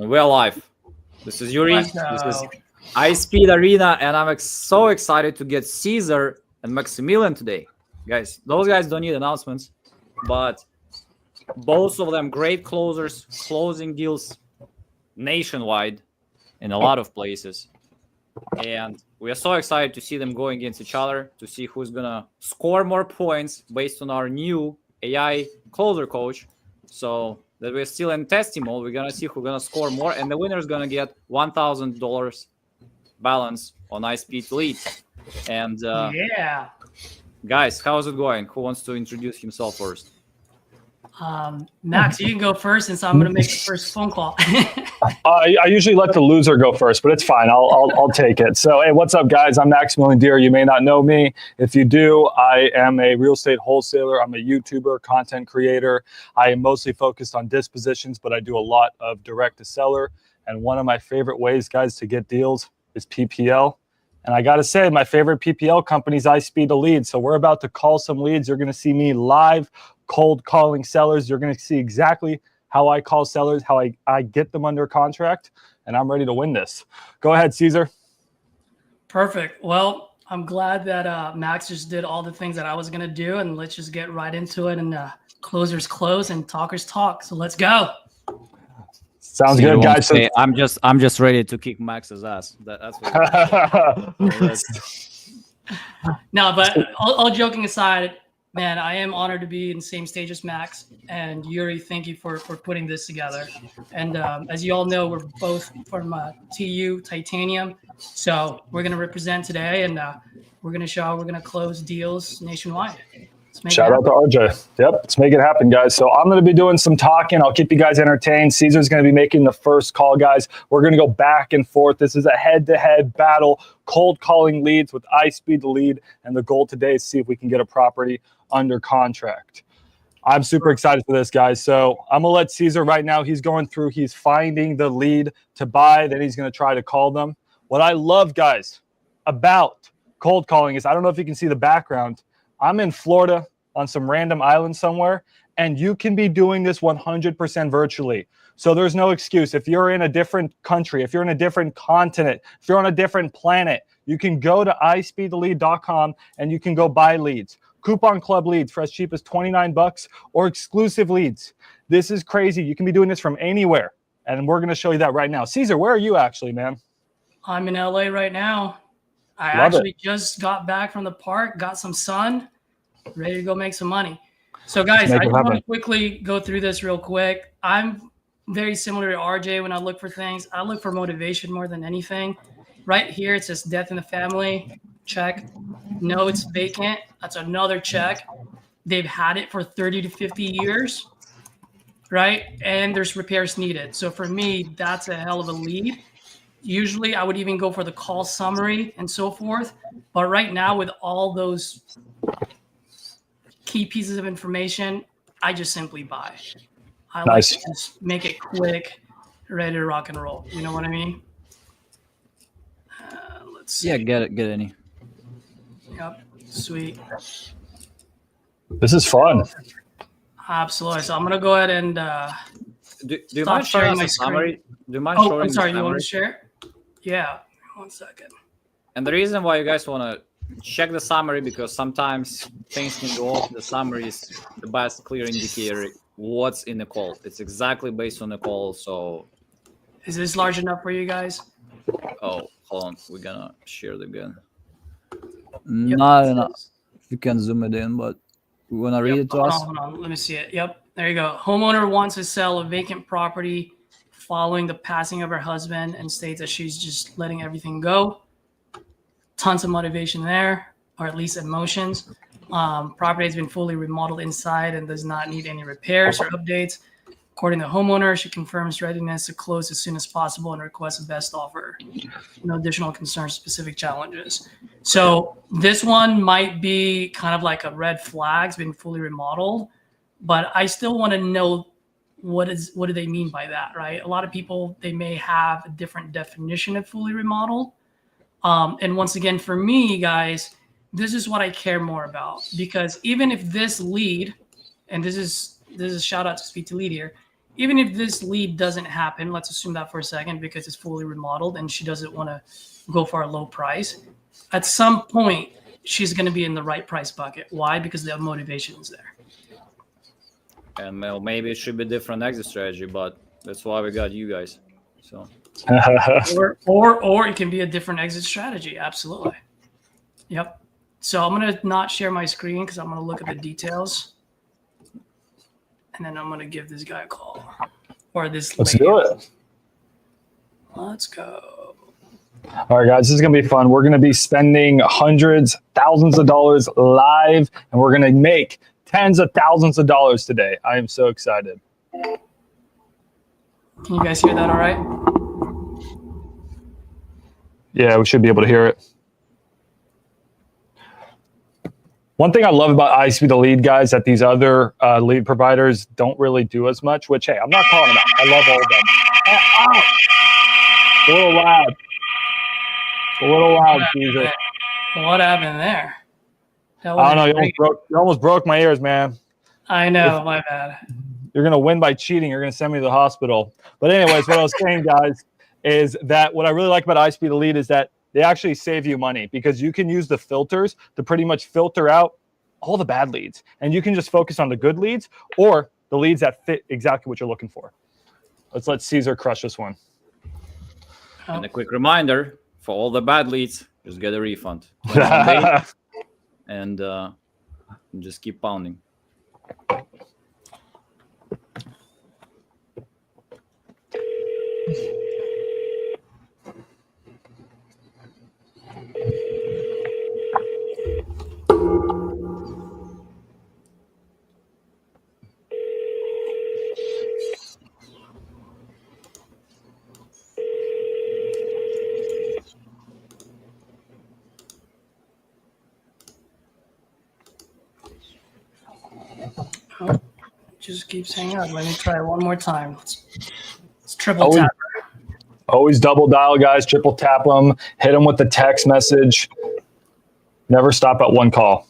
We're live. This is Yuri. Let's This is go. iSpeed Arena, and I'm so excited to get Caesar and Maximilian today. Guys, those guys don't need announcements, but both of them great closers, closing deals nationwide in a lot of places. And we are so excited to see them going against each other, to see who's going to score more points based on our new AI closer coach. So that we're still in testing mode. We're going to see who's going to score more. And the winner is going to get $1,000 balance on iSpeed lead. And Yeah. guys, how's it going? Who wants to introduce himself first? Max, you can go first since I'm going to make the first phone call. I usually let the loser go first, but it's fine. I'll take it. So, hey, what's up, guys? I'm Maximilian Deere. You may not know me. If you do, I am a real estate wholesaler. I'm a YouTuber, content creator. I am mostly focused on dispositions, but I do a lot of direct to seller. And one of my favorite ways, guys, to get deals is PPL. And I got to say, my favorite PPL company is iSpeed to lead. So we're about to call some leads. You're going to see me live cold calling sellers. You're going to see exactly how I call sellers, how I get them under contract, and I'm ready to win this. Go ahead, Caesar. Perfect. Well, I'm glad that Max just did all the things that I was going to do, and let's just get right into it. And closers close and talkers talk. So let's go. Sounds good, guys. So, I'm just ready to kick Max's ass. That's what. No, but all joking aside, man, I am honored to be in the same stage as Max. And Yuri, thank you for putting this together. And as you all know, we're both from TU Titanium. So we're going to represent today, and we're going to show how we're going to close deals nationwide. Shout out to RJ. Yep, let's make it happen, guys. So I'm going to be doing some talking. I'll keep you guys entertained. Caesar's going to be making the first call, guys. We're going to go back and forth. This is a head-to-head battle, cold calling leads with iSpeed to lead. And the goal today is to see if we can get a property under contract. I'm super excited for this, guys. So I'm going to let Caesar right now. He's going through. He's finding the lead to buy. Then he's going to try to call them. What I love, guys, about cold calling is, I don't know if you can see the background. I'm in Florida on some random island somewhere, and you can be doing this 100% virtually. So there's no excuse. If you're in a different country, if you're in a different continent, if you're on a different planet, you can go to ispeedthelead.com and you can go buy leads. Coupon club leads for as cheap as $29 or exclusive leads. This is crazy. You can be doing this from anywhere, and we're going to show you that right now. Caesar, where are you actually, man? I'm in LA right now. I just got back from the park, got some sun, ready to go make some money. So, guys, I just want to quickly go through this real quick. I'm very similar to RJ when I look for things. I look for motivation more than anything. Right here, it says death in the family. Check. No, it's vacant. That's another check. They've had it for 30 to 50 years, right? And there's repairs needed. So for me, that's a hell of a lead. Usually I would even go for the call summary and so forth. But right now, with all those key pieces of information, I just simply buy. I like to just make it quick, ready to rock and roll. You know what I mean? Let's see. Yeah, get any. Yep, sweet. This is fun. Absolutely. So I'm gonna go ahead and do you mind sharing my summary? Do you mind showing? I'm sorry. You want to share? Yeah. 1 second. And the reason why you guys want to check the summary, because sometimes things can go off. The summary is the best clear indicator what's in the call. It's exactly based on the call. So is this large enough for you guys? Oh, hold on. We're gonna share it again. Yep, Not enough. You can zoom it in, but we want to read it to us. Hold on. Let me see it. Yep. There you go. Homeowner wants to sell a vacant property following the passing of her husband and states that she's just letting everything go. Tons of motivation there, or at least emotions. Property has been fully remodeled inside and does not need any repairs or updates. According to the homeowner, she confirms readiness to close as soon as possible and requests a best offer. No additional concerns, specific challenges. So this one might be kind of like a red flag. It's been fully remodeled, but I still want to know what do they mean by that, right? A lot of people, they may have a different definition of fully remodeled. And once again, for me, guys, this is what I care more about, because even if this lead, and this is a shout out to Speed to Lead here, even if this lead doesn't happen, let's assume that for a second because it's fully remodeled and she doesn't want to go for a low price. At some point, she's going to be in the right price bucket. Why? Because the motivation is there. And well, maybe it should be different exit strategy, but that's why we got you guys. So, or it can be a different exit strategy. Absolutely. Yep. So I'm going to not share my screen because I'm going to look at the details. And then I'm going to give this guy a call. Or this Let's lady. do it. Let's go. All right, guys, this is going to be fun. We're going to be spending hundreds, thousands of dollars live, and we're going to make tens of thousands of dollars today. I am so excited. Can you guys hear that all right? Yeah, we should be able to hear it. One thing I love about ISP the lead, guys, that these other lead providers don't really do as much, which, hey, I'm not calling them out. I love all of them. A little loud. A little loud, Caesar. What happened there? I don't know. You almost broke my ears, man. I know, my bad. You're going to win by cheating. You're going to send me to the hospital. But anyways, what I was saying, guys, is that what I really like about ISP the lead is that they actually save you money because you can use the filters to pretty much filter out all the bad leads. And you can just focus on the good leads or the leads that fit exactly what you're looking for. Let's let Caesar crush this one. and a quick reminder for all the bad leads, just get a refund. 21 days, and just keep pounding. Oh, just keeps hanging up. Let me try it one more time. Let's triple tap. Always double dial, guys. Triple tap them. Hit them with the text message. Never stop at one call.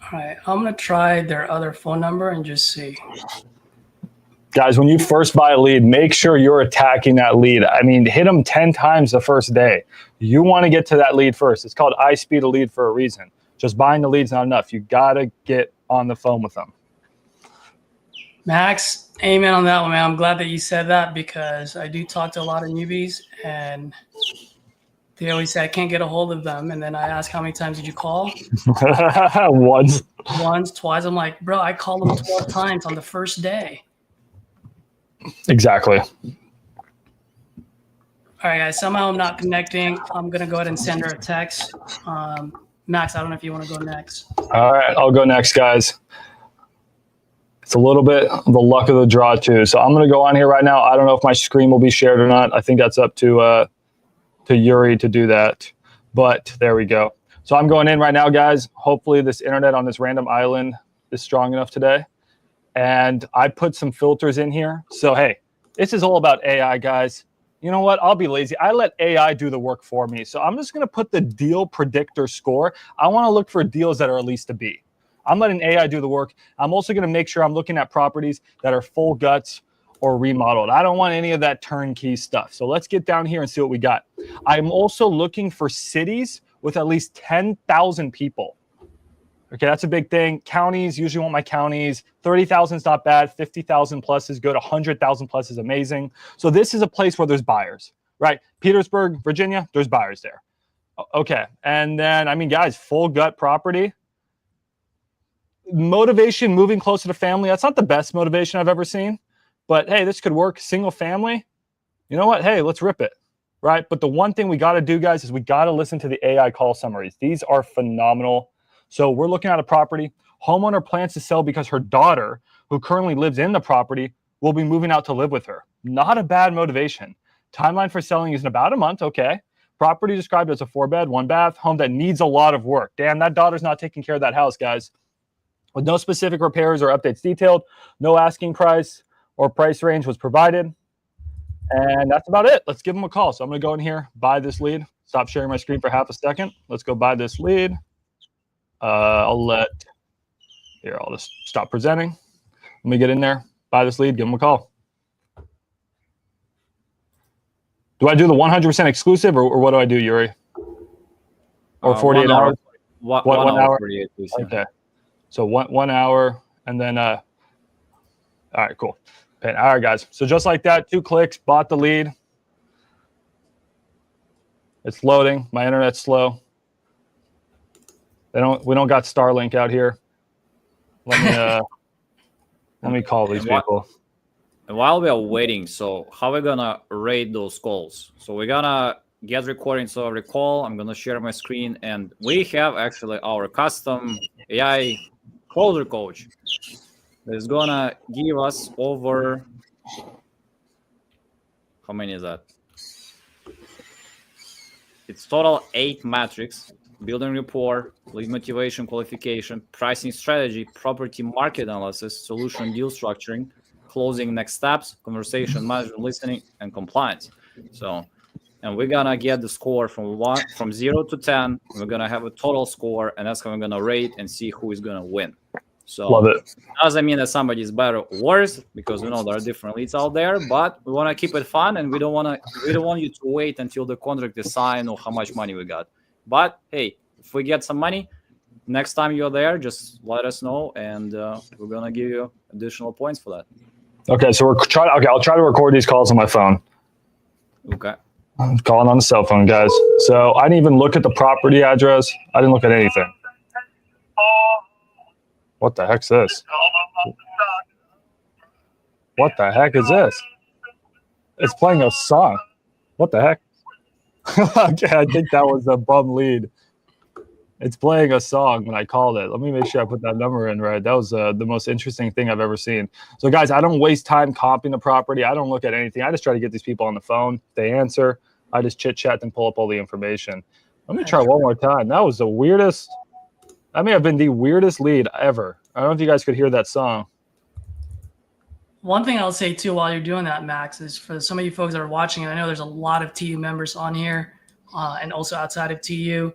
All right, I'm going to try their other phone number and just see. Guys, when you first buy a lead, make sure you're attacking that lead. I mean, hit them 10 times the first day. You want to get to that lead first. It's called ISP the lead for a reason. Just buying the lead's not enough. You got to get on the phone with them. Max, amen on that one, man. I'm glad that you said that because I do talk to a lot of newbies and they always say I can't get a hold of them. And then I ask, how many times did you call? Once. Once, twice. I'm like, bro, I called them 12 times on the first day. Exactly. All right, guys. Somehow I'm not connecting. I'm going to go ahead and send her a text. Max, I don't know if you want to go next. All right, I'll go next, guys. It's a little bit of the luck of the draw, too. So I'm going to go on here right now. I don't know if my screen will be shared or not. I think that's up to Yuri to do that. But there we go. So I'm going in right now, guys. Hopefully this internet on this random island is strong enough today. And I put some filters in here. So, hey, this is all about AI, guys. You know what? I'll be lazy. I let AI do the work for me. So I'm just going to put the deal predictor score. I want to look for deals that are at least a B. I'm letting AI do the work. I'm also going to make sure I'm looking at properties that are full guts or remodeled. I don't want any of that turnkey stuff. So let's get down here and see what we got. I'm also looking for cities with at least 10,000 people. Okay, that's a big thing. Counties, usually want my counties. 30,000 is not bad. 50,000 plus is good. 100,000 plus is amazing. So this is a place where there's buyers, right? Petersburg, Virginia, there's buyers there. Okay, and then, I mean, guys, full gut property. Motivation, moving closer to family. That's not the best motivation I've ever seen. But, hey, this could work. Single family. You know what? Hey, let's rip it, right? But the one thing we got to do, guys, is we got to listen to the AI call summaries. These are phenomenal. So we're looking at a property. Homeowner plans to sell because her daughter, who currently lives in the property, will be moving out to live with her. Not a bad motivation. Timeline for selling is in about a month. Okay. Property described as a 4-bed, 1-bath home that needs a lot of work. Damn, that daughter's not taking care of that house, guys. With no specific repairs or updates detailed, no asking price or price range was provided. And that's about it. Let's give them a call. So I'm going to go in here, buy this lead. Stop sharing my screen for half a second. Let's go buy this lead. I'll just stop presenting. Let me get in there, buy this lead, give them a call. Do I do the 100% exclusive or what do I do, Yuri? Or 48 1 hour, hours? 1 hour 48, please. Yeah. Okay. So 1 hour and then all right, cool. Okay, all right, guys. So just like that, 2 clicks, bought the lead. It's loading. My internet's slow. We don't got Starlink out here. Let me call these people. And while we are waiting, so how are we gonna rate those calls? So we're gonna get recordings of every call. I'm gonna share my screen, and we have actually our custom AI closer coach that is gonna give us over, how many is that? It's total 8 metrics: building rapport, lead motivation, qualification, pricing strategy, property market analysis, solution deal structuring, closing next steps, conversation management, listening, and compliance. So, and we're gonna get the score from 0 to 10. We're gonna have a total score, and that's how we're gonna rate and see who is gonna win. So Love it. doesn't mean that somebody is better or worse, because we know there are different leads out there, but we want to keep it fun, and we don't want you to wait until the contract is signed or how much money we got. But hey, if we get some money next time you're there, just let us know, and we're gonna give you additional points for that. Okay, so I'll try to record these calls on my phone. Okay. I'm calling on the cell phone, guys. So I didn't even look at the property address. I didn't look at anything. What the heck's this? What the heck is this? It's playing a song. What the heck? Okay, I think that was a bum lead. It's playing a song when I called it. Let me make sure I put that number in right. That was the most interesting thing I've ever seen. So, guys, I don't waste time comping the property. I don't look at anything. I just try to get these people on the phone. If they answer, I just chit-chat and pull up all the information. Let me try one more time. That was the weirdest. That may have been the weirdest lead ever. I don't know if you guys could hear that song. One thing I'll say too while you're doing that, Max, is for some of you folks that are watching, and I know there's a lot of TU members on here and also outside of TU.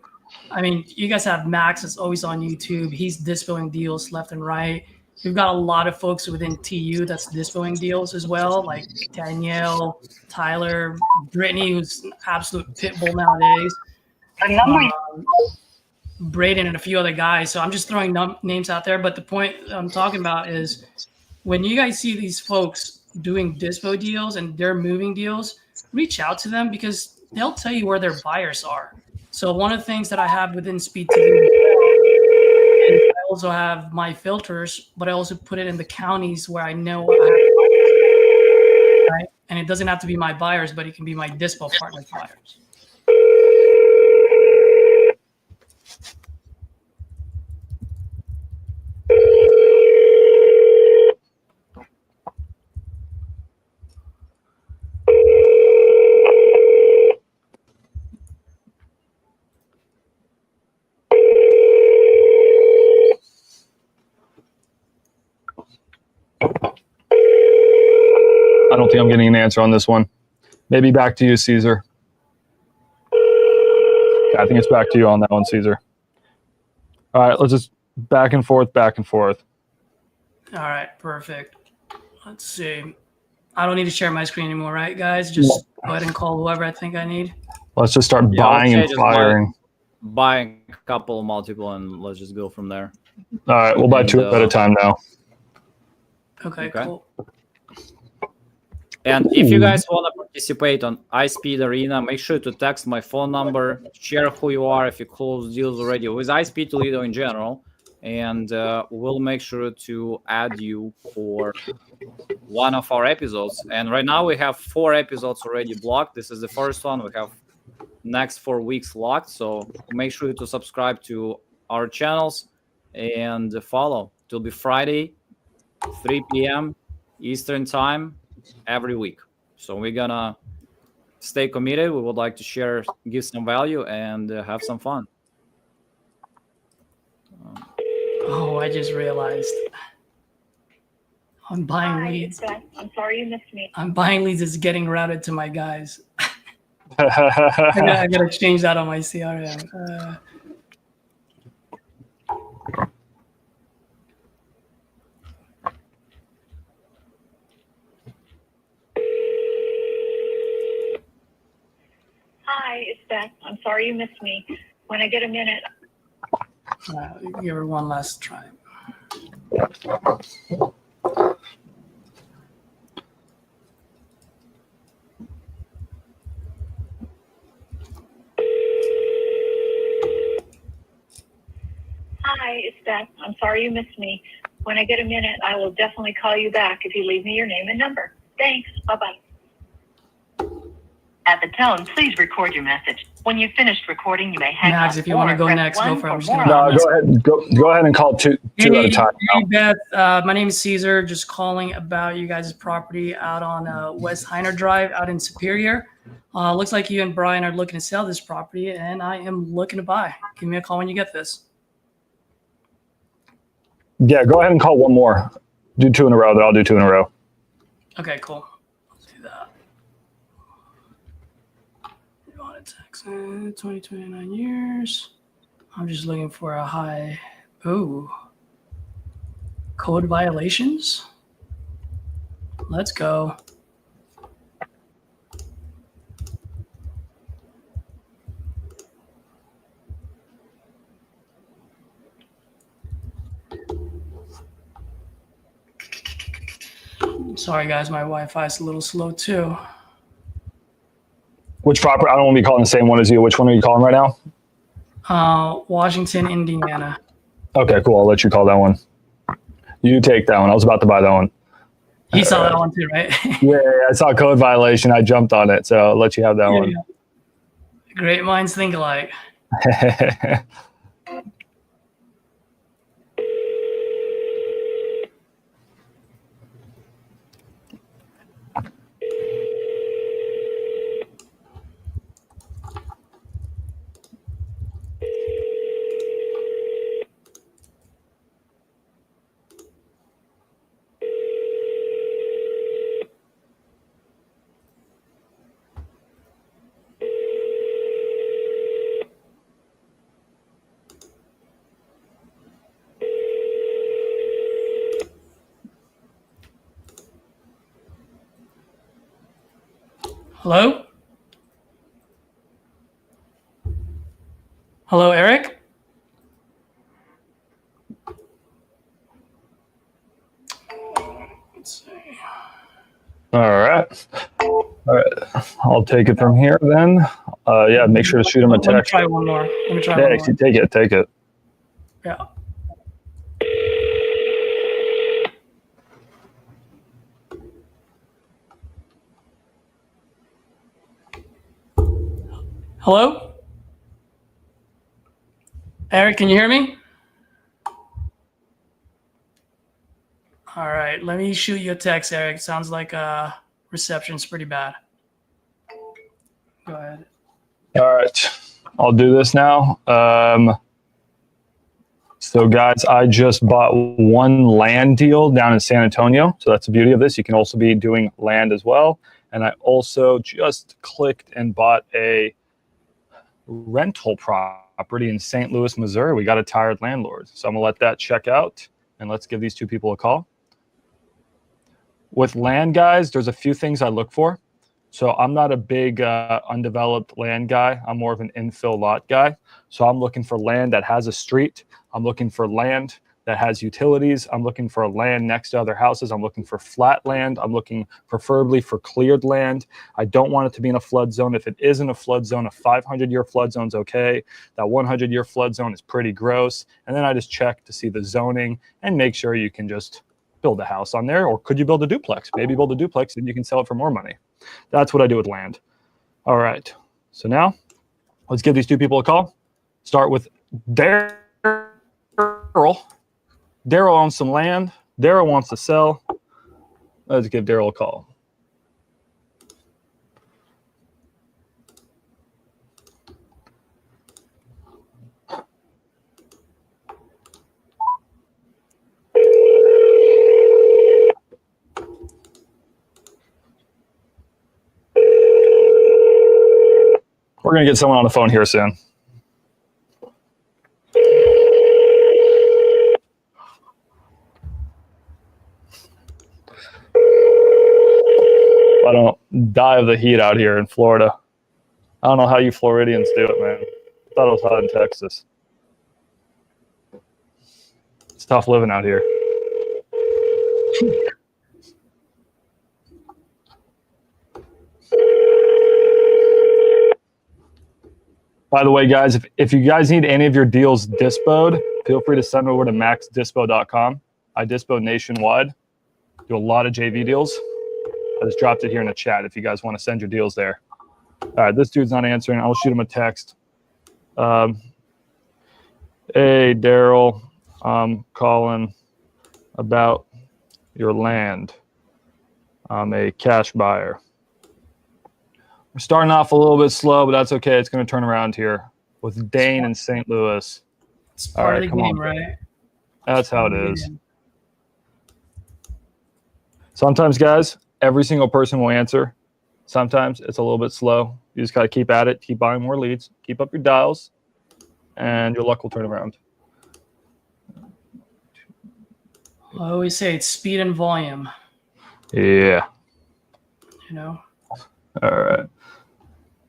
I mean, you guys have Max that's always on YouTube. He's dispoing deals left and right. We've got a lot of folks within TU that's dispoing deals as well, like Danielle, Tyler, Brittany, who's an absolute pit bull nowadays. Braden and a few other guys. So I'm just throwing names out there. But the point I'm talking about is when you guys see these folks doing dispo deals and they're moving deals, reach out to them because they'll tell you where their buyers are. So one of the things that I have within Speed TV, and I also have my filters, but I also put it in the counties where I know I have buyers, right? And it doesn't have to be my buyers, but it can be my dispo partner buyers. I don't think I'm getting an answer on this one. Maybe back to you, Caesar. Yeah, I think it's back to you on that one, Caesar. All right, let's just back and forth, back and forth. All right, perfect. Let's see. I don't need to share my screen anymore, right, guys? Just go ahead and call whoever I think I need. Let's just start buying and firing. Buying a couple, multiple, and let's just go from there. All right, we'll buy 2 at a time now. Okay, cool. And if you guys want to participate on iSpeed Arena, make sure to text my phone number, share who you are if you close deals already with iSpeed Toledo in general, and we'll make sure to add you for one of our episodes. And right now we have 4 episodes already blocked. This is the first one. We have next 4 weeks locked. So make sure to subscribe to our channels and follow. It'll be Friday, 3 p.m. Eastern time every week. So we're gonna stay committed. We would like to share, give some value, and have some fun. Oh, I just realized I'm buying leads. I'm sorry you missed me. I'm buying leads. It's getting routed to my guys. I gotta change that on my CRM. Beth. I'm sorry you missed me. When I get a minute, Give her one last try. hi, it's Beth. I'm sorry you missed me. When I get a minute, I will definitely call you back if you leave me your name and number. Thanks. Bye-bye. At the tone, please record your message. When you've finished recording, you may hang Max, up if you want to or go press next, go 1 for it. I'm just more gonna No, go ahead. Go ahead and call two at a time. Hey, Beth. My name is Caesar. Just calling about you guys' property out on West Heiner Drive out in Superior. Looks like you and Brian are looking to sell this property, and I am looking to buy. Give me a call when you get this. Yeah, go ahead and call one more. Do two in a row, then I'll do two in a row. Okay, cool. Let's do that. You want it tax 29 years. I'm just looking for a high. Ooh. Code violations? Let's go. Sorry, guys, my Wi-Fi is a little slow too. Which property? I don't want to be calling the same one as you. Which one are you calling right now? Washington, Indiana. Okay, cool. I'll let you call that one. You take that one. I was about to buy that one. He saw that one too, right? Yeah, I saw code violation. I jumped on it, so I'll let you have that one. Great minds think alike. Hello? Hello, Eric? Let's see. All right. I'll take it from here then. Yeah, make sure to shoot him a Let me text. try one more. Let me try Yeah, one more. take it. Yeah. Hello? Eric, can you hear me? All right, let me shoot you a text, Eric. Sounds like reception's pretty bad. Go ahead. All right. I'll do this now. So guys, I just bought one land deal down in San Antonio. So that's the beauty of this. You can also be doing land as well. And I also just clicked and bought a rental property in St. Louis, Missouri. We got a tired landlord. So I'm gonna let that check out and let's give these two people a call. With land, guys, there's a few things I look for. So I'm not a big undeveloped land guy. I'm more of an infill lot guy. So I'm looking for land that has a street. I'm looking for land that has utilities. I'm looking for land next to other houses. I'm looking for flat land. I'm looking preferably for cleared land. I don't want it to be in a flood zone. If it is in a flood zone, a 500-year flood zone is okay. That 100-year flood zone is pretty gross. And then I just check to see the zoning and make sure you can just build a house on there. Or could you build a duplex? Maybe build a duplex and you can sell it for more money. That's what I do with land. All right. So now let's give these two people a call. Start with Daryl. Daryl owns some land. Daryl wants to sell. Let's give Daryl a call. We're going to get someone on the phone here soon. I don't die of the heat out here in Florida. I don't know how you Floridians do it, man. I thought it was hot in Texas. It's tough living out here. By the way, guys, if you guys need any of your deals dispoed, feel free to send over to maxdispo.com. I dispo nationwide. Do a lot of JV deals. I just dropped it here in the chat if you guys want to send your deals there. All right, this dude's not answering. I'll shoot him a text. Hey, Daryl, I'm calling about your land. I'm a cash buyer. We're starting off a little bit slow, but that's okay. It's going to turn around here with Dane in St. Louis. It's part of the game, right? That's how it is. Sometimes, guys, every single person will answer. Sometimes it's a little bit slow. You just got to keep at it, keep buying more leads, keep up your dials, and your luck will turn around. I always say it's speed and volume. Yeah. You know? All right.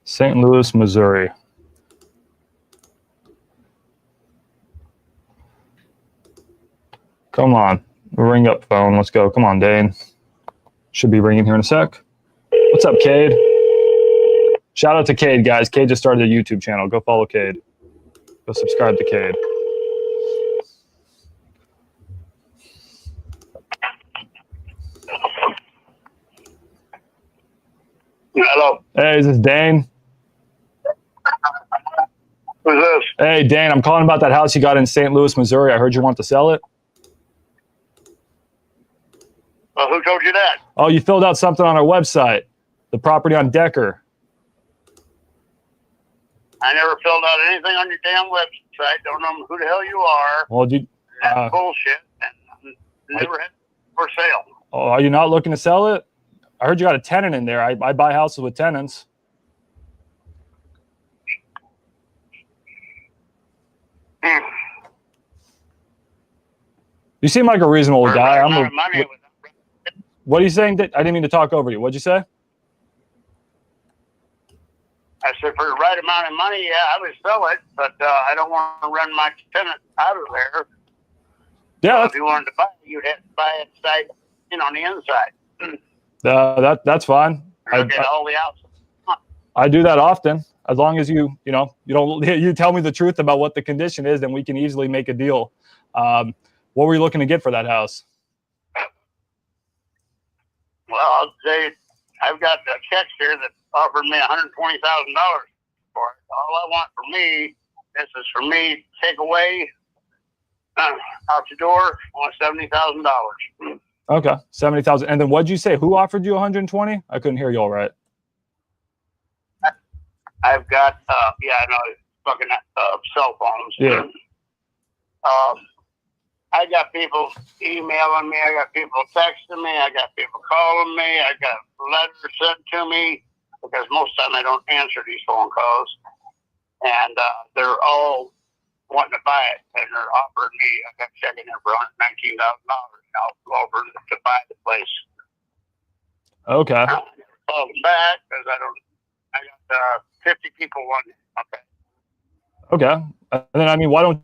St. Louis, Missouri. Come on. Ring up phone. Let's go. Come on, Dane. Should be ringing here in a sec. What's up, Cade? Shout out to Cade, guys. Cade just started a YouTube channel. Go follow Cade. Go subscribe to Cade. Hello. Hey, is this Dane? Who's this? Hey, Dane, I'm calling about that house you got in St. Louis, Missouri. I heard you want to sell it. Well, who told you that? Oh, you filled out something on our website. The property on Decker. I never filled out anything on your damn website. Don't know who the hell you are. Well, you, That's bullshit. And never had for sale. oh, are you not looking to sell it? I heard you got a tenant in there. I buy houses with tenants. You seem like a reasonable guy. What are you saying? I didn't mean to talk over you. What'd you say? I said for the right amount of money, yeah, I would sell it, but I don't want to run my tenant out of there. Yeah, so if you wanted to buy it, you'd have to buy it side, on the inside. that's fine. Get all the outside. I do that often. As long as you tell me the truth about what the condition is, then we can easily make a deal. What were you looking to get for that house? Well, I'll say I've got a check here that offered me $120,000 for it. All I want for me, this is for me, take away out the door, I want $70,000. Okay, 70,000. And then what'd you say? Who offered you 120? I couldn't hear you all right. I've got, fucking cell phones. Yeah. I got people emailing me. I got people texting me. I got people calling me. I got letters sent to me because most of the time I don't answer these phone calls. And they're all wanting to buy it. And they're offering me, I got a check in there for $119,000 now over to buy the place. Okay. I called them back because I got 50 people wanting it. Okay. And then, why don't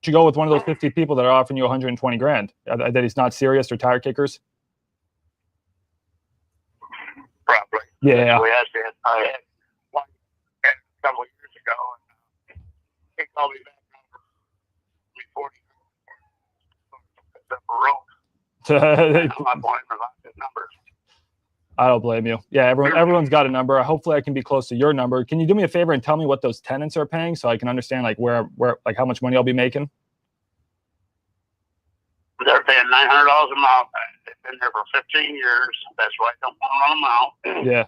you go with one of those 50 people that are offering you 120 grand? That he's not serious or tire kickers? Probably. Yeah. I had one a couple of years ago, and he called me back before my point about his numbers. I don't blame you. Yeah, everyone's got a number. Hopefully I can be close to your number. Can you do me a favor and tell me what those tenants are paying so I can understand where how much money I'll be making? They're paying $900 a month. They've been there for 15 years. That's why I don't want to run them out. Yeah.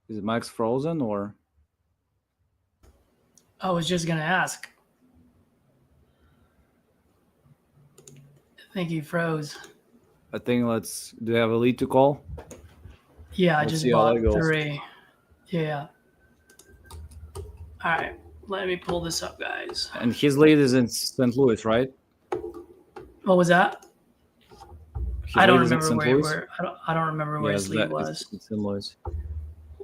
Is Max frozen or? I was just gonna ask. I think he froze. I think do you have a lead to call? Yeah, I Let's just see how bought that goes. 3. Yeah. All right, let me pull this up, guys. And his lead is in St. Louis, right? What was that? His I don't lead is in remember St. Louis? where I don't remember where his lead was. It's St. Louis.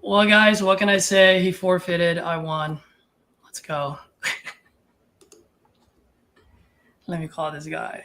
Well, guys, what can I say? He forfeited. I won. Let's go. Let me call this guy.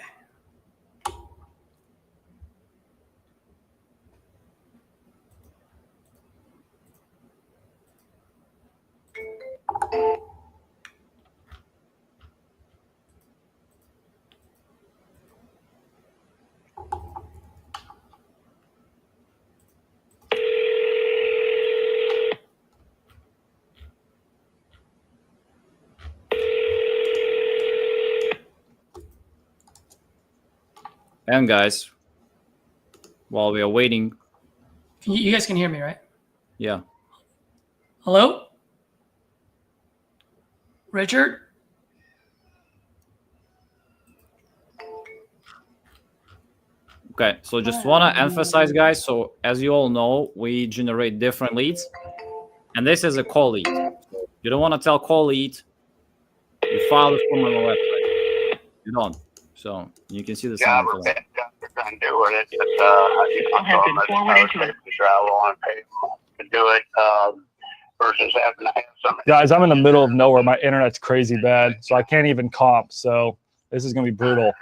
And guys, while we are waiting, You guys can hear me, right? yeah. Hello? Richard? Okay, so just want to emphasize, guys, so as you all know, we generate different leads, and this is a call lead. You don't want to tell call lead, you file the form on the website. You don't. So you can see the Yeah, sign. we're going to do it. It's, Has been forwarded to to travel and pay to do it versus having to have somebody. Guys, I'm in the middle of nowhere. My internet's crazy bad, so I can't even comp. So this is gonna be brutal.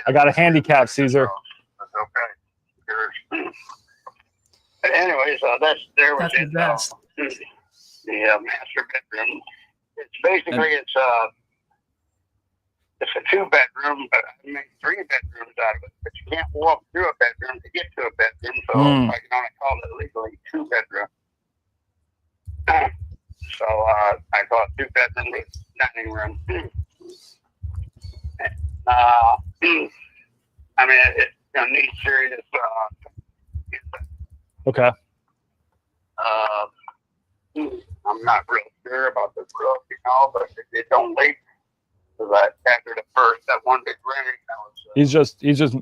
I got a handicap, Caesar. That's okay. But anyways, that's the best. The master bedroom. It's basically it's a 2-bedroom, but I make 3 bedrooms out of it. But you can't walk through a bedroom to get to a bedroom, so I can only call it legally 2-bedroom. So I call it 2-bedroom with dining room. I mean, it needs serious. Okay. I'm not real sure about the roof, but it don't leak. But after the first, that one big rain, that was. He's just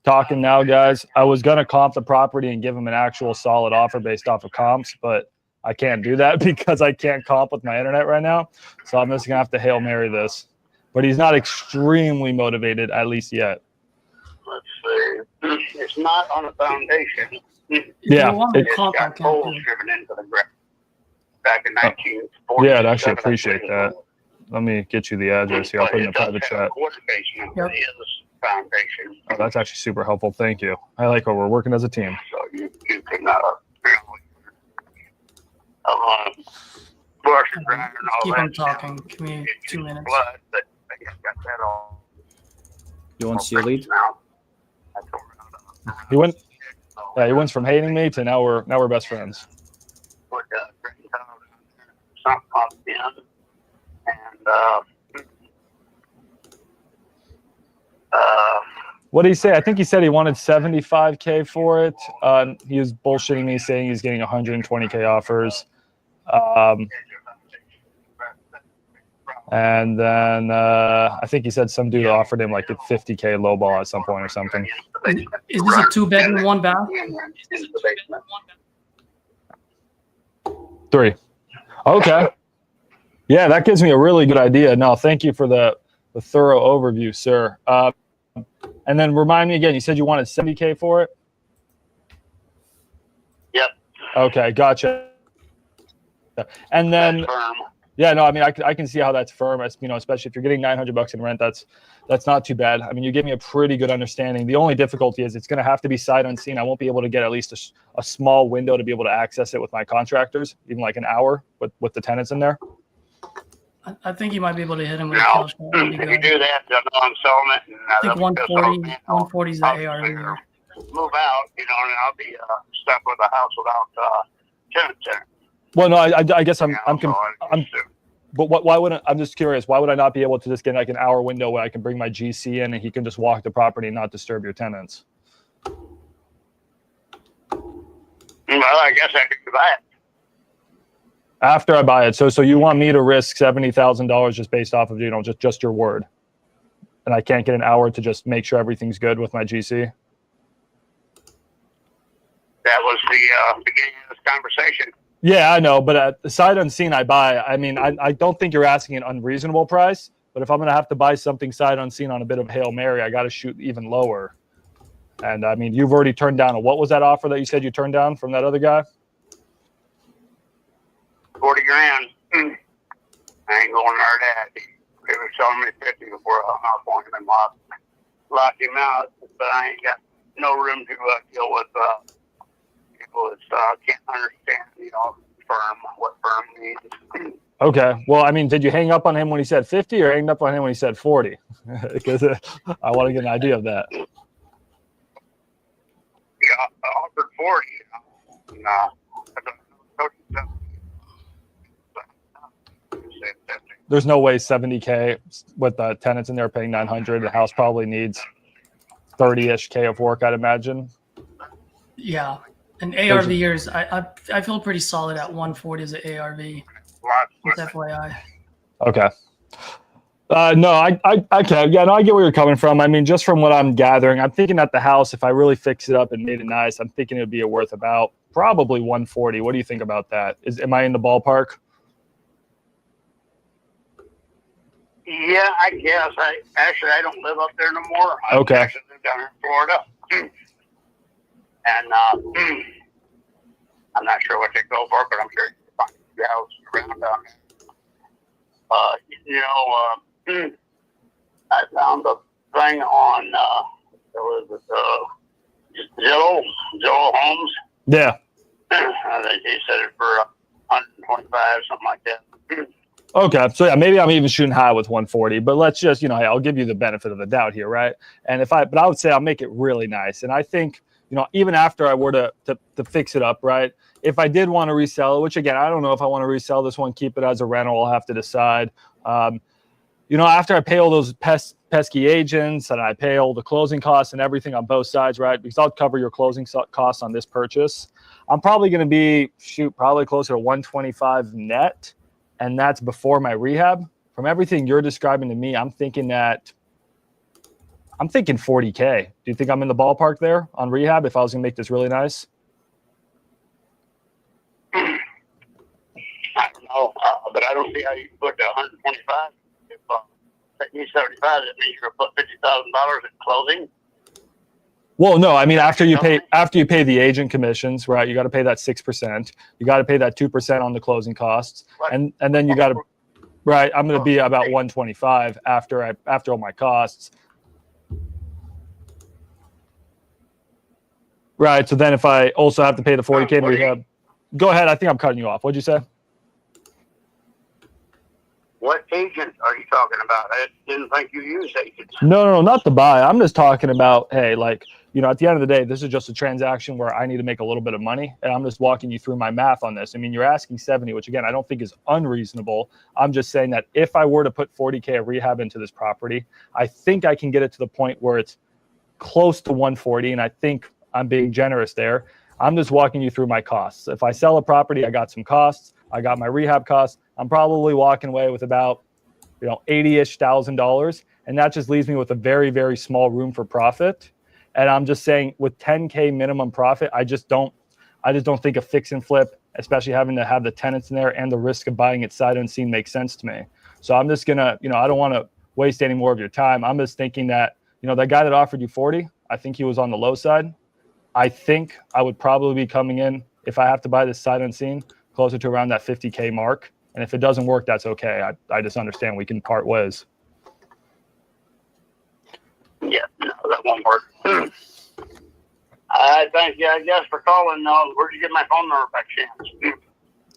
talking now, guys. I was gonna comp the property and give him an actual solid offer based off of comps, but I can't do that because I can't comp with my internet right now. So I'm just gonna have to Hail Mary this. But he's not extremely motivated, at least yet. Let's see. It's not on a foundation. Yeah, It's got holes driven into the ground. Back in 1940. Yeah, I'd actually appreciate that. Let me get you the address here. I'll put it in the private chat. Yep. Foundation. Oh, that's actually super helpful. Thank you. I like how we're working as a team. So you can brush and grind and all Keep that. on talking. Give me 2 minutes. Blood, but I guess got that all. You want to see a lead? Now. He went. Yeah, he went from hating me to now we're best friends. Put green tile down there, something popped in, and What did he say? I think he said he wanted 75K for it. He was bullshitting me, saying he's getting 120K offers. And then I think he said some dude offered him like a 50K lowball at some point or something. Is this a 2-bedroom, 1 bath? 3. Okay. Yeah, that gives me a really good idea. No, thank you for the thorough overview, sir. And then remind me again, you said you wanted 70K for it? Yep. Okay, gotcha. And then, yeah, no, I mean, I can see how that's firm. Especially if you're getting $900 in rent, that's not too bad. I mean, you give me a pretty good understanding. The only difficulty is it's going to have to be sight unseen. I won't be able to get at least a small window to be able to access it with my contractors, even like an hour with the tenants in there. I think you might be able to hit him with a Now, kill shot. if you do that, they'll know I'm selling it. And, I think 140 is the AR. Move out, and I'll be stuck with a house without tenants in it. Well, no, I guess I'm but why wouldn't I'm just curious? Why would I not be able to just get like an hour window where I can bring my GC in and he can just walk the property and not disturb your tenants? Well, I guess I could do that. After I buy it. So you want me to risk $70,000 just based off of, just your word. And I can't get an hour to just make sure everything's good with my GC? That was the beginning of this conversation. Yeah, I know. But at the sight unseen I buy, I mean, I don't think you're asking an unreasonable price. But if I'm going to have to buy something sight unseen on a bit of Hail Mary, I got to shoot even lower. And I mean, you've already turned down. What was that offer that you said you turned down from that other guy? 40 grand. I ain't going there that. He was selling me 50 before I hung up on him and locked him out. But I ain't got no room to deal with people that can't understand, what firm means. Okay. Well, I mean, did you hang up on him when he said 50 or hang up on him when he said 40? Because I want to get an idea of that. Yeah, I offered 40. There's no way 70K with the tenants in there paying 900. The house probably needs 30-ish K of work, I'd imagine. Yeah. And ARV years, I feel pretty solid at 140 as an ARV. Just FYI. Okay. No, I can. Yeah, no, I get where you're coming from. I mean, just from what I'm gathering, I'm thinking that the house, if I really fix it up and made it nice, I'm thinking it'd be worth about probably 140. What do you think about that? Am I in the ballpark? Yeah, I guess. I don't live up there no more. I actually live down here in Florida. And I'm not sure what they go for, but I'm sure you can find the house around down there. I found a thing on Zillow Homes. Yeah. I think they said it for 125, something like that. Okay, so yeah, maybe I'm even shooting high with 140, but let's just, I'll give you the benefit of the doubt here, right? And but I would say I'll make it really nice. And I think, even after I were to fix it up, right? If I did want to resell it, which again, I don't know if I want to resell this one, keep it as a rental, I'll have to decide. After I pay all those pesky agents and I pay all the closing costs and everything on both sides, right? Because I'll cover your closing costs on this purchase. I'm probably going to be, probably closer to 125 net. And that's before my rehab. From everything you're describing to me, I'm thinking 40K. Do you think I'm in the ballpark there on rehab if I was going to make this really nice? I don't know, but I don't see how you put 125. If that needs 75, that means you're going to put $50,000 in closing. Well, no, I mean after you pay the agent commissions, right? You got to pay that 6%. You got to pay that 2% on the closing costs, and then you got to, right? I'm going to be about 125 after all my costs. Right. So then if I also have to pay the 40K in rehab, go ahead. I think I'm cutting you off. What'd you say? What agent are you talking about? I didn't think you used agents. No, not to buy. I'm just talking about, hey, at the end of the day, this is just a transaction where I need to make a little bit of money. And I'm just walking you through my math on this. I mean, you're asking 70, which again, I don't think is unreasonable. I'm just saying that if I were to put 40K of rehab into this property, I think I can get it to the point where it's close to 140. And I think I'm being generous there. I'm just walking you through my costs. If I sell a property, I got some costs. I got my rehab costs. I'm probably walking away with about, $80-ish thousand. And that just leaves me with a very, very small room for profit. And I'm just saying with 10K minimum profit, I just don't think a fix and flip, especially having to have the tenants in there and the risk of buying it sight unseen makes sense to me. So I'm just gonna, I don't want to waste any more of your time. I'm just thinking that, that guy that offered you 40, I think he was on the low side. I think I would probably be coming in, if I have to buy this sight unseen, closer to around that 50K mark. And if it doesn't work, that's okay. I just understand we can part ways. Yeah, no, that won't work. I thank you, I guess, for calling. Where'd you get my phone number by chance?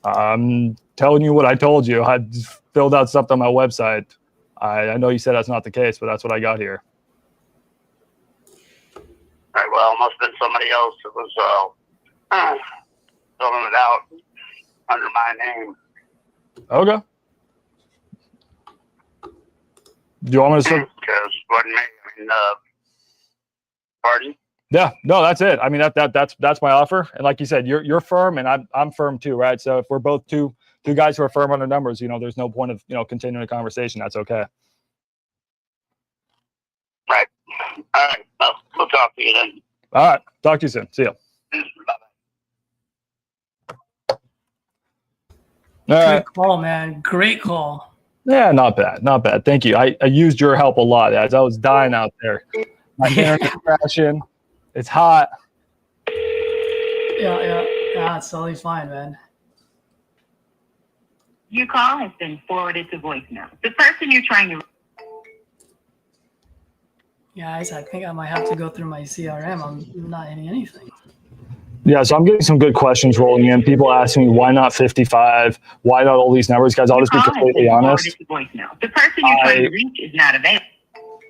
I'm telling you what I told you. I just filled out something on my website. I know you said that's not the case, but that's what I got here. All right, well, it must have been somebody else that was filling it out under my name. Okay. Do you want me to start? Because it wasn't me. I mean, pardon? Yeah, no, that's it. I mean, that's my offer. And like you said, you're firm and I'm firm too, right? So if we're both two two guys who are firm on their numbers, there's no point of, continuing a conversation. That's okay. Right. All right. Well, we'll talk to you then. All right. Talk to you soon. See you. Bye-bye. All right. Good call, man. Great call. Yeah, not bad. Not bad. Thank you. I used your help a lot as I was dying out there. My internet's crashing. It's hot. Yeah, it's totally fine, man. Your call has been forwarded to voicemail. The person you're trying to... Guys, I think I might have to go through my CRM. I'm not hitting anything. Yeah, so I'm getting some good questions rolling in. People asking me, why not 55? Why not all these numbers? Guys, I'll just be completely honest. The person you're trying to reach is not available.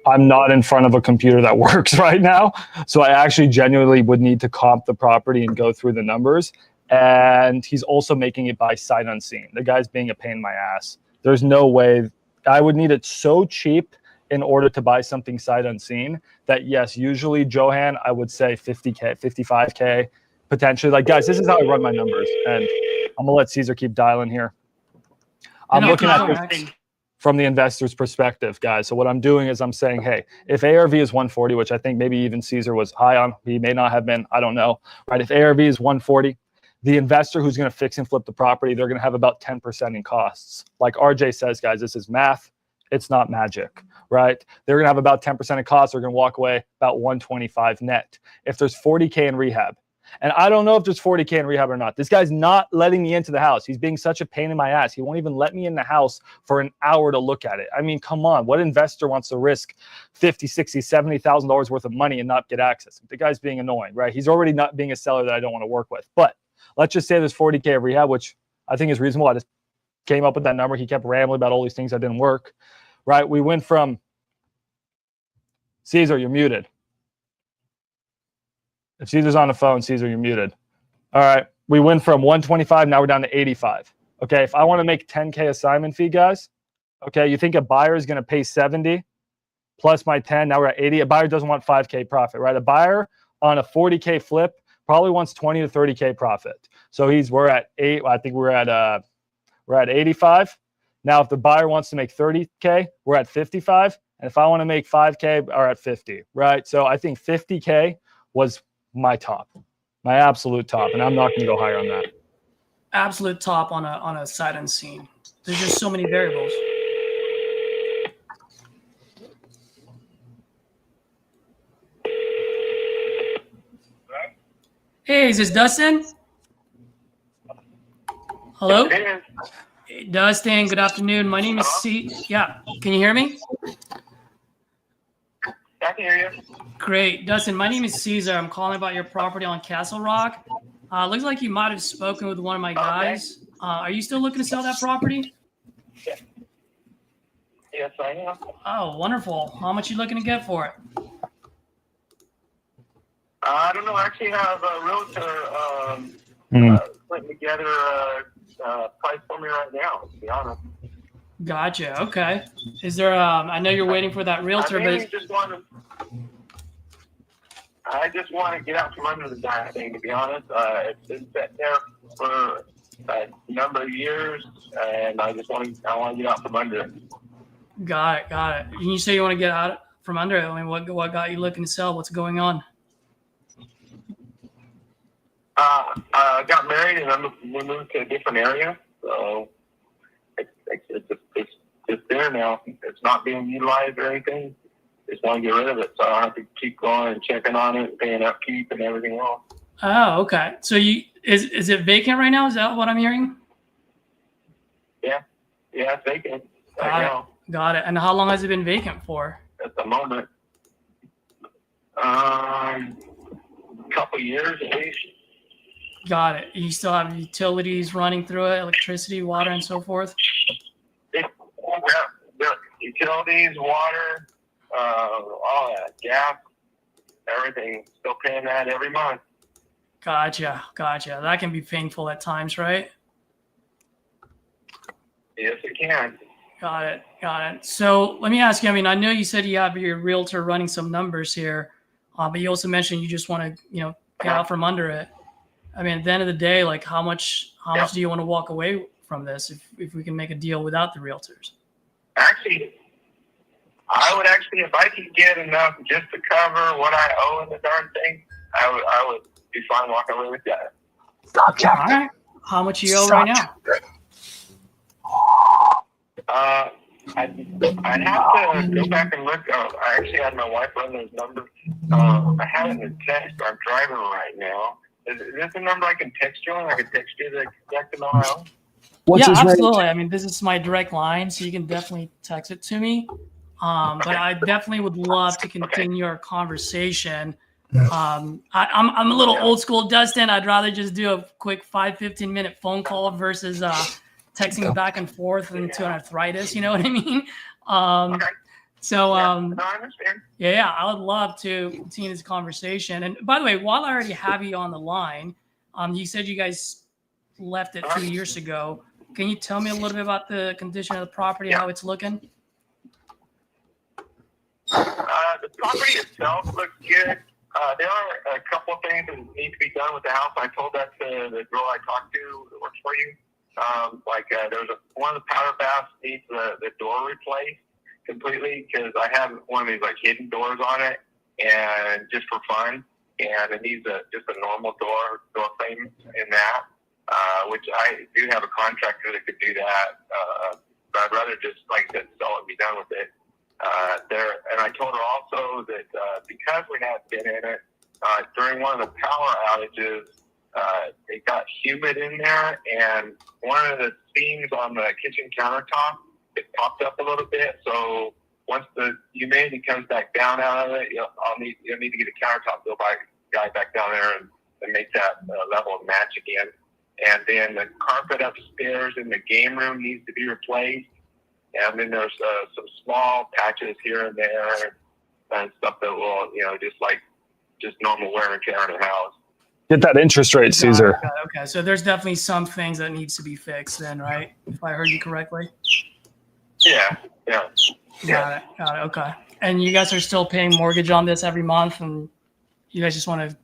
I'm not in front of a computer that works right now. So I actually genuinely would need to comp the property and go through the numbers. And he's also making it by sight unseen. The guy's being a pain in my ass. There's no way. I would need it so cheap in order to buy something sight unseen that, yes, usually, Johan, I would say 50K, 55K, potentially. Like, guys, this is how I run my numbers. And I'm going to let Caesar keep dialing here. I'm looking at this from the investor's perspective, guys. So what I'm doing is I'm saying, hey, if ARV is 140, which I think maybe even Caesar was high on, he may not have been, I don't know, right? If ARV is 140, the investor who's going to fix and flip the property, they're going to have about 10% in costs. Like RJ says, guys, this is math. It's not magic, right? They're going to have about 10% in costs. They're going to walk away about 125 net. If there's 40K in rehab, and I don't know if there's 40K in rehab or not. This guy's not letting me into the house. He's being such a pain in my ass. He won't even let me in the house for an hour to look at it. I mean, come on. What investor wants to risk $50,000, $60,000, $70,000 worth of money and not get access? The guy's being annoying, right? He's already not being a seller that I don't want to work with. But let's just say there's 40K of rehab, which I think is reasonable. I just came up with that number. He kept rambling about all these things that didn't work, right? We went from Caesar, you're muted. If Caesar's on the phone, Caesar, you're muted. All right. We went from 125. Now we're down to 85. Okay. If I want to make 10K assignment fee, guys, okay, you think a buyer is going to pay 70 plus my 10. Now we're at 80. A buyer doesn't want 5K profit, right? A buyer on a 40K flip probably wants 20 to 30K profit. So we're at 8. I think we're at 85. Now, if the buyer wants to make 30K, we're at 55. And if I want to make 5K, we're at 50, right? So I think 50K was my top, my absolute top, and I'm not going to go higher on that. Absolute top on a sight unseen. There's just so many variables. Hey, is this Dustin? Hello? Hey, Dustin, good afternoon. My name is C. Yeah, can you hear me? I can hear you. Great. Dustin, my name is Caesar. I'm calling about your property on Castle Rock. Looks like you might have spoken with one of my guys. Are you still looking to sell that property? Yes, I am. Oh, wonderful. How much are you looking to get for it? I don't know. I actually have a realtor putting together a price for me right now, to be honest. Gotcha. Okay. Is there, I know you're waiting for that realtor, but I just want to get out from under the damn thing, to be honest. It's been sitting there for a number of years, and I want to get out from under it. Got it. And you say you want to get out from under it. I mean, what got you looking to sell? What's going on? I got married, and we moved to a different area, so it's just there now. It's not being utilized or anything. Just want to get rid of it, so I have to keep going and checking on it, and paying upkeep and everything else. Oh, okay. So is it vacant right now? Is that what I'm hearing? Yeah, it's vacant right now. Got it. And how long has it been vacant for? At the moment, couple years at least. Got it. You still have utilities running through it, electricity, water, and so forth? Yeah, utilities, water, all that, gas, everything. Still paying that every month. Gotcha. That can be painful at times, right? Yes, it can. Got it. So let me ask you, I mean, I know you said you have your realtor running some numbers here, but you also mentioned you just want to, get out from under it. I mean, at the end of the day, like how much do you want to walk away from this if we can make a deal without the realtors? Actually, I would actually, if I could get enough just to cover what I owe in the darn thing, I would be fine walking away with that. Stop, All Jeff. right. How much you owe right now? I'd have to go back and look. I actually had my wife run those numbers. I have it in the text. I'm driving right now. Is this a number I can text you on? I can text you the exact amount I owe? What's Yeah, his rate? absolutely. I mean, this is my direct line, so you can definitely text it to me. But I definitely would love to continue our conversation. I'm a little old school, Dustin. I'd rather just do a quick 15-minute phone call versus texting back and forth into an arthritis. You know what I mean? Okay. So, No, I understand. yeah, I would love to continue this conversation. And by the way, while I already have you on the line, you said you guys left it 2 years ago. Can you tell me a little bit about the condition of the property, how it's looking? The property itself looks good. There are a couple of things that need to be done with the house. I told that to the girl I talked to that works for you. There's one of the powder baths needs the door replaced completely because I have one of these like hidden doors on it, and just for fun, and it needs just a normal door frame in that, which I do have a contractor that could do that. But I'd rather just, like I said, sell it and be done with it. And I told her also that because we had been in it during one of the power outages, it got humid in there, and one of the seams on the kitchen countertop, it popped up a little bit. So once the humidity comes back down out of it, you'll need to get a countertop built by guy back down there and make that level match again. And then the carpet upstairs in the game room needs to be replaced. And then there's some small patches here and there and stuff that will, just normal wear and tear in the house. Get that interest rate, Caesar. Okay. So there's definitely some things that needs to be fixed then, right? If I heard you correctly. Yeah. Got it. Okay. And you guys are still paying mortgage on this every month, and you guys just want to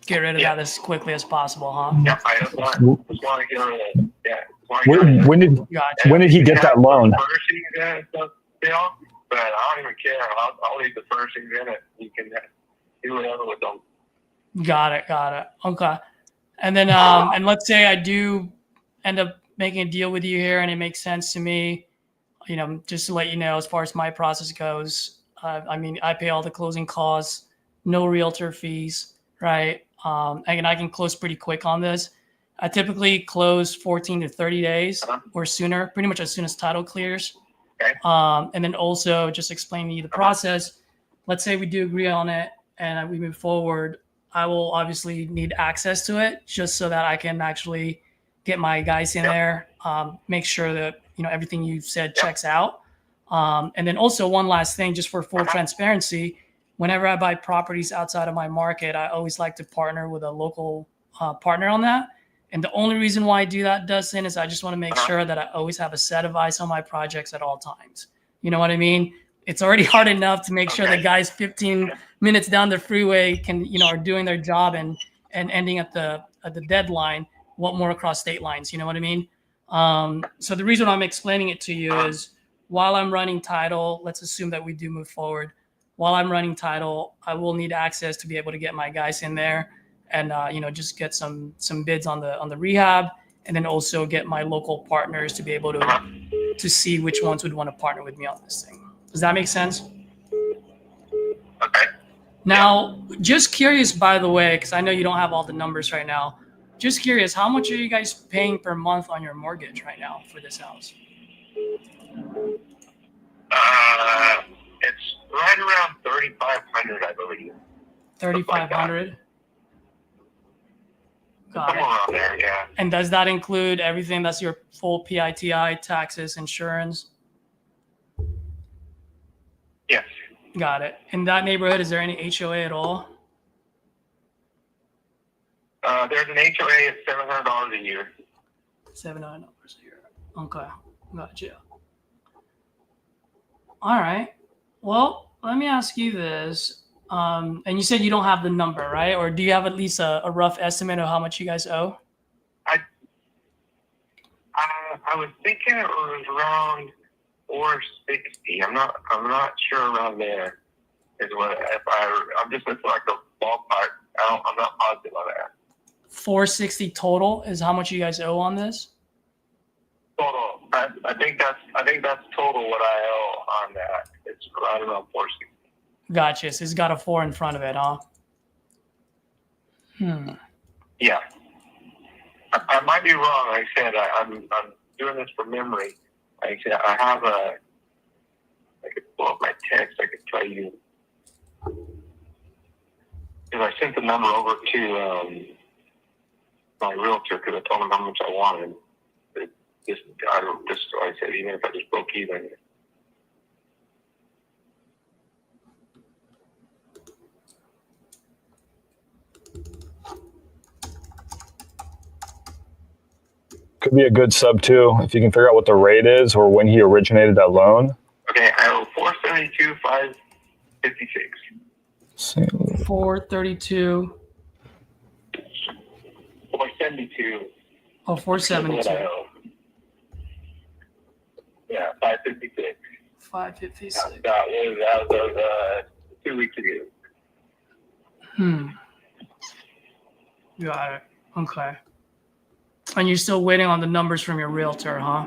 get rid of that as quickly as possible, huh? Yeah, I just want to get rid of it. Yeah. When did he get that loan? Furnishings in it and stuff still, but I don't even care. I'll leave the furnishings in it. You can do whatever with them. Got it. Okay. And then, and let's say I do end up making a deal with you here, and it makes sense to me. Just to let you know, as far as my process goes, I pay all the closing costs, no realtor fees, right? And I can close pretty quick on this. I typically close 14 to 30 days or sooner, pretty much as soon as title clears. Okay. And then also just explain to you the process. Let's say we do agree on it and we move forward. I will obviously need access to it just so that I can actually get my guys in there, make sure that everything you said checks out. And then also one last thing, just for full transparency, whenever I buy properties outside of my market, I always like to partner with a local partner on that. And the only reason why I do that, Dustin, is I just want to make sure that I always have a set of eyes on my projects at all times. You know what I mean? It's already hard enough to make sure that guys 15 minutes down the freeway can, are doing their job and ending at the deadline. What more across state lines? You know what I mean? So the reason I'm explaining it to you is while I'm running title, let's assume that we do move forward. While I'm running title, I will need access to be able to get my guys in there and just get some bids on the rehab, and then also get my local partners to be able to see which ones would want to partner with me on this thing. Does that make sense? Okay. Now, just curious, by the way, because I know you don't have all the numbers right now. Just curious, how much are you guys paying per month on your mortgage right now for this house? It's right around $3,500, I believe. 3,500. Got Somewhere it. around there, yeah. And does that include everything? That's your full PITI, taxes, insurance? Yes. Got it. In that neighborhood, is there any HOA at all? There's an HOA at $700 a year. $700 a year. Okay. Gotcha. All right. Well, let me ask you this. And you said you don't have the number, right? Or do you have at least a rough estimate of how much you guys owe? I was thinking it was around 460. I'm not sure around there is what I'm just looking like a ballpark. I'm not positive on that. 460 total is how much you guys owe on this? Total. I think that's total what I owe on that. It's right around 460. Gotcha. So it's got a 4 in front of it, huh? Yeah. I might be wrong. Like I said, I'm doing this from memory. Like I said, I could pull up my text. I could tell you. Because I sent the number over to my realtor because I told him how much I wanted. I said, even if I just broke even. Could be a good sub too, if you can figure out what the rate is or when he originated that loan. Okay, I owe 472, 556. 432. 472. Oh, 472. Yeah, 556. 556. That was 2 weeks ago. Got it. Okay. And you're still waiting on the numbers from your realtor, huh?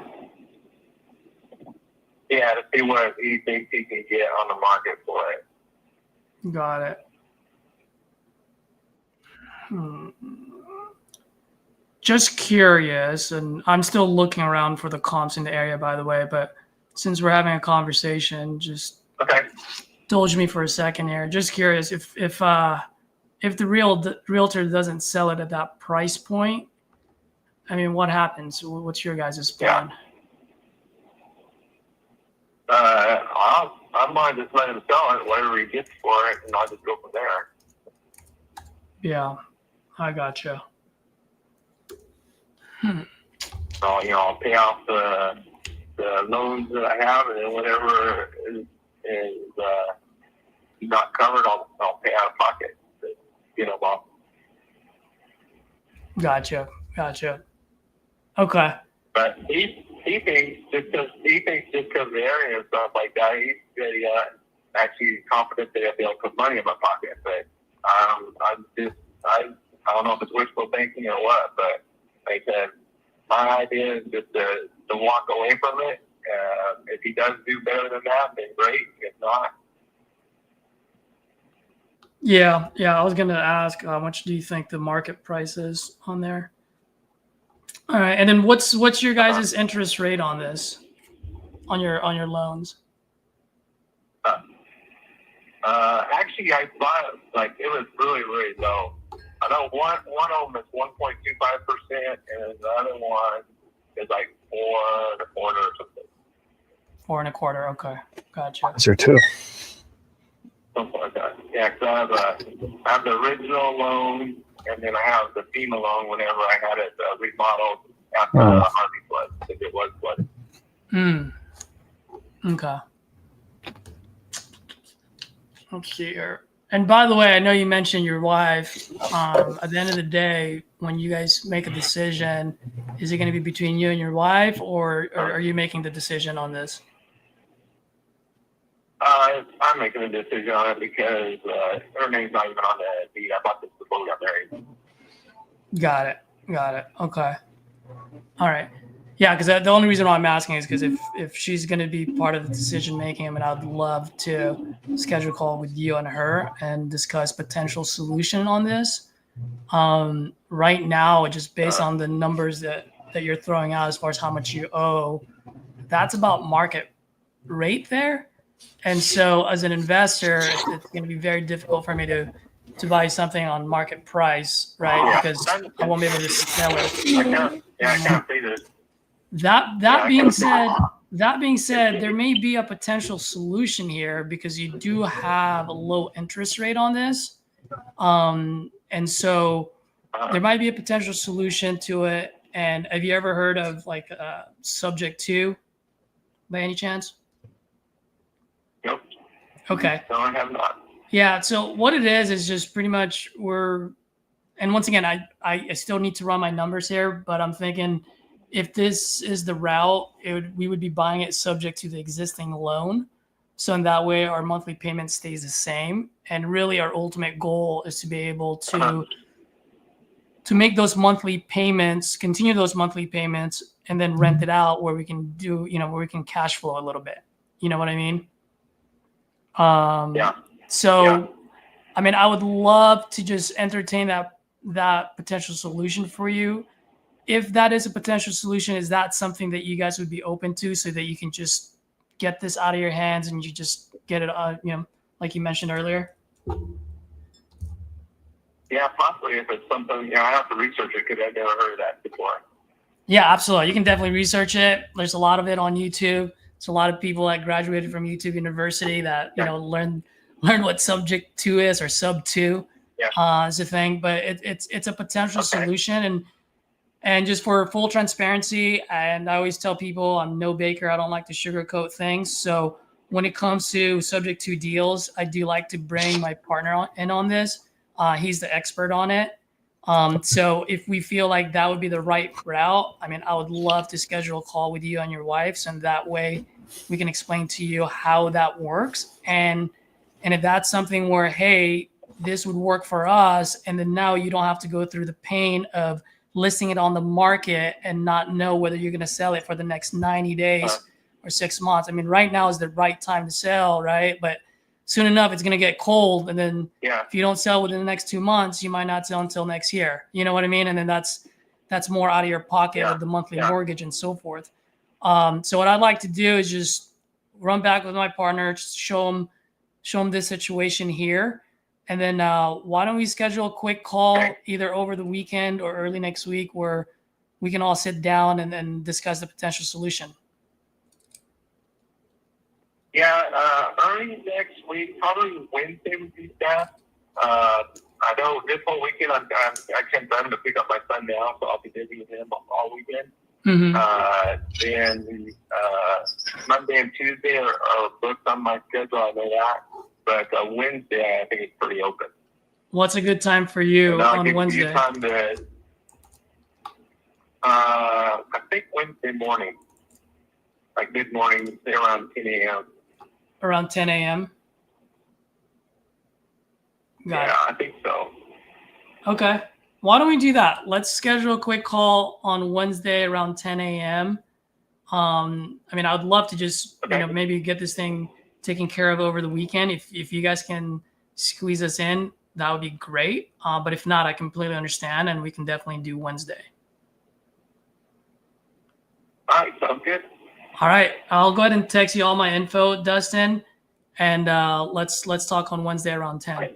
Yeah, to see what he thinks he can get on the market for it. Got it. Just curious, and I'm still looking around for the comps in the area, by the way, but since we're having a conversation, just indulge me for a second here. Just curious, if the realtor doesn't sell it at that price point, I mean, what happens? What's your guys' plan? I might just let him sell it, whatever he gets for it, and I'll just go from there. Yeah, I gotcha. So, I'll pay off the loans that I have, and then whatever is not covered, I'll pay out of pocket. Bob. Gotcha. Okay. But he thinks just because the area and stuff like that, he's actually confident that he'll be able to put money in my pocket. But I don't know if it's wishful thinking or what. But like I said, my idea is just to walk away from it. If he does do better than that, then great. If not. Yeah. I was gonna ask, how much do you think the market price is on there? All right, and then what's your guys' interest rate on this, on your loans? Actually, I bought it was really, really low. I know one of them is 1.25%, and the other one is like 4.25 or something. 4.25. Okay, gotcha. Is there two? Something like that. Yeah, because I have the original loan, and then I have the FEMA loan whenever I had it remodeled after the Harvey flood, if it was flooded. Okay. Let's see here. And by the way, I know you mentioned your wife. At the end of the day, when you guys make a decision, is it going to be between you and your wife, or are you making the decision on this? I'm making a decision on it because her name's not even on the deed. I bought this before we got married. Got it. Okay. All right. Yeah, because the only reason why I'm asking is because if she's going to be part of the decision making, I mean, I'd love to schedule a call with you and her and discuss potential solution on this. Right now, just based on the numbers that you're throwing out as far as how much you owe, that's about market rate there. And so as an investor, it's going to be very difficult for me to buy something on market price, right? Because I won't be able to sell it. I can't say this. That being said, there may be a potential solution here because you do have a low interest rate on this. And so there might be a potential solution to it. And have you ever heard of subject to by any chance? Nope. Okay. No, I have not. Yeah. So what it is just pretty much and once again, I still need to run my numbers here, but I'm thinking if this is the route, we would be buying it subject to the existing loan. So in that way, our monthly payment stays the same. And really, our ultimate goal is to be able to make those monthly payments, continue those monthly payments, and then rent it out where we can do, where we can cash flow a little bit. You know what I mean? So, I mean, I would love to just entertain that potential solution for you. If that is a potential solution, is that something that you guys would be open to, so that you can just get this out of your hands and you just get it, like you mentioned earlier? Yeah, possibly. If it's something, I have to research it because I've never heard of that before. Yeah, absolutely. You can definitely research it. There's a lot of it on YouTube. There's a lot of people that graduated from YouTube University that learn what subject 2 is, or sub 2 is a thing. But it's a potential solution. And just for full transparency, and I always tell people I'm no baker. I don't like to sugarcoat things. So when it comes to subject 2 deals, I do like to bring my partner in on this. He's the expert on it. So if we feel like that would be the right route, I mean, I would love to schedule a call with you and your wives, and that way we can explain to you how that works. And if that's something where, hey, this would work for us, and then now you don't have to go through the pain of listing it on the market and not know whether you're going to sell it for the next 90 days or 6 months. I mean, right now is the right time to sell, right? But soon enough, it's going to get cold. And then if you don't sell within the next 2 months, you might not sell until next year. You know what I mean? And then that's more out of your pocket with the monthly mortgage and so forth. So what I'd like to do is just run back with my partner, just show him this situation here. And then why don't we schedule a quick call either over the weekend or early next week where we can all sit down and then discuss the potential solution. Yeah, early next week, probably Wednesday would be best. I know this whole weekend I'm going to pick up my son now, so I'll be busy with him all weekend. Then Monday and Tuesday are booked on my schedule. I know that, but Wednesday I think it's pretty open. What's a good time for you on Wednesday? Time to, I think Wednesday morning, like mid morning, say around 10 a.m. Around 10 a.m. Got it. I think so. Okay. Why don't we do that? Let's schedule a quick call on Wednesday around 10 a.m. I mean, I would love to just, maybe get this thing taken care of over the weekend. If you guys can squeeze us in, that would be great. But if not, I completely understand, and we can definitely do Wednesday. All right. Sounds good. All right. I'll go ahead and text you all my info, Dustin, and let's talk on Wednesday around 10.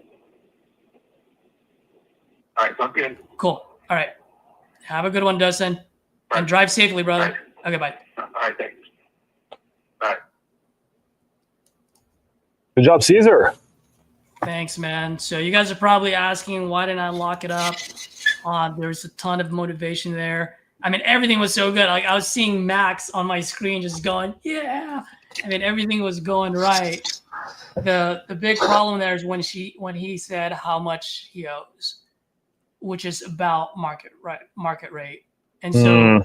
All right, sounds good. Cool. All right. Have a good one, Dustin. And drive safely, brother. Right. Okay, bye. All right, thanks. All right. Good job, Caesar. Thanks, man. So you guys are probably asking, why didn't I lock it up? There's a ton of motivation there. I mean, everything was so good. Like, I was seeing Max on my screen just going, yeah. I mean, everything was going right. The big problem there is when he said how much he owes, which is about market rate. And so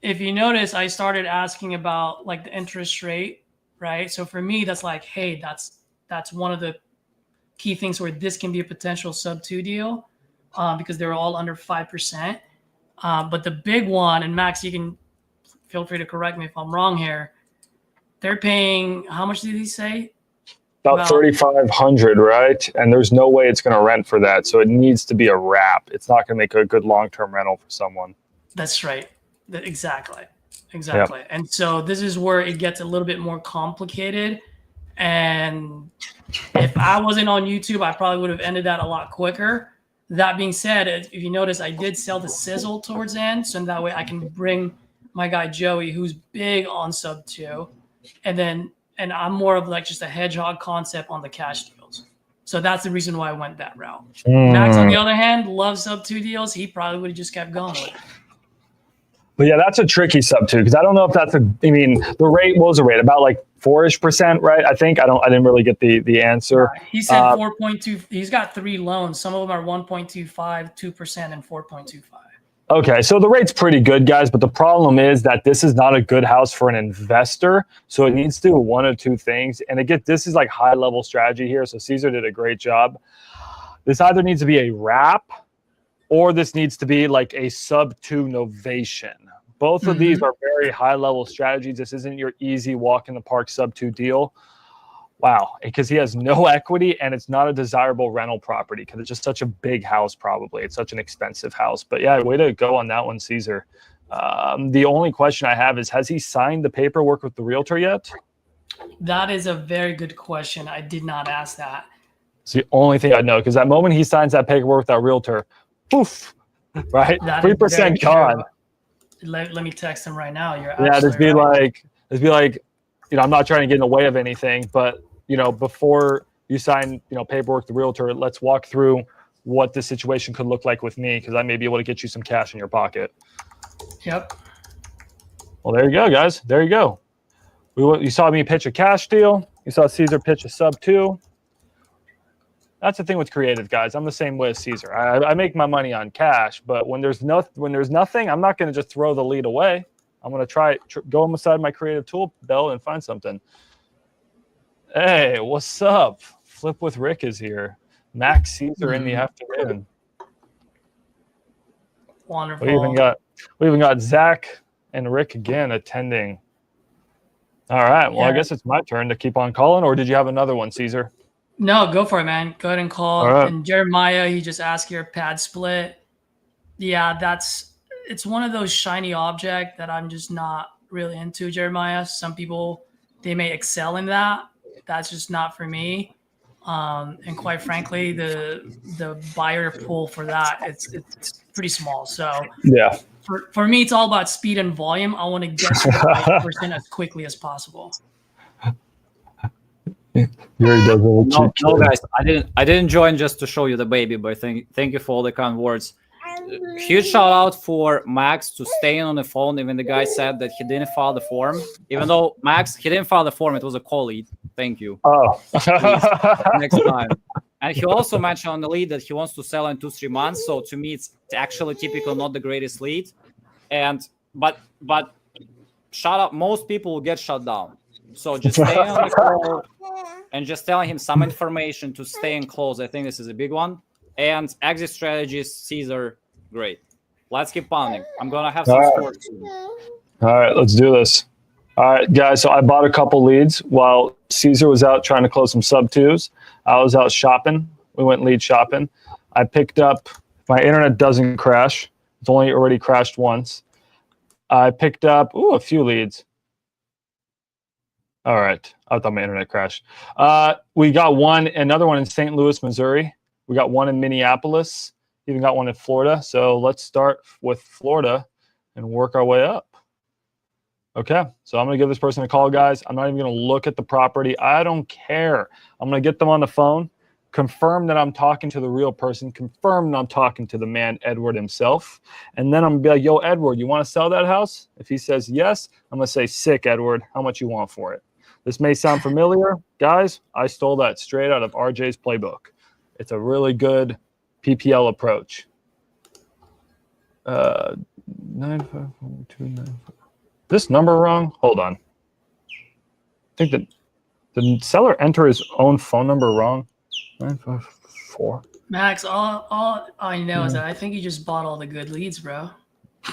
if you notice, I started asking about like the interest rate, right? So for me, that's like, hey, that's one of the key things where this can be a potential sub 2 deal because they're all under 5%. But the big one, and Max, you can feel free to correct me if I'm wrong here. They're paying, how much did he say? About 3,500, right? And there's no way it's going to rent for that. So it needs to be a wrap. It's not going to make a good long-term rental for someone. That's right. Exactly. Yep. And so this is where it gets a little bit more complicated. And if I wasn't on YouTube, I probably would have ended that a lot quicker. That being said, if you notice, I did sell the sizzle towards the end. So that way I can bring my guy Joey, who's big on sub 2. And I'm more of like just a hedgehog concept on the cash deals. So that's the reason why I went that route. Max, on the other hand, loves sub 2 deals. He probably would have just kept going with it. But yeah, that's a tricky sub 2 because I don't know if that's the rate, what was the rate? About like 4-ish%, right? I think I didn't really get the answer. He said 4.2. He's got 3 loans. Some of them are 1.25, 2%, and 4.25. Okay, so the rate's pretty good, guys, but the problem is that this is not a good house for an investor. So it needs to do one of two things. And again, this is like high-level strategy here. So Caesar did a great job. This either needs to be a wrap or this needs to be like a sub-2 novation. Both of these are very high-level strategies. This isn't your easy walk-in-the-park sub-2 deal. Wow, because he has no equity and it's not a desirable rental property because it's just such a big house probably. It's such an expensive house. But yeah, way to go on that one, Caesar. The only question I have is, has he signed the paperwork with the realtor yet? That is a very good question. I did not ask that. It's the only thing I know because that moment he signs that paperwork with that realtor, poof, right? 3% gone. Let me text him right now. Just be right. like, you know, I'm not trying to get in the way of anything, but you know, before you sign, you know, paperwork with the realtor, let's walk through what the situation could look like with me because I may be able to get you some cash in your pocket. Yep. Well, there you go, guys. There you go. You saw me pitch a cash deal. You saw Caesar pitch a sub-2. That's the thing with creative, guys. I'm the same way as Caesar. I make my money on cash, but when there's nothing, I'm not going to just throw the lead away. I'm going to go inside my creative tool belt and find something. Hey, what's up? Flip with Rick is here. Max Caesar in the afternoon. Wonderful. We even got Zach and Rick again attending. All right. Well, I guess it's my turn to keep on calling, or did you have another one, Caesar? No, go for it, man. Go ahead and call. Right. And Jeremiah, he just asked your pad split. Yeah, it's one of those shiny object that I'm just not really into, Jeremiah. Some people, they may excel in that. That's just not for me. And quite frankly, the buyer pool for that, it's pretty small. So yeah, for me, it's all about speed and volume. I want to get to the right person as quickly as possible. No, guys, I didn't join just to show you the baby, but thank you for all the kind words. Huge shout out for Max to staying on the phone. Even the guy said that he didn't file the form. Even though Max, he didn't file the form, it was a call lead. Thank you. Oh, next time. And he also mentioned on the lead that he wants to sell in 2-3 months. So to me, it's actually typically not the greatest lead. But shout out, most people will get shut down. So just stay on the call and just telling him some information to stay and close. I think this is a big one. And exit strategies, Caesar, great. Let's keep pounding. I'm gonna have some scores soon. All right, let's do this. All right, guys. So I bought a couple leads while Caesar was out trying to close some sub-2s. I was out shopping. We went lead shopping. I picked up. My internet doesn't crash. It's only already crashed once. I picked up a few leads. All right. I thought my internet crashed. We got another one in St. Louis, Missouri. We got one in Minneapolis. Even got one in Florida. So let's start with Florida and work our way up. Okay. So I'm going to give this person a call, guys. I'm not even going to look at the property. I don't care. I'm going to get them on the phone, confirm that I'm talking to the real person, confirm that I'm talking to the man, Edward himself. And then I'm going to be like, yo, Edward, you want to sell that house? If he says yes, I'm going to say, sick, Edward. How much you want for it? This may sound familiar. Guys, I stole that straight out of RJ's playbook. It's a really good PPL approach. 95429. This number wrong? Hold on. I think that the seller enter his own phone number wrong. 954. Max, all I know is that I think you just bought all the good leads, bro.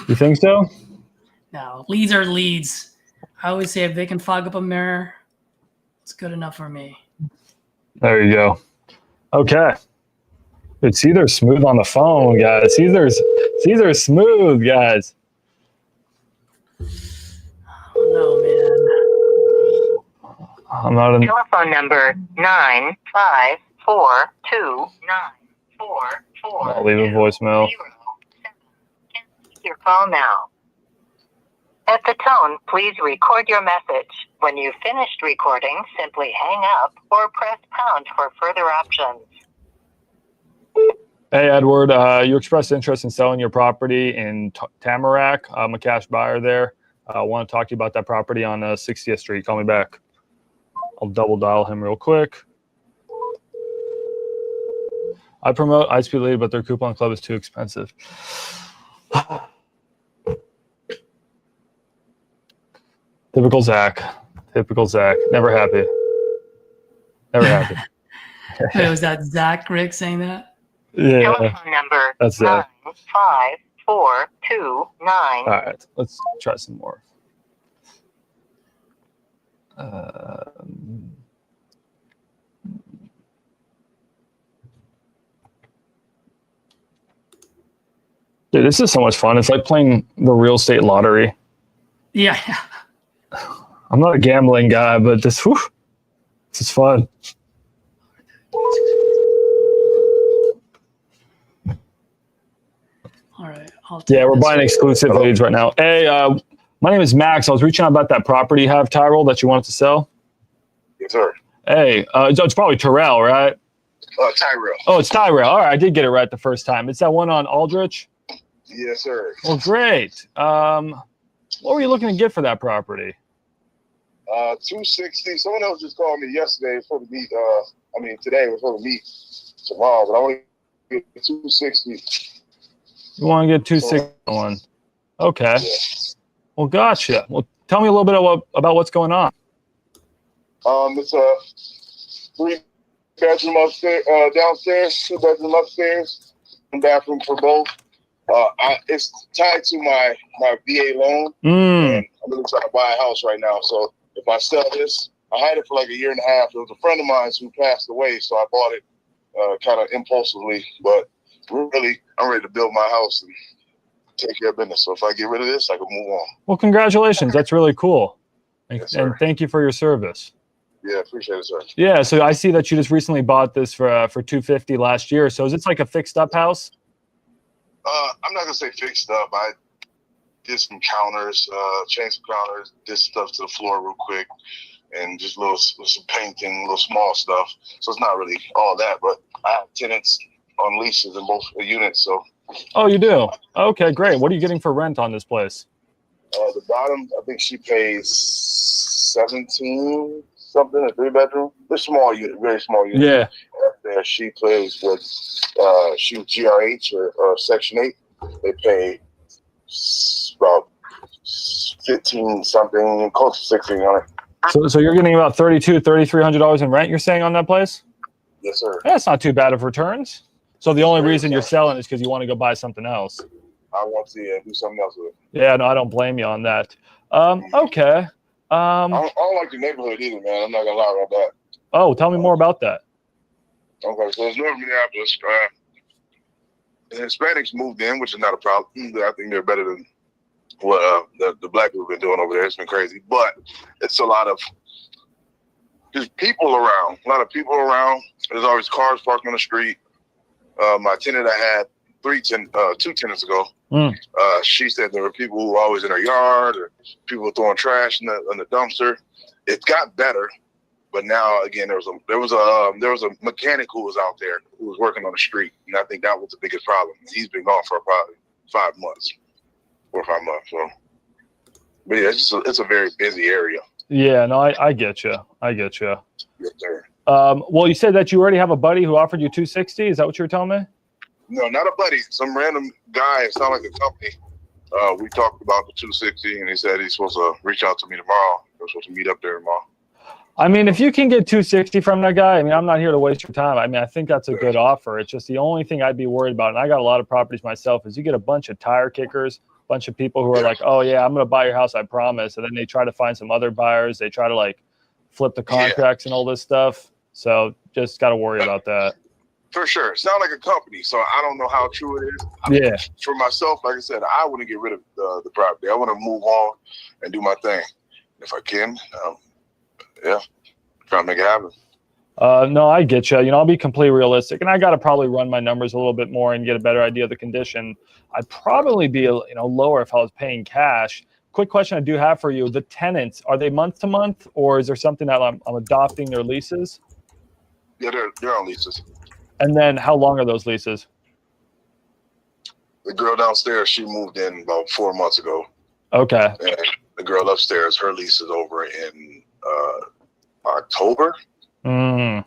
You think so? No, leads are leads. I always say if they can fog up a mirror, it's good enough for me. There you go. Okay. It's either smooth on the phone, guys. Caesar's smooth, guys. Oh, no, man. I'm not in. Telephone number 9542944. I'll leave a voicemail. Your call now. At the tone, please record your message. When you've finished recording, simply hang up or press pound for further options. Hey, Edward, you expressed interest in selling your property in Tamarack. I'm a cash buyer there. I want to talk to you about that property on 60th Street. Call me back. I'll double dial him real quick. I promote iSpeed Lead, but their coupon club is too expensive. Typical Zach. Typical Zach. Never happy. Never happy. Wait, was that Zach Rick saying that? Yeah. Telephone number That's Zach. 95429. All right. Let's try some more. Dude, this is so much fun. It's like playing the real estate lottery. Yeah. I'm not a gambling guy, but this is fun. All right. Yeah, we're buying exclusive leads right now. Hey, my name is Max. I was reaching out about that property you have, Tyrell, that you wanted to sell. Yes, sir. Hey, it's probably Tyrell, right? Tyrell. Oh, it's Tyrell. All right, I did get it right the first time. It's that one on Aldrich? Yes, sir. Well, great. What were you looking to get for that property? 260. Someone else just called me yesterday for the meet. Today we're supposed to meet tomorrow, but I want to get 260. You want to get 261? Okay. Yeah. Well, gotcha. Well, tell me a little bit about what's going on. It's a 3-bedroom upstairs, downstairs, 2-bedroom upstairs, and bathroom for both. It's tied to my VA loan, and I'm really trying to buy a house right now. So if I sell this, I had it for like a year and a half. It was a friend of mine who passed away, so I bought it kind of impulsively. But really, I'm ready to build my house and take care of business. So if I get rid of this, I can move on. Well, congratulations. That's really cool. Yes, and thank you for your service. Yeah, appreciate it, sir. Yeah, so I see that you just recently bought this for $250 last year. So is it like a fixed up house? I'm not gonna say fixed up. I did some counters, changed some counters, did stuff to the floor real quick, and just some painting, little small stuff. So it's not really all that, but I have tenants on leases in both units. So. Oh, you do? Okay, great. What are you getting for rent on this place? The bottom, I think she pays 17 something, a 3-bedroom. They're small unit, very small unit. Yeah. There, she plays with she was GRH or Section 8. They pay about 15 something, close to 16 on it. So you're getting about $3,300 in rent, you're saying, on that place? Yes, sir. That's not too bad of returns. So the only reason you're selling is because you want to go buy something else. I want to do something else with it. Yeah, no, I don't blame you on that. Okay. I don't like the neighborhood either, man. I'm not gonna lie about that. Oh, tell me more about that. Okay, so it's North Minneapolis. The Hispanics moved in, which is not a problem. I think they're better than what the black people have been doing over there. It's been crazy, but it's a lot of just people around. A lot of people around. There's always cars parked on the street. My tenant I had 2 tenants ago. She said there were people who were always in her yard, or people throwing trash in the dumpster. It got better, but now again there was a mechanic who was out there who was working on the street, and I think that was the biggest problem. He's been gone for probably 4 or 5 months. So, but yeah, it's a very busy area. Yeah, no, I get you. I get you. Yes, sir. Well, you said that you already have a buddy who offered you $260. Is that what you were telling me? No, not a buddy. Some random guy. It sounded like a company. We talked about the 260, and he said he's supposed to reach out to me tomorrow. We're supposed to meet up there tomorrow. I mean, if you can get 260 from that guy, I mean, I'm not here to waste your time. I mean, I think that's a good offer. It's just the only thing I'd be worried about, and I got a lot of properties myself, is you get a bunch of tire kickers, a bunch of people who are like, oh, yeah, I'm going to buy your house, I promise. And then they try to find some other buyers. They try to, like, flip the contracts and all this stuff. So just got to worry about that. For sure. It sounds like a company, so I don't know how true it is. Yeah. For myself, like I said, I want to get rid of the property. I want to move on and do my thing. If I can, try to make it happen. No, I get you. I'll be completely realistic, and I got to probably run my numbers a little bit more and get a better idea of the condition. I'd probably be lower if I was paying cash. Quick question I do have for you: the tenants, are they month to month, or is there something that I'm adopting their leases? Yeah, they're on leases. And then how long are those leases? The girl downstairs, she moved in about 4 months ago. Okay. And the girl upstairs, her lease is over in October. Yeah,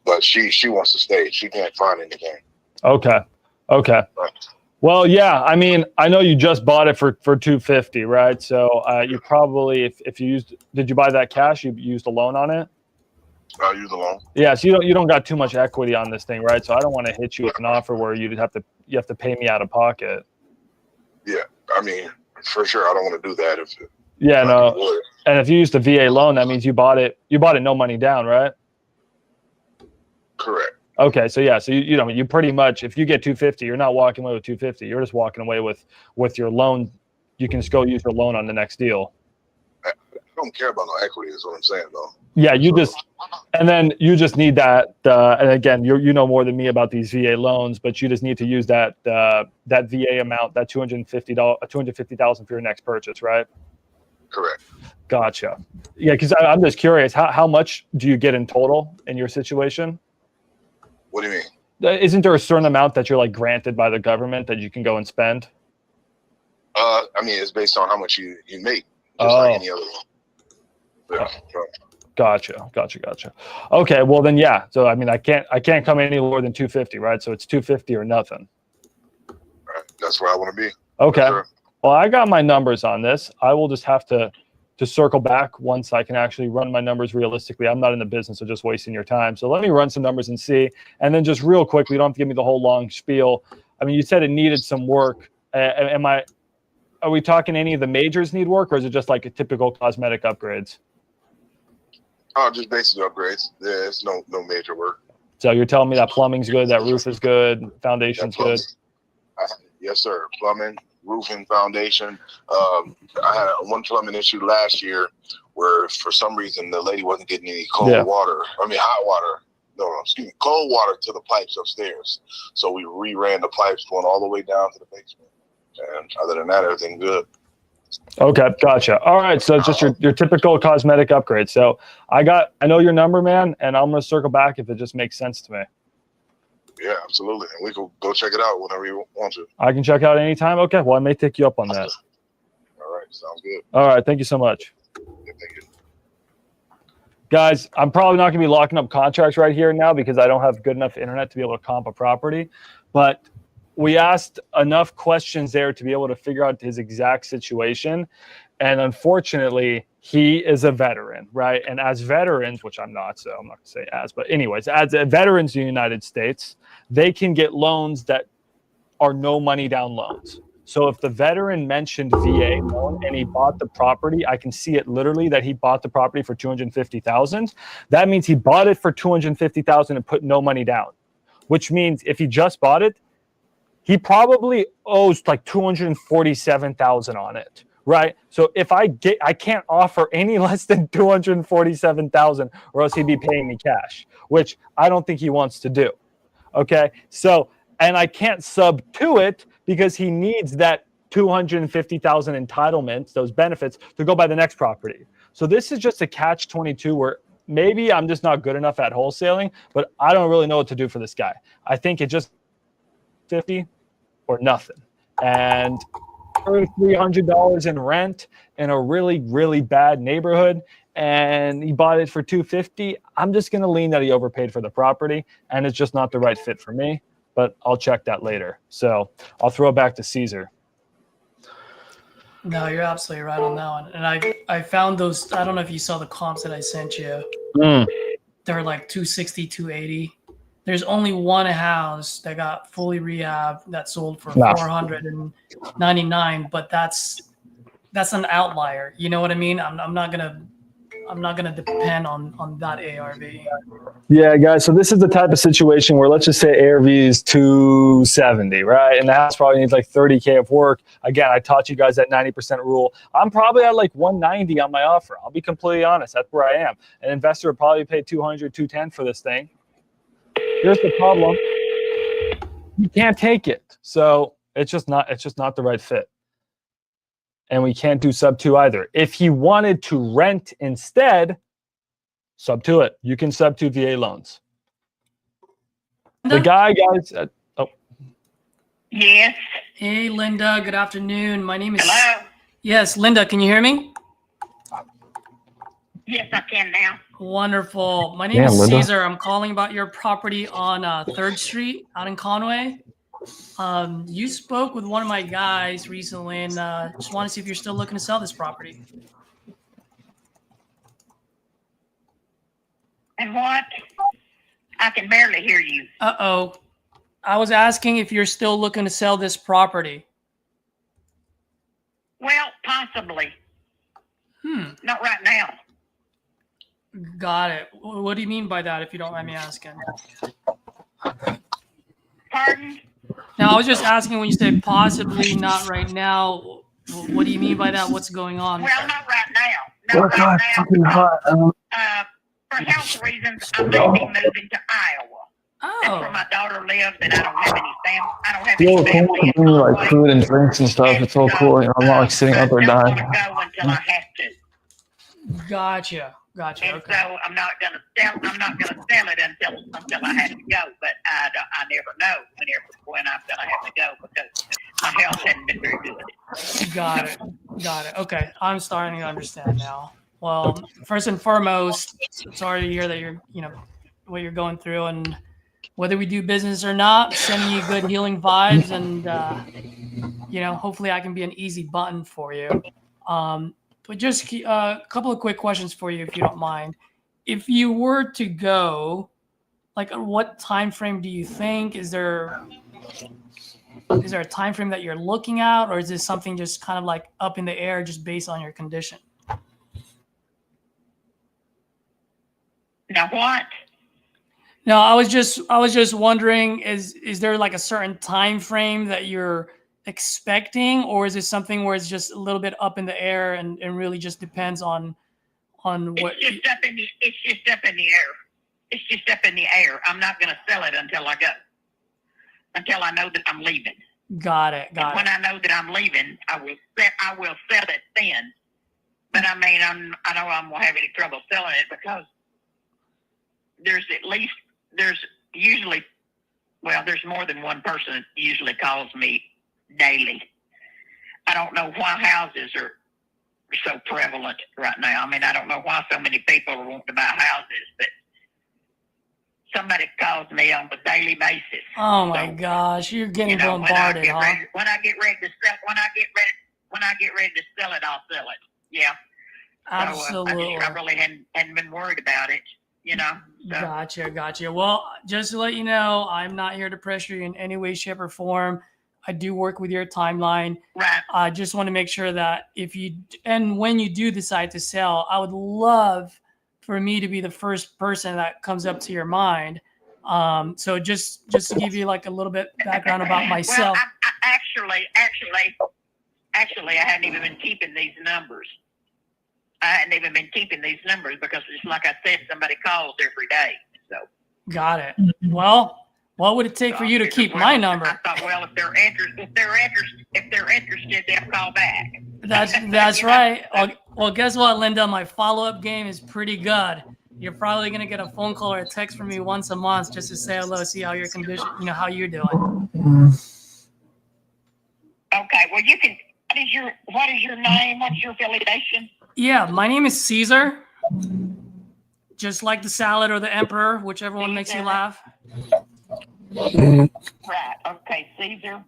but she wants to stay. She can't find anything. Okay. Right. Well, yeah. I mean, I know you just bought it for 250, right? So you probably, if you did you buy that cash? You used a loan on it? I use a loan. Yeah. So you don't got too much equity on this thing, right? So I don't want to hit you with an offer where you have to pay me out of pocket. Yeah, I mean, for sure, I don't want to do that. No. And if you used a VA loan, that means you bought it no money down, right? Correct. Okay, so yeah, so you pretty much, if you get 250, you're not walking away with 250. You're just walking away with your loan. You can just go use your loan on the next deal. I don't care about no equity. Is what I'm saying, though. Yeah, and then you just need that. And again, you know more than me about these VA loans, but you just need to use that VA amount, that $250,000 for your next purchase, right? Correct. Gotcha. Yeah, because I'm just curious, how much do you get in total in your situation? What do you mean? Isn't there a certain amount that you're like granted by the government that you can go and spend? I mean, it's based on how much you make, just like any other one. Yeah. Gotcha. Okay, well then, yeah. So I mean, I can't come any lower than 250, right? So it's 250 or nothing. Right. That's where I want to be. Okay. Sure. Well, I got my numbers on this. I will just have to circle back once I can actually run my numbers realistically. I'm not in the business of just wasting your time. So let me run some numbers and see. And then just real quickly, you don't have to give me the whole long spiel. I mean, you said it needed some work. Are we talking any of the majors need work, or is it just like a typical cosmetic upgrades? Oh, just basic upgrades. There's no major work. So you're telling me that plumbing's good, that roof is good, foundation's good? Yes, sir. Plumbing, roofing, foundation. I had one plumbing issue last year where for some reason the lady wasn't getting any cold water. I mean, hot water. No, excuse me, cold water to the pipes upstairs. So we reran the pipes going all the way down to the basement. And other than that, everything good. Okay, gotcha. All right, so just your typical cosmetic upgrade. So I know your number, man, and I'm gonna circle back if it just makes sense to me. Yeah, absolutely. And we can go check it out whenever you want to. I can check out anytime. Okay, well, I may take you up on that. All right, sounds good. All right, thank you so much. Yeah, thank you. Guys, I'm probably not gonna be locking up contracts right here now because I don't have good enough internet to be able to comp a property, but we asked enough questions there to be able to figure out his exact situation. And unfortunately, he is a veteran, right? And as veterans, which I'm not, so I'm not going to say as, but anyways, as veterans in the United States, they can get loans that are no money down loans. So if the veteran mentioned VA loan and he bought the property, I can see it literally that he bought the property for $250,000. That means he bought it for $250,000 and put no money down, which means if he just bought it, he probably owes like $247,000 on it, right? So if I can't offer any less than $247,000, or else he'd be paying me cash, which I don't think he wants to do. Okay, so and I can't sub to it because he needs that $250,000 entitlements, those benefits, to go buy the next property. So this is just a catch-22 where maybe I'm just not good enough at wholesaling, but I don't really know what to do for this guy. I think it just 50 or nothing, and $300 in rent in a really, really bad neighborhood, and he bought it for $250. I'm just going to lean that he overpaid for the property, and it's just not the right fit for me, but I'll check that later. So I'll throw it back to Caesar. No, you're absolutely right on that one. And I found those, I don't know if you saw the comps that I sent you. They're like 260, 280. There's only one house that got fully rehabbed that sold for $499, but that's an outlier. You know what I mean? I'm not gonna depend on that ARV. Yeah, guys. So this is the type of situation where let's just say ARV is 270, right? And the house probably needs like 30K of work. Again, I taught you guys that 90% rule. I'm probably at like 190 on my offer. I'll be completely honest. That's where I am. An investor would probably pay 200, 210 for this thing. Here's the problem. You can't take it. So it's just not the right fit. And we can't do sub 2 either. If he wanted to rent instead, sub 2 it. You can sub 2 VA loans. The guy, guys. Yes. Hey, Linda. Good afternoon. My name is. Hello. Yes, Linda. Can you hear me? Yes, I can now. Wonderful. My name is Caesar. I'm calling about your property on 3rd Street out in Conway. You spoke with one of my guys recently, and just want to see if you're still looking to sell this property. And what? I can barely hear you. Uh-oh. I was asking if you're still looking to sell this property. Well, possibly. Not right now. Got it. What do you mean by that, if you don't mind me asking? Pardon? Now, I was just asking when you said possibly not right now. What do you mean by that? What's going on? Well, not right now. Not right now. For health reasons, I may be moving to Iowa. That's where my daughter lives, and I don't have any family. I don't have any family. Cool. Bring me like food and drinks and stuff. It's all cool. You know, I'm not like sitting up or dying. I don't want to go until I have to. Gotcha. And Okay. so I'm not gonna sell it until I have to go. But I never know when I'm gonna have to go because my health hasn't been very good. Got it. Okay, I'm starting to understand now. Well, first and foremost, sorry to hear that you're, what you're going through, and whether we do business or not, sending you good healing vibes, and hopefully I can be an easy button for you. But just a couple of quick questions for you, if you don't mind. If you were to go, like, what time frame do you think? Is there a time frame that you're looking at, or is this something just kind of like up in the air, just based on your condition? Now what? No, I was just wondering, is there like a certain time frame that you're expecting, or is it something where it's just a little bit up in the air and really just depends on what? It's just up in the air. It's just up in the air. I'm not going to sell it until I know that I'm leaving. Got it. When I know that I'm leaving, I will sell it then. But I mean, I know I won't have any trouble selling it because there's more than one person that usually calls me daily. I don't know why houses are so prevalent right now. I mean, I don't know why so many people want to buy houses, but somebody calls me on a daily basis. Oh my gosh, you're getting bombarded, huh? When I get ready to sell it, I'll sell it. Yeah. Absolutely. So, I really hadn't been worried about it. So. Gotcha. Well, just to let you know, I'm not here to pressure you in any way, shape, or form. I do work with your timeline. Right. I just want to make sure that when you do decide to sell, I would love for me to be the first person that comes up to your mind. So just to give you like a little bit background about myself. Well, actually, I hadn't even been keeping these numbers. Because just like I said, somebody calls every day. So. Got it. Well, what would it take for you to keep my number? I thought, well, if they're interested, they'll call back. That's right. Well, guess what, Linda? My follow-up game is pretty good. You're probably gonna get a phone call or a text from me once a month just to say hello, see how your condition, how you're doing. Okay. Well, you can. What is your name? What's your affiliation? Yeah, my name is Caesar. Just like the salad or the emperor, whichever one makes you laugh. Right. Okay, Caesar.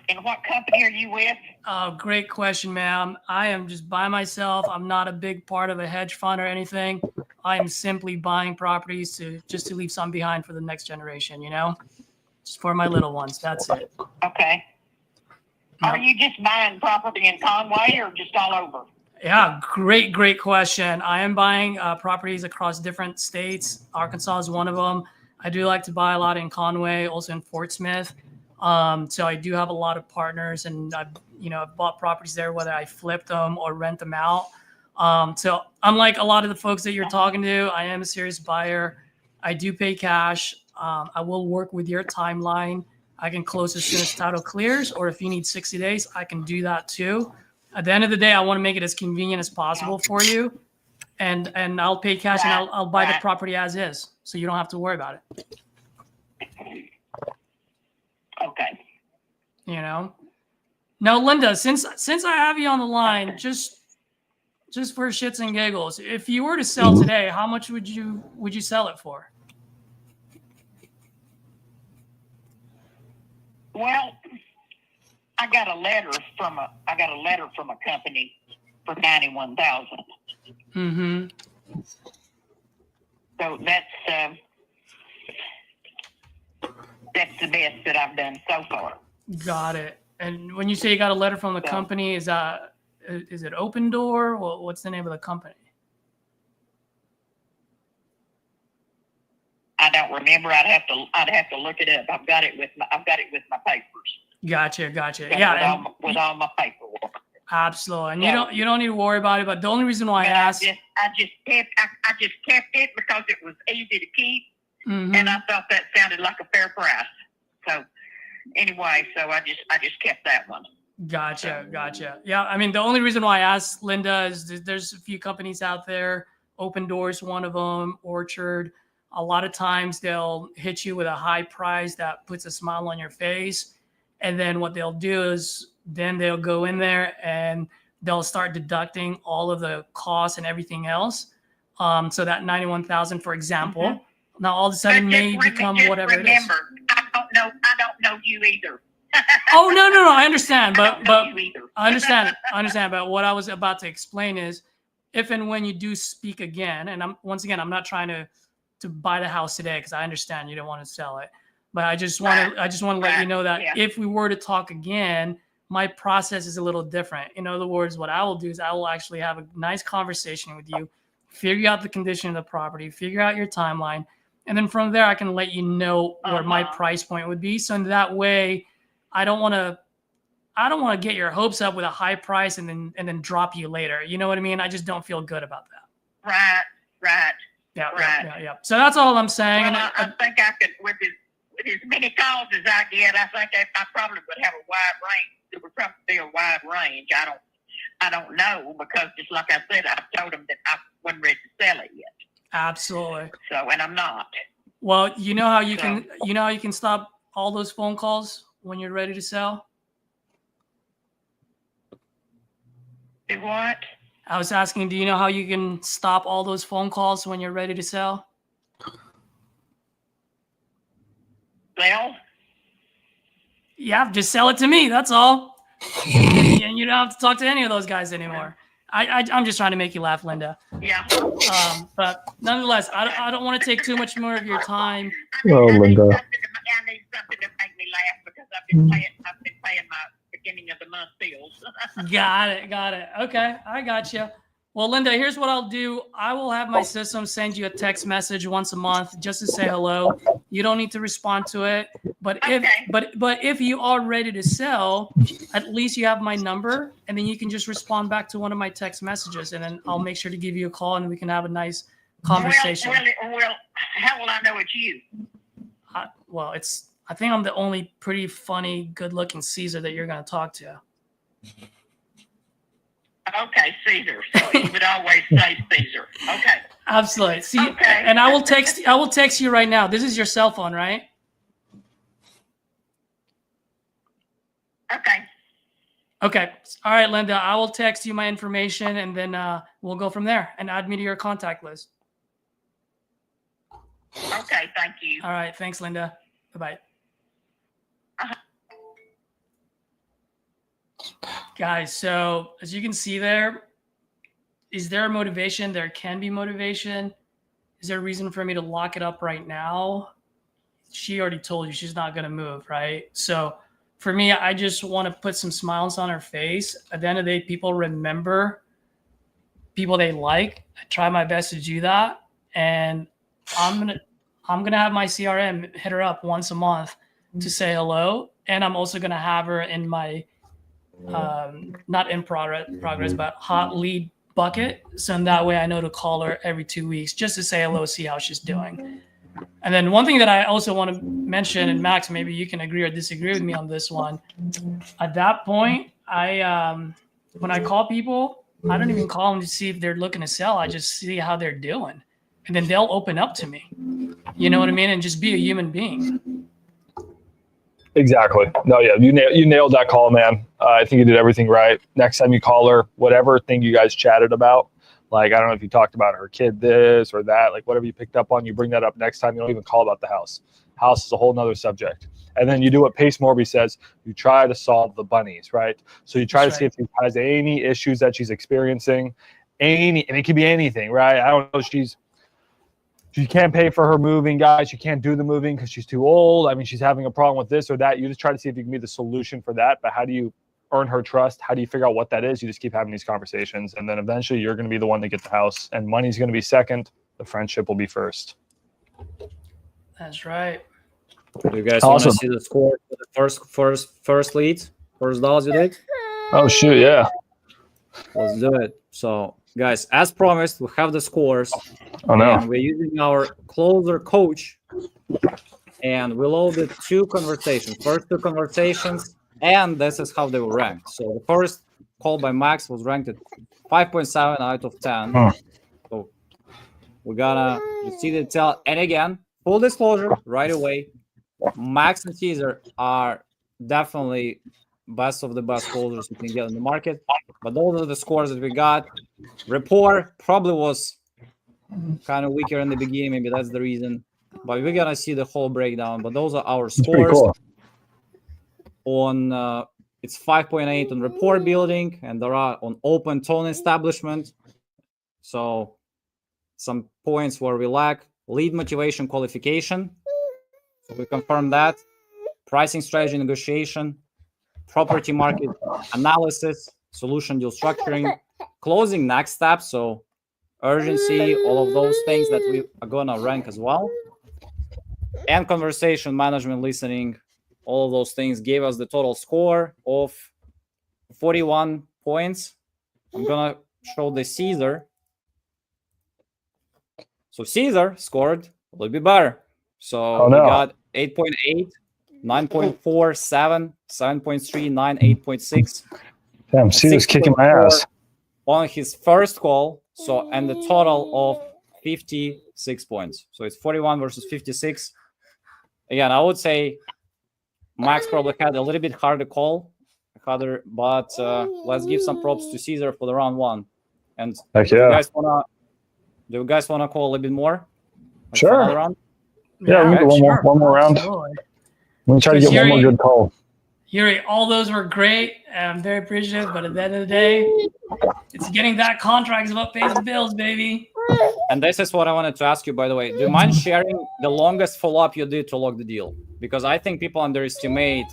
And what company are you with? Oh, great question, ma'am. I am just by myself. I'm not a big part of a hedge fund or anything. I am simply buying properties to leave some behind for the next generation, just for my little ones. That's it. Okay. Are you just buying property in Conway or just all over? Yeah, great question. I am buying properties across different states. Arkansas is one of them. I do like to buy a lot in Conway, also in Fort Smith. So I do have a lot of partners, and I've bought properties there, whether I flip them or rent them out. So unlike a lot of the folks that you're talking to, I am a serious buyer. I do pay cash. I will work with your timeline. I can close as soon as title clears, or if you need 60 days, I can do that too. At the end of the day, I want to make it as convenient as possible for you, and I'll pay cash, and I'll buy the property as is, so you don't have to worry about it. Okay. Now, Linda, since I have you on the line, just for shits and giggles, if you were to sell today, how much would you sell it for? Well, I got a letter from a company for $91,000. Mm-hmm. So that's the best that I've done so far. Got it. And when you say you got a letter from the company, is it Open Door? What's the name of the company? I don't remember. I'd have to look it up. I've got it with my papers. Gotcha. Yeah, with all my paperwork. Absolutely. And you don't need to worry about it. But the only reason why I asked, I just kept it because it was easy to keep, mm-hmm. and I thought that sounded like a fair price. So anyway, I just kept that one. Gotcha. Yeah, I mean, the only reason why I asked, Linda, is there's a few companies out there. Open Doors, one of them. Orchard. A lot of times they'll hit you with a high price that puts a smile on your face, and then what they'll do is then they'll go in there and they'll start deducting all of the costs and everything else. So that $91,000, for example, mm-hmm. now all of a sudden may become whatever it is. Remember, I don't know you either. Oh no, I understand, but I understand. But what I was about to explain is, if and when you do speak again, and I'm not trying to buy the house today because I understand you don't want to sell it, but I just want to let you know that if we were to talk again, my process is a little different. In other words, what I will do is I will actually have a nice conversation with you, figure out the condition of the property, figure out your timeline, and then from there I can let you know where my price point would be. So in that way, I don't want to get your hopes up with a high price and then drop you later. You know what I mean? I just don't feel good about that. Right. Yeah. So that's all I'm saying. Well, I think I could, with as many calls as I get, I think I probably would have a wide range. It would probably be a wide range. I don't know, because just like I said, I've told them that I wasn't ready to sell it yet. Absolutely. So, and I'm not. Well, you know how you can stop all those phone calls when you're ready to sell? Do what? I was asking, do you know how you can stop all those phone calls when you're ready to sell? Well? Yeah, just sell it to me. That's all. And you don't have to talk to any of those guys anymore. I'm just trying to make you laugh, Linda. Yeah. But nonetheless, I don't want to take too much more of your time. Oh, Linda. I need something to make me laugh because I've been paying my beginning of the month bills. Got it. Okay, I got you. Well, Linda, here's what I'll do. I will have my system send you a text message once a month just to say hello. You don't need to respond to it. But if you are ready to sell, at least you have my number, and then you can just respond back to one of my text messages, and then I'll make sure to give you a call and we can have a nice conversation. Well, how will I know it's you? I think I'm the only pretty funny, good-looking Caesar that you're going to talk to. Okay, Caesar. So you would always say Caesar. Okay. Absolutely. See, okay. And I will text you right now. This is your cell phone, right? Okay. Okay. All right, Linda. I will text you my information, and then we'll go from there. And add me to your contact list. Okay. Thank you. All right. Thanks, Linda. Bye-bye. Guys, so as you can see there, is there a motivation? There can be motivation. Is there a reason for me to lock it up right now? She already told you she's not going to move, right? So for me, I just want to put some smiles on her face. At the end of the day, people remember people they like. I try my best to do that. And I'm gonna have my CRM hit her up once a month to say hello. And I'm also going to have her in my not in progress, but hot lead bucket. So in that way, I know to call her every 2 weeks just to say hello, see how she's doing. And then one thing that I also want to mention, and Max, maybe you can agree or disagree with me on this one. At that point, when I call people, I don't even call them to see if they're looking to sell. I just see how they're doing. And then they'll open up to me. You know what I mean? And just be a human being. Exactly. No, yeah, you nailed that call, man. I think you did everything right. Next time you call her, whatever thing you guys chatted about, like, I don't know if you talked about her kid this or that, like whatever you picked up on, you bring that up next time. You don't even call about the house. House is a whole nother subject. And then you do what Pace Morby says, you try to solve the bunnies, right? So you try That's to see if she has any issues that she's experiencing, and it could be anything, right? I don't know, she can't pay for her moving, guys. She can't do the moving because she's too old. I mean, she's having a problem with this or that. You just try to see if you can be the solution for that. But how do you earn her trust? How do you figure out what that is? You just keep having these conversations. And then eventually you're going to be the one to get the house. And money's going to be second. The friendship will be first. That's right. Do you guys want to see the score for the first lead? First dolls you did? Oh, shoot, yeah. Let's do it. So, guys, as promised, we have the scores. Oh, no. And we're using our closer coach. And we loaded 2 conversations. First 2 conversations, and this is how they were ranked. So the first call by Max was ranked at 5.7 out of 10. So we're gonna see the tell. And again, full disclosure right away, Max and Caesar are definitely best of the best closers we can get in the market. But those are the scores that we got. Rapport probably was kind of weaker in the beginning. Maybe that's the reason. But we're gonna see the whole breakdown. But those are our scores. Cool. On it's 5.8 on rapport building, and there are on open tone establishment. So some points where we lack: lead motivation qualification. So we confirm that. Pricing strategy negotiation, property market analysis, solution deal structuring, closing next step. So urgency, all of those things that we are gonna rank as well. And conversation management, listening, all of those things gave us the total score of 41 points. I'm gonna show the Caesar. So Caesar scored a little bit better. So we got 8.8, 9.4, 7, 7.3, 9, 8.6. Damn, Caesar's kicking my ass. On his first call. So, and the total of 56 points. So it's 41 versus 56. Again, I would say Max probably had a little bit harder call, but let's give some props to Caesar for the round 1. And do you guys wanna call a little bit more? Like sure. Round? Yeah, we can do one more round. We'll try to get one more good call. Yuri, all those were great. I'm very appreciative, but at the end of the day, it's getting that contract is what pays the bills, baby. And this is what I wanted to ask you, by the way. Do you mind sharing the longest follow-up you did to lock the deal? Because I think people underestimate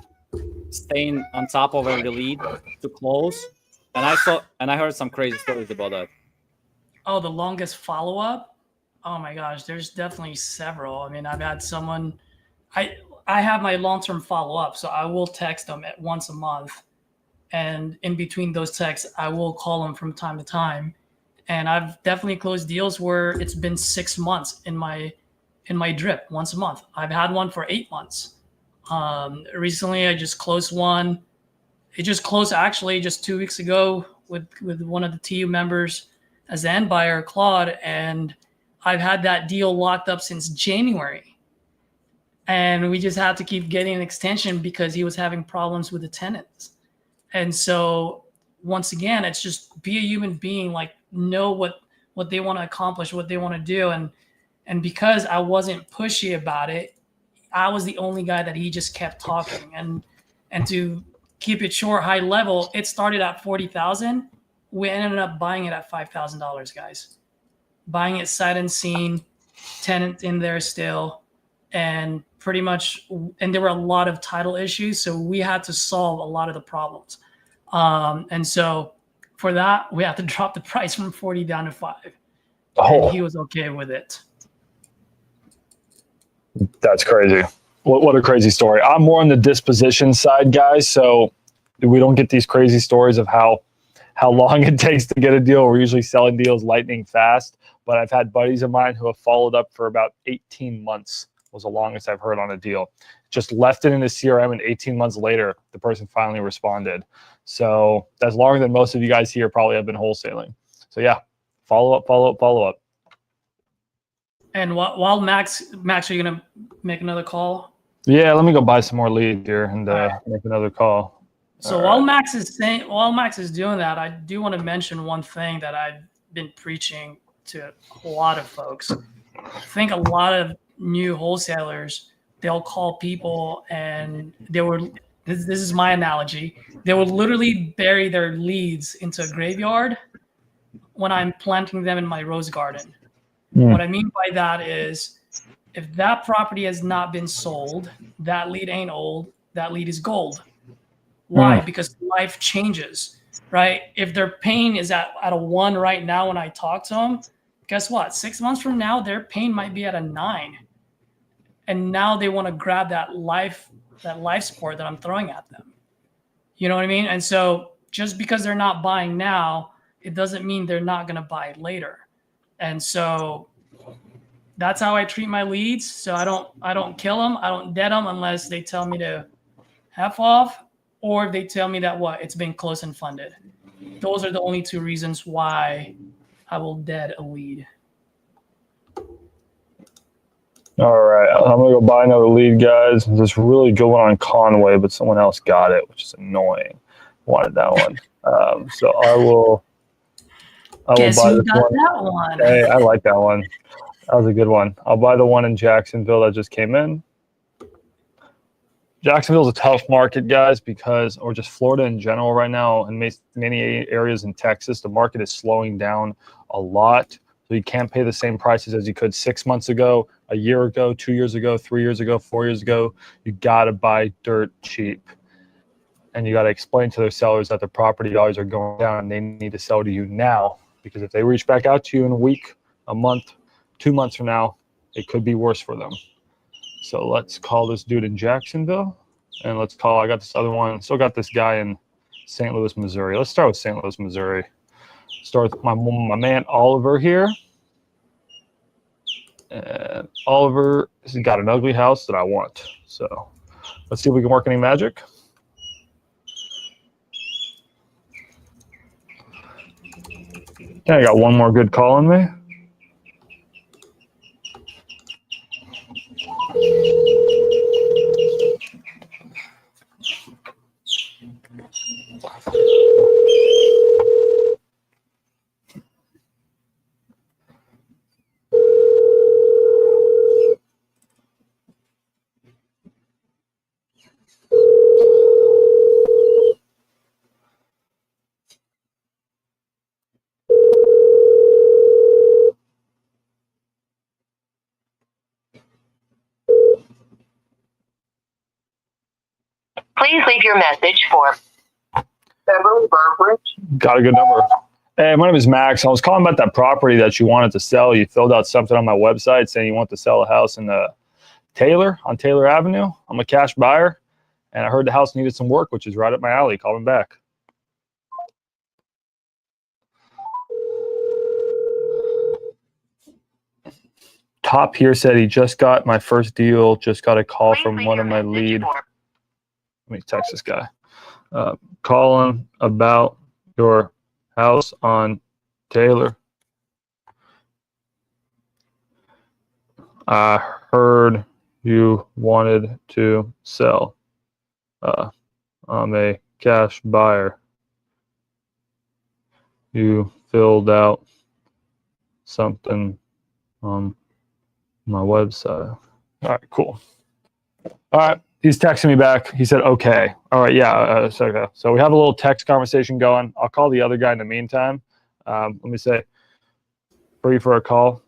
staying on top of every lead to close. And I heard some crazy stories about that. Oh, the longest follow-up? Oh my gosh, there's definitely several. I mean, I've had someone, I have my long-term follow-up, so I will text them at once a month. And in between those texts, I will call them from time to time. And I've definitely closed deals where it's been 6 months in my drip once a month. I've had one for 8 months. Recently, I just closed one. It just closed actually just 2 weeks ago with one of the TU members as the end buyer, Claude. And I've had that deal locked up since January. And we just had to keep getting an extension because he was having problems with the tenants. And so once again, it's just be a human being, like know what they want to accomplish, what they want to do. And because I wasn't pushy about it, I was the only guy that he just kept talking. And to keep it short, high level, it started at $40,000. We ended up buying it at $5,000, guys. Buying it sight unseen, tenant in there still, and pretty much, and there were a lot of title issues, so we had to solve a lot of the problems. And so for that, we had to drop the price from 40 down to 5. And he was okay with it. That's crazy. What a crazy story. I'm more on the disposition side, guys. So we don't get these crazy stories of how long it takes to get a deal. We're usually selling deals lightning fast. But I've had buddies of mine who have followed up for about 18 months was the longest I've heard on a deal. Just left it in the CRM, and 18 months later, the person finally responded. So that's longer than most of you guys here probably have been wholesaling. So yeah, follow up. And while Max, are you going to make another call? Yeah, let me go buy some more leads here and make another call. So while Max is doing that, I do want to mention one thing that I've been preaching to a lot of folks. I think a lot of new wholesalers, they'll call people and they would, this is my analogy, they would literally bury their leads into a graveyard when I'm planting them in my rose garden. What I mean by that is if that property has not been sold, that lead ain't old, that lead is gold. Why? Because life changes, right? If their pain is at a 1 right now when I talk to them, guess what? 6 months from now, their pain might be at a 9. And now they want to grab that life support that I'm throwing at them. You know what I mean? And so just because they're not buying now, it doesn't mean they're not going to buy later. And so that's how I treat my leads. So I don't kill them. I don't dead them unless they tell me to F off, or if they tell me that it's been closed and funded. Those are the only 2 reasons why I will dead a lead. All right, I'm gonna go buy another lead, guys. This really good one on Conway, but someone else got it, which is annoying. Wanted that one, so I will Guess buy who this got one. that one? Hey, I like that one. That was a good one. I'll buy the one in Jacksonville that just came in. Jacksonville's a tough market, guys, or just Florida in general right now, and many areas in Texas, the market is slowing down a lot. So you can't pay the same prices as you could 6 months ago, a year ago, 2 years ago, 3 years ago, 4 years ago. You got to buy dirt cheap. And you got to explain to their sellers that the property values are going down and they need to sell to you now. Because if they reach back out to you in a week, a month, 2 months from now, it could be worse for them. So let's call this dude in Jacksonville. And I got this other one. Still got this guy in St. Louis, Missouri. Let's start with St. Louis, Missouri. Start with my man Oliver here. And Oliver has got an ugly house that I want. So let's see if we can work any magic. Okay, I got one more good call in me. Please leave your message for Beverly Burbridge. Got a good number. Hey, my name is Max. I was calling about that property that you wanted to sell. You filled out something on my website saying you want to sell a house in Taylor, on Taylor Avenue. I'm a cash buyer, and I heard the house needed some work, which is right up my alley. Call me back. Top here said he just got my first deal, just got a call from one of my lead. Let me text this guy. Calling about your house on Taylor. I heard you wanted to sell. I'm a cash buyer. You filled out something on my website. All right, cool. All right, he's texting me back. He said, okay. All right, yeah. Okay. So we have a little text conversation going. I'll call the other guy in the meantime. Let me say, free for a call.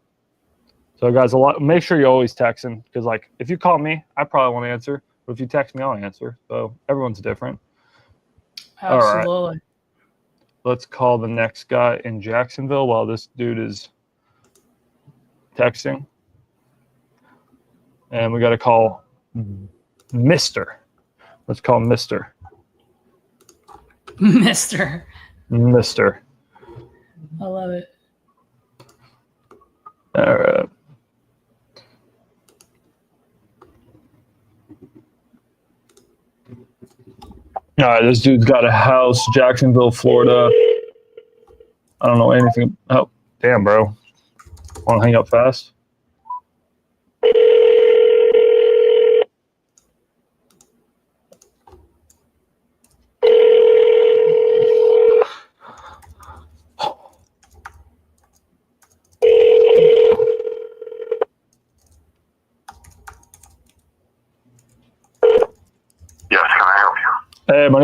So guys, make sure you're always texting, because like if you call me, I probably won't answer. But if you text me, I'll answer. So everyone's different. Absolutely. All right. Let's call the next guy in Jacksonville while this dude is texting. And we got to call Mr. Let's call Mr. Mr. I love it. All right. All right, this dude's got a house, Jacksonville, Florida. I don't know anything. Oh, damn, bro. Want to hang up fast?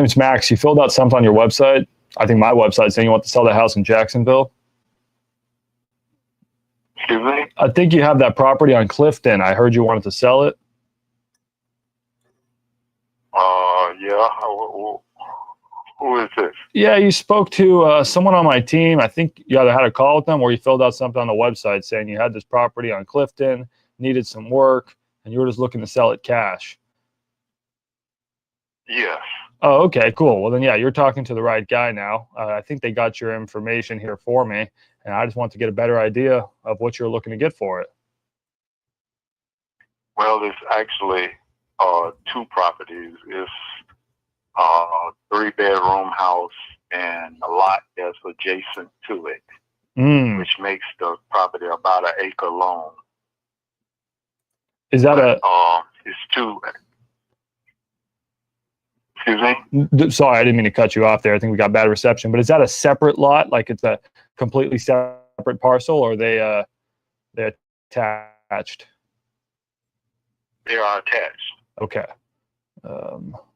name's Max. You filled out something on your website. I think my website saying you want to sell the house in Jacksonville. Excuse me? I think you have that property on Clifton. I heard you wanted to sell it. Yeah. Who is this? Yeah, you spoke to someone on my team. I think you either had a call with them or you filled out something on the website saying you had this property on Clifton, needed some work, and you were just looking to sell it cash. Yes. Oh, okay, cool. Well, then, yeah, you're talking to the right guy now. I think they got your information here for me, and I just want to get a better idea of what you're looking to get for it. Well, there's actually two properties. It's a 3-bedroom house and a lot that's adjacent to it, which makes the property about an acre long. Is that it's two. Excuse me? Sorry, I didn't mean to cut you off there. I think we got bad reception. But is that a separate lot? Like it's a completely separate parcel, or they're attached? They are attached. Okay.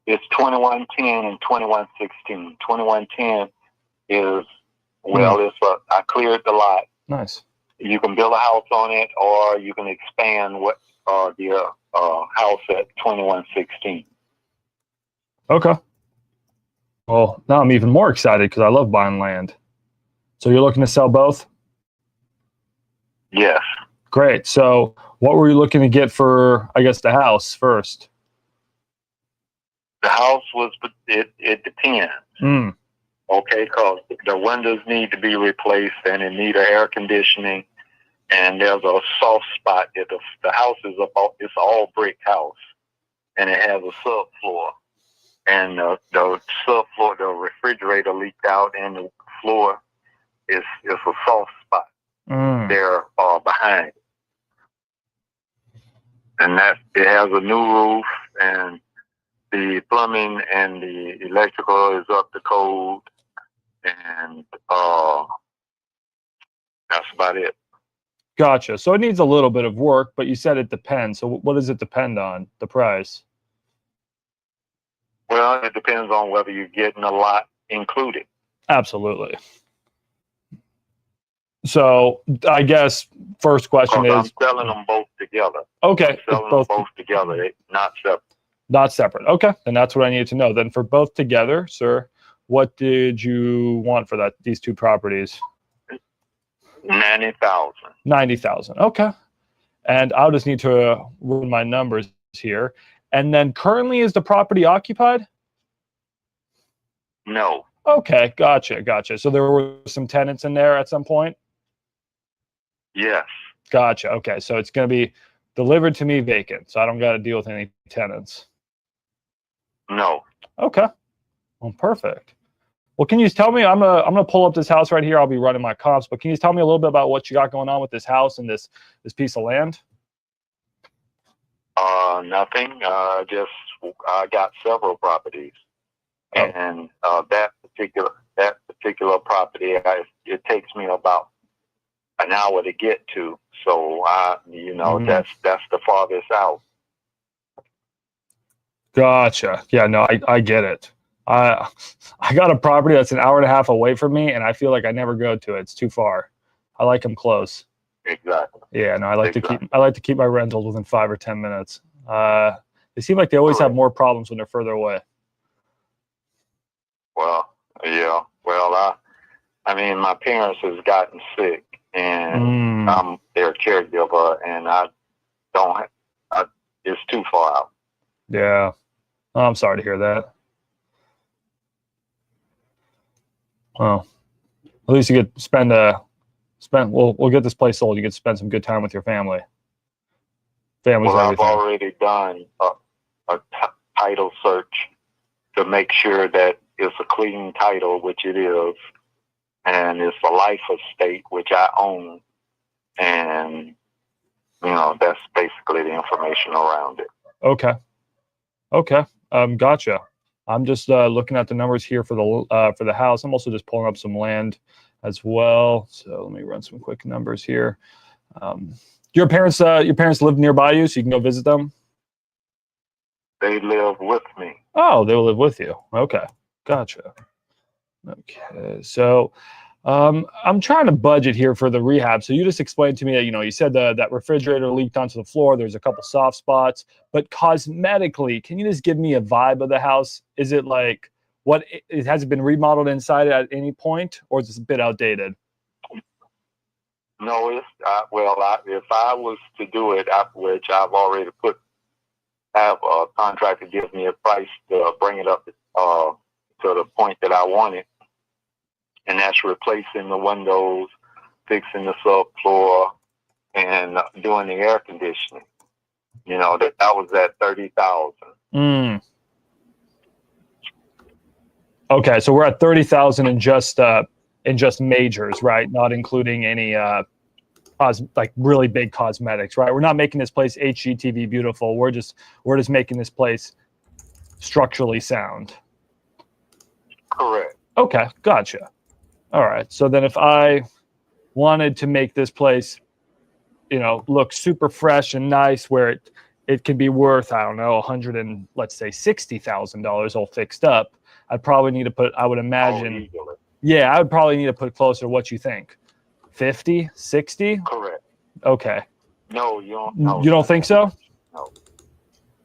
It's 2110 and 2116. 2110 is, well, I cleared the lot. Nice. You can build a house on it, or you can expand what the house at 2116. Okay. Well, now I'm even more excited because I love buying land. So you're looking to sell both? Yes. Great. So what were you looking to get for, I guess, the house first? The house it depends. Okay, because the windows need to be replaced and it need air conditioning, and there's a soft spot. The house is it's an all brick house, and it has a subfloor. And the subfloor, the refrigerator leaked out, and the floor is a soft spot there behind. And it has a new roof, and the plumbing and the electrical is up to code, and that's about it. Gotcha. So it needs a little bit of work, but you said it depends. So what does it depend on? The price? Well, it depends on whether you're getting a lot included. Absolutely. So I guess first question is... I'm selling them both together. Okay. I'm selling them both together, not separate. Not separate. Okay. Then that's what I needed to know. Then for both together, sir, what did you want for these two properties? $90,000. $90,000. Okay. And I'll just need to run my numbers here. And then currently, is the property occupied? No. Okay, gotcha. So there were some tenants in there at some point? Yes. Gotcha. Okay, so it's going to be delivered to me vacant, so I don't got to deal with any tenants. No. Okay. Well, perfect. Well, can you tell me, I'm gonna pull up this house right here. I'll be running my comps, but can you tell me a little bit about what you got going on with this house and this piece of land? Nothing. I got several properties, and that particular property, it takes me about an hour to get to. So that's the farthest out. Gotcha. Yeah, no, I get it. I got a property that's an hour and a half away from me, and I feel like I never go to it. It's too far. I like them close. Exactly. Yeah, no, I like to keep my rentals within 5 or 10 minutes. They seem like they always have more problems when they're further away. Well, yeah. Well, I mean, my parents has gotten sick, and I'm their caregiver, and it's too far out. Yeah. Oh, I'm sorry to hear that. Well, at least you get we'll get this place sold. You get to spend some good time with your family. Well, I've already done a title search to make sure that it's a clean title, which it is, and it's a life estate, which I own, and that's basically the information around it. Okay. Gotcha. I'm just looking at the numbers here for the house. I'm also just pulling up some land as well. So let me run some quick numbers here. Your parents live nearby you, so you can go visit them? They live with me. Oh, they will live with you. Okay, gotcha. Okay, so I'm trying to budget here for the rehab. So you just explained to me that, you said that refrigerator leaked onto the floor. There's a couple soft spots, but cosmetically, can you just give me a vibe of the house? Is it like it has been remodeled inside at any point, or is it a bit outdated? No, it's if I was to do it, which I've already have a contractor give me a price to bring it up to the point that I want it, and that's replacing the windows, fixing the subfloor, and doing the air conditioning. That was at $30,000. Okay, so we're at 30,000 in just majors, right? Not including any like really big cosmetics, right? We're not making this place HGTV beautiful. We're just making this place structurally sound. Correct. Okay, gotcha. All right. So then if I wanted to make this place, look super fresh and nice, where it could be worth, I don't know, $60,000 all fixed up, I'd probably need to put, I would imagine, I would probably need to put closer to what you think. 50, 60? Correct. Okay. No, you don't. No, you don't think so?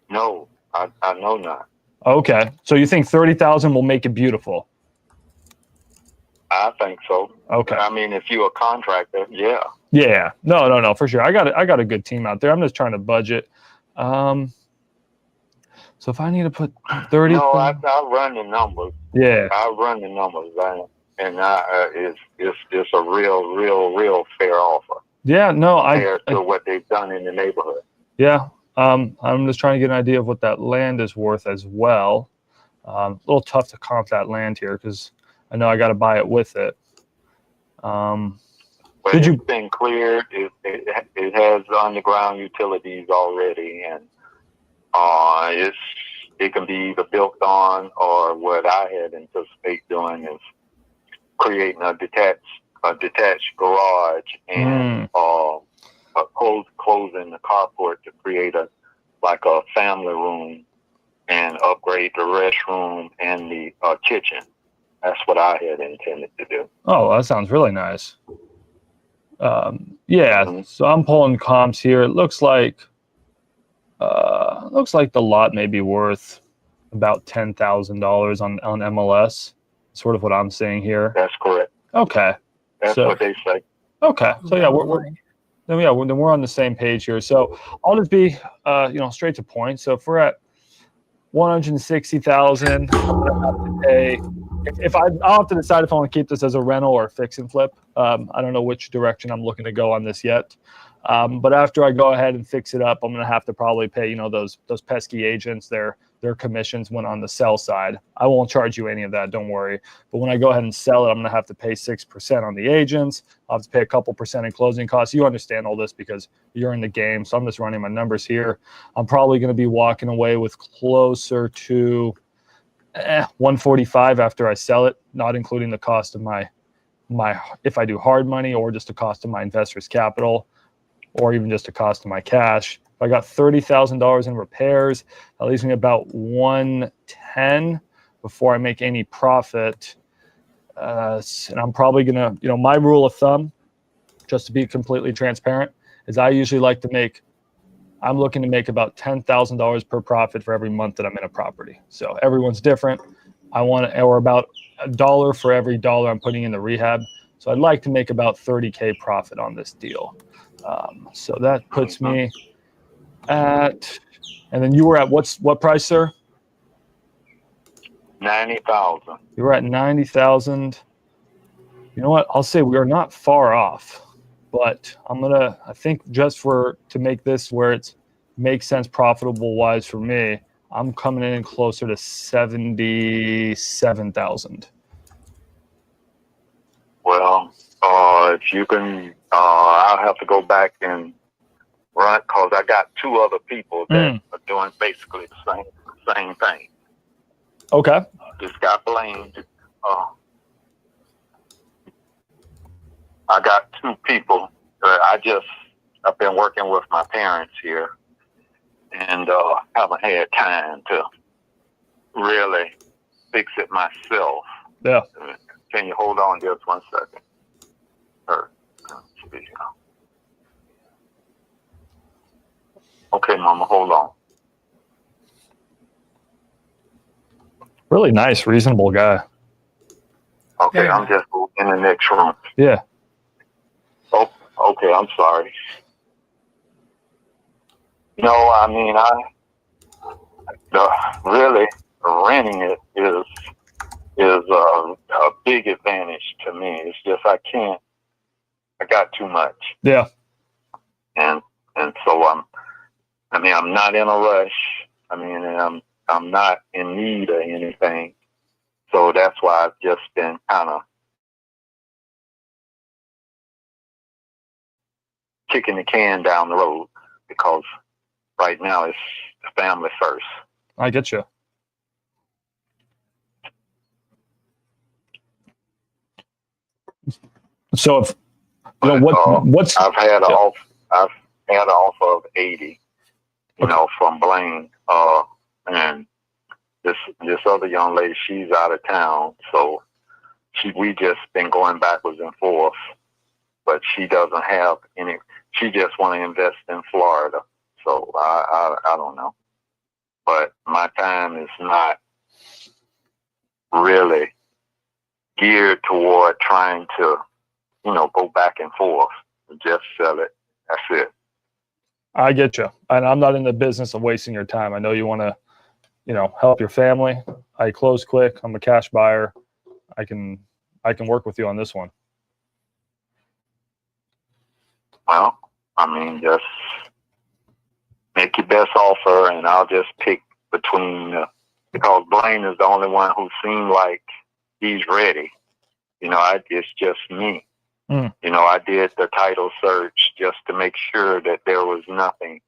No, I know not. Okay. So you think 30,000 will make it beautiful? I think so. Okay. I mean, if you're a contractor, yeah. Yeah. No, for sure. I got a good team out there. I'm just trying to budget. So if I need to put 30. No, I run the numbers. Yeah. I run the numbers, and it's a real fair offer. Yeah. No, compared to what they've done in the neighborhood. Yeah. I'm just trying to get an idea of what that land is worth as well. A little tough to comp that land here because I know I got to buy it with it. But it's been cleared. It has underground utilities already, and it can be either built on, or what I had anticipate doing is creating a detached garage and closing the carport to create a family room and upgrade the restroom and the kitchen. That's what I had intended to do. Oh, that sounds really nice. So I'm pulling comps here. It looks like the lot may be worth about $10,000 on MLS. Sort of what I'm seeing here. That's correct. Okay. That's what they say. Okay. So yeah, we're on the same page here. So I'll just be straight to point. So if we're at 160,000, I'm gonna have to pay. I'll have to decide if I want to keep this as a rental or fix and flip. I don't know which direction I'm looking to go on this yet. But after I go ahead and fix it up, I'm going to have to probably pay, those pesky agents their commissions when on the sell side. I won't charge you any of that, don't worry. But when I go ahead and sell it, I'm going to have to pay 6% on the agents. I'll have to pay a couple percent in closing costs. You understand all this because you're in the game. So I'm just running my numbers here. I'm probably going to be walking away with closer to 145 after I sell it, not including the cost of my if I do hard money or just the cost of my investor's capital, or even just the cost of my cash. If I got $30,000 in repairs, that leaves me about $110 before I make any profit. And I'm probably gonna, my rule of thumb, just to be completely transparent, is I usually like to I'm looking to make about $10,000 per profit for every month that I'm in a property. So everyone's different. Or about $1 for every dollar I'm putting in the rehab. So I'd like to make about 30K profit on this deal. So that puts me at, and then you were at what price, sir? 90,000. You were at 90,000. You know what? I'll say we are not far off, but I think just to make this where it makes sense profitable wise for me, I'm coming in closer to 77,000. Well, if you can, I'll have to go back and run, because I got two other people that are doing basically the same thing. Okay. Just got blamed. I got two people. I've been working with my parents here, and haven't had time to really fix it myself. Yeah. Can you hold on just 1 second? Okay, Mama, hold on. Really nice, reasonable guy. Okay, Yeah. I'm just in the next room. Yeah. Oh, okay, I'm sorry. No, I mean, really renting it is a big advantage to me. It's just I got too much, Yeah. and so I'm not in a rush. I mean, and I'm not in need of anything, so that's why I've just been kind of kicking the can down the road, because right now it's family first. I get you. So if what's I've had an offer of 80, from Blaine, and this other young lady, she's out of town, so we just been going backwards and forth, but she doesn't have any. She just want to invest in Florida, so I don't know, but my time is not really geared toward trying to go back and forth. Just sell it. That's it. I get you, and I'm not in the business of wasting your time. I know you want to, help your family. I close quick. I'm a cash buyer. I can work with you on this one. Well, I mean, just make your best offer, and I'll just pick between because Blaine is the only one who seemed like he's ready. It's just me. I did the title search just to make sure that there was nothing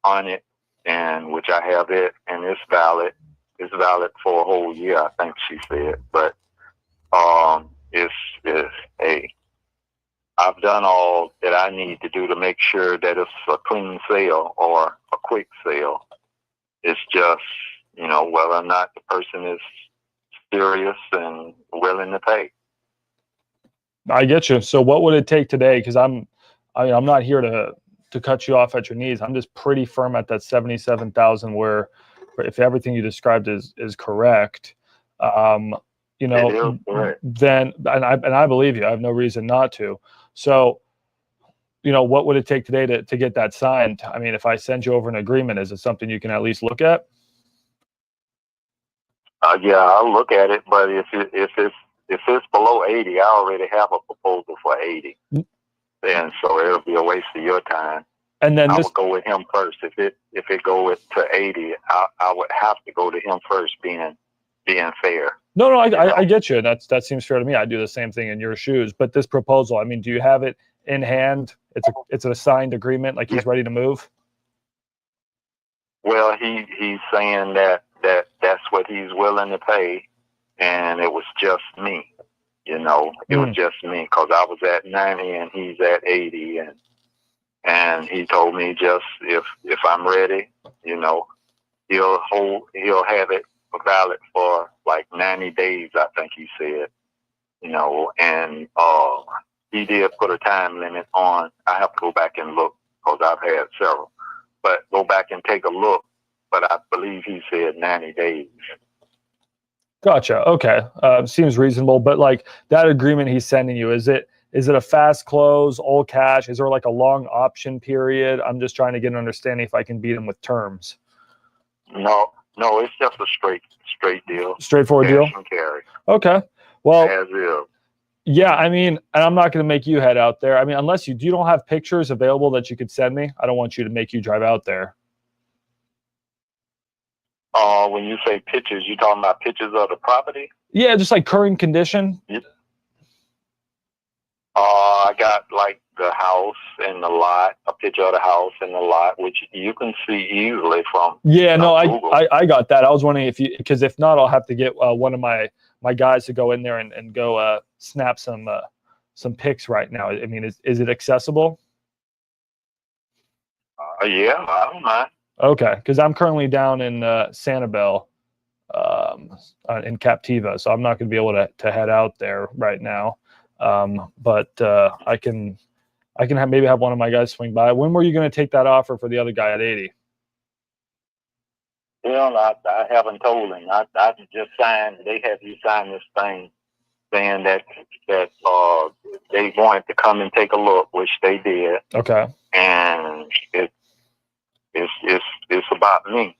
on it, and which I have it, and it's valid. It's valid for a whole year, I think she said. But I've done all that I need to do to make sure that it's a clean sale or a quick sale. It's just, whether or not the person is serious and willing to pay. I get you. So what would it take today? Because I'm not here to cut you off at your knees. I'm just pretty firm at that 77,000. Where, if everything you described is correct, It is correct. then and I believe you. I have no reason not to. So, what would it take today to get that signed? I mean, if I send you over an agreement, is it something you can at least look at? Yeah, I'll look at it, but if it's below 80, I already have a proposal for 80, and so it'll be a waste of your time. And then I would go with him first. If it go to 80, I would have to go to him first, being fair. No, I get you. That seems fair to me. I do the same thing in your shoes. But this proposal, I mean, do you have it in hand? It's a signed agreement, like he's ready to move? Well, he's saying that's what he's willing to pay, and it was just me. It was just me, because I was at 90 and he's at 80, and he told me just if I'm ready, he'll have it valid for like 90 days, I think he said. And he did put a time limit on. I have to go back and look, because I've had several, but go back and take a look. But I believe he said 90 days. Gotcha. Okay. Seems reasonable. But like that agreement he's sending you, is it a fast close, all cash? Is there like a long option period? I'm just trying to get an understanding if I can beat him with terms. No, it's just a straight deal. Straightforward Cash deal? and carry. Okay. Well, As is. yeah, I mean, and I'm not going to make you head out there. I mean, unless you don't have pictures available that you could send me. I don't want you to make you drive out there. When you say pictures, you talking about pictures of the property? Yeah, just like current condition. Yeah. I got like the house and the lot, a picture of the house and the lot, which you can see easily from. Yeah, no, Google. I got that. I was wondering because if not, I'll have to get one of my guys to go in there and go snap some pics right now. I mean, is it accessible? Yeah, I don't mind. Okay, because I'm currently down in Sanibel, in Captiva, so I'm not going to be able to head out there right now. But I can maybe have one of my guys swing by. When were you going to take that offer for the other guy at 80? Well, I haven't told him. I just signed. They had you sign this thing saying that they wanted to come and take a look, which they did. Okay. And it's about me.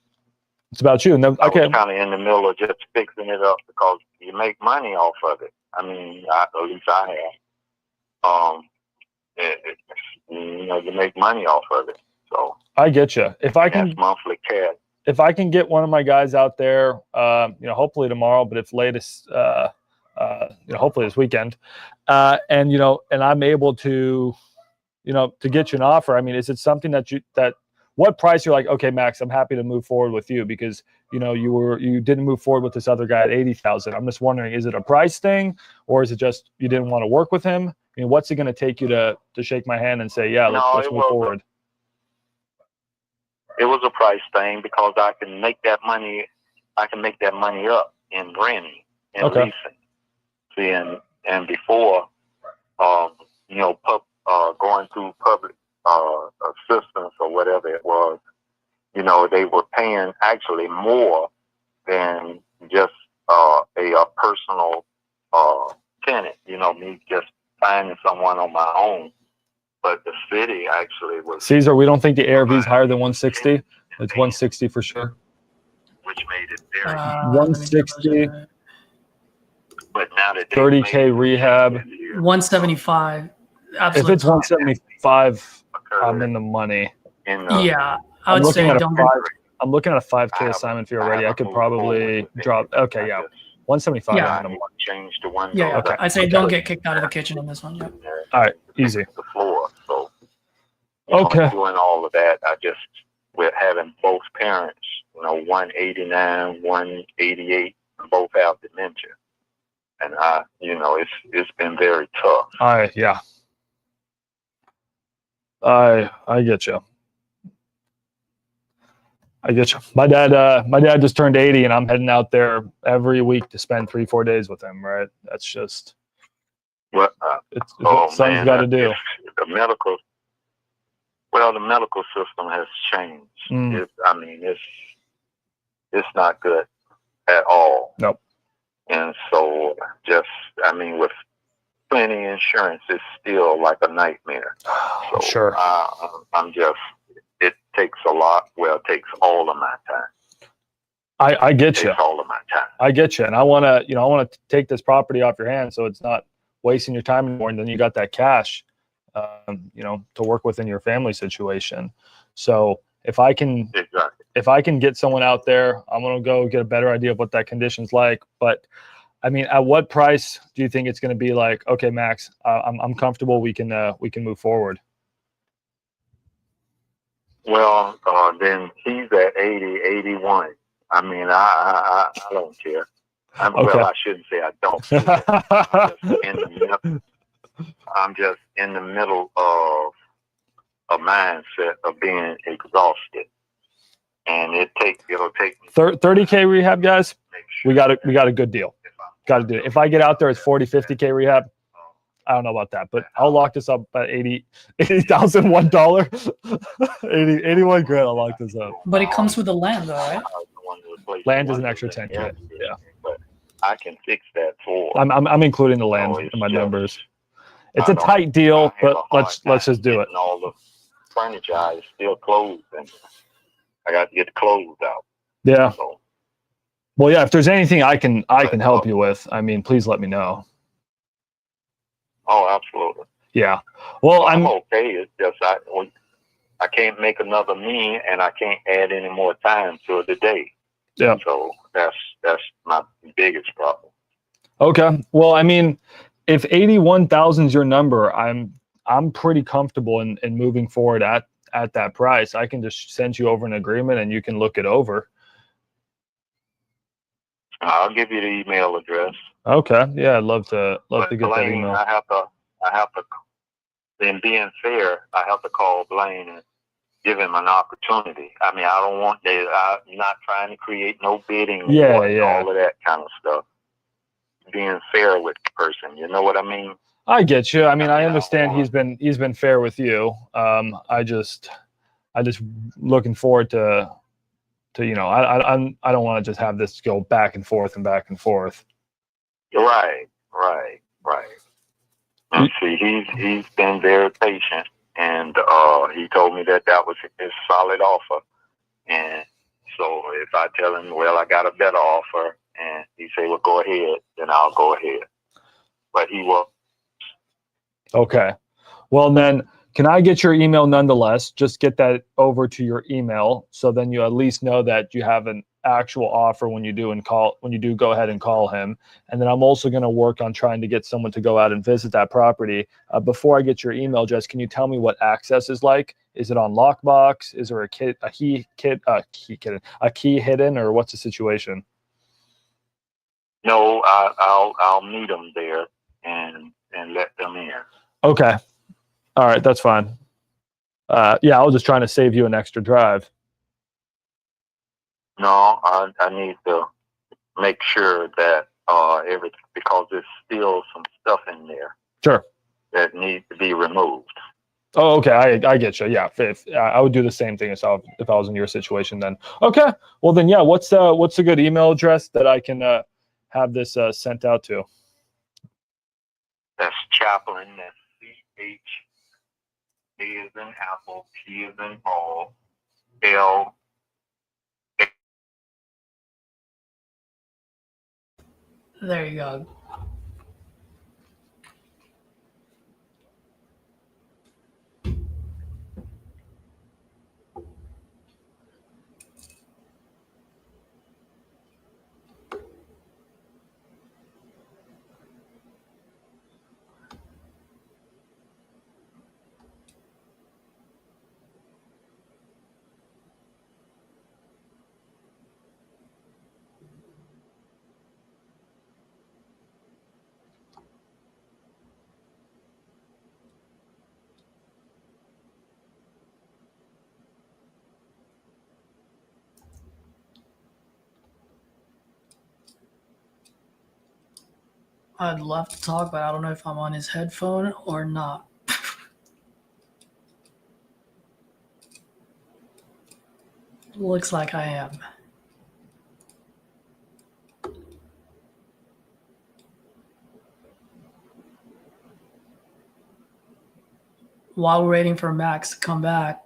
It's about you. No, okay. I was kind of in the middle of just fixing it up because you make money off of it. I mean, at least I have. You make money off of it. So I get you. If I can, that's monthly cash. If I can get one of my guys out there, hopefully tomorrow, but if latest, hopefully this weekend, and I'm able to, to get you an offer. I mean, is it something that what price you're like, okay, Max, I'm happy to move forward with you because, you didn't move forward with this other guy at 80,000. I'm just wondering, is it a price thing or is it just you didn't want to work with him? I mean, what's it going to take you to shake my hand and say, yeah, let's move forward? It was a price thing because I can make that money. I can make that money up in renting and leasing. See, and before, going through public assistance or whatever it was, they were paying actually more than just a personal tenant. Me just finding someone on my own. But the city actually was. Caesar, we don't think the ARV is higher than 160. It's 160 for sure. Which made it very 160. But now that 30K rehab. 175. Absolutely. If it's 175, I'm in the money. Yeah, I would say don't. I'm looking at a 5K assignment fee already. I could probably drop. Okay, yeah. 175. Yeah. Change to one. Yeah, okay. I'd say don't get kicked out of the kitchen in this one. Yeah. All right, easy. The floor. So okay. Doing all of that, with having both parents, 189, 188, both have dementia, and it's been very tough. Yeah. I get you. My dad just turned 80, and I'm heading out there every week to spend 3-4 days with him. Right? That's just what something's got to do. The medical system has changed. It's not good at all. Nope. And so, with plenty insurance, it's still like a nightmare. So, sure. It takes a lot. Well, it takes all of my time. I get you. All of my time. I get you, and I want to take this property off your hands, so it's not wasting your time anymore. And then you got that cash, to work within your family situation. So if I can get someone out there, I'm gonna go get a better idea of what that condition's like. But I mean, at what price do you think it's going to be like? Okay, Max, I'm comfortable. We can move forward. Well, then he's at 80, 81. I mean, I don't care. Well, I shouldn't say I don't. I'm just in the middle of a mindset of being exhausted, and it'll take 30K rehab, guys. We got a good deal. Got to do it. If I get out there, it's 40-50K rehab. I don't know about that, but I'll lock this up at $80,001. 81 grand. I'll lock this up. But it comes with the land, though, right? Land is an extra 10K. Yeah. But I can fix that for. I'm including the land in my numbers. It's a tight deal, but let's just do it. And all the furniture is still closed, and I got to get the clothes out. Yeah. So, well, yeah. If there's anything I can help you with, I mean, please let me know. Oh, absolutely. Yeah. Well, I'm okay. It's just I can't make another me, and I can't add any more time to the day. Yeah. So that's my biggest problem. Okay. Well, I mean, if 81,000 is your number, I'm pretty comfortable in moving forward at that price. I can just send you over an agreement, and you can look it over. I'll give you the email address. Okay. Yeah, I'd love to get that email. I have to. Then being fair, I have to call Blaine give him an opportunity. I mean, I don't want that. I'm not trying to create no bidding Yeah, war and yeah. all of that kind of stuff. Being fair with the person, you know what I mean? I get you. I mean, I I understand don't he's been fair with you. I just looking forward to I don't want to just have this go back and forth and back and forth. Right. And see, he's been very patient, and he told me that was his solid offer. And so if I tell him, well, I got a better offer, and he say, well, go ahead, then I'll go ahead. But he will. Okay. Well, then, can I get your email nonetheless? Just get that over to your email, so then you at least know that you have an actual offer when you do go ahead and call him. And then I'm also going to work on trying to get someone to go out and visit that property. Before I get your email address, can you tell me what access is like? Is it on lockbox? Is there a key hidden, or what's the situation? No, I'll meet them there and let them in. Okay. All right, that's fine. Yeah, I was just trying to save you an extra drive. No, I need to make sure that everything, because there's still some stuff in there. Sure. That needs to be removed. Oh, okay. I get you. Yeah, if I would do the same thing if I was in your situation. Then okay. Well, then yeah. What's a good email address that I can have this sent out to? That's Chaplain. That's CH. A is in Apple. P is in Paul. L. There you go. I'd love to talk, but I don't know if I'm on his headphone or not. Looks like I am. While we're waiting for Max to come back,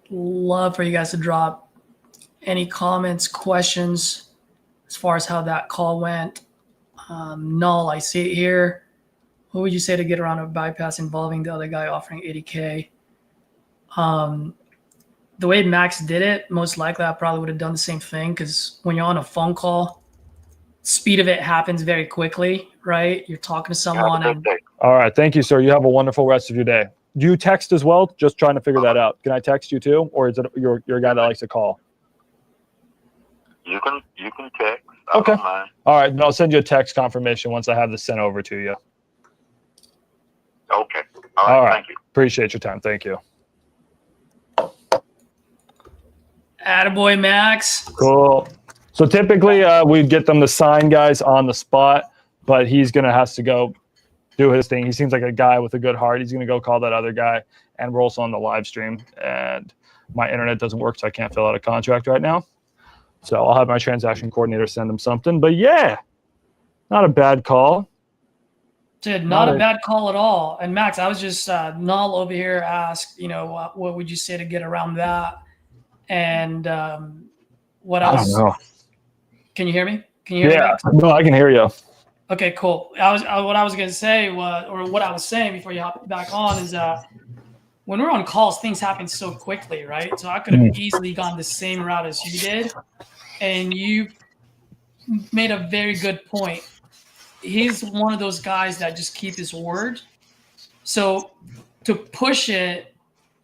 love for you guys to drop any comments, questions as far as how that call went. Null, I see it here. What would you say to get around a bypass involving the other guy offering 80K? The way Max did it, most likely I probably would have done the same thing, because when you're on a phone call, speed of it happens very quickly, right? You're talking to someone. All right. Thank you, sir. You have a wonderful rest of your day. Do you text as well? Just trying to figure that out. Can I text you too? Or is it you're a guy that likes to call? You can text. Okay. I don't mind. All right. Then I'll send you a text confirmation once I have this sent over to you. Okay. All right. Thank you. Appreciate your time. Thank you. Attaboy, Max. Cool. So typically we'd get them to sign guys on the spot, but he's going to have to go do his thing. He seems like a guy with a good heart. He's going to go call that other guy, and we're also on the live stream, and my internet doesn't work, so I can't fill out a contract right now. So I'll have my transaction coordinator send him something. But yeah, not a bad call. Dude, not a bad call at all. And Max, I was just Null over here asked, what would you say to get around that? And what else? I don't know. Can you hear me? Can you hear me, Max? No, I can hear you. Okay, cool. What I was going to say was, or what I was saying before you hop back on, is when we're on calls, things happen so quickly, right? So I could have easily gone the same route as you did, and you made a very good point. He's one of those guys that just keep his word. So to push it,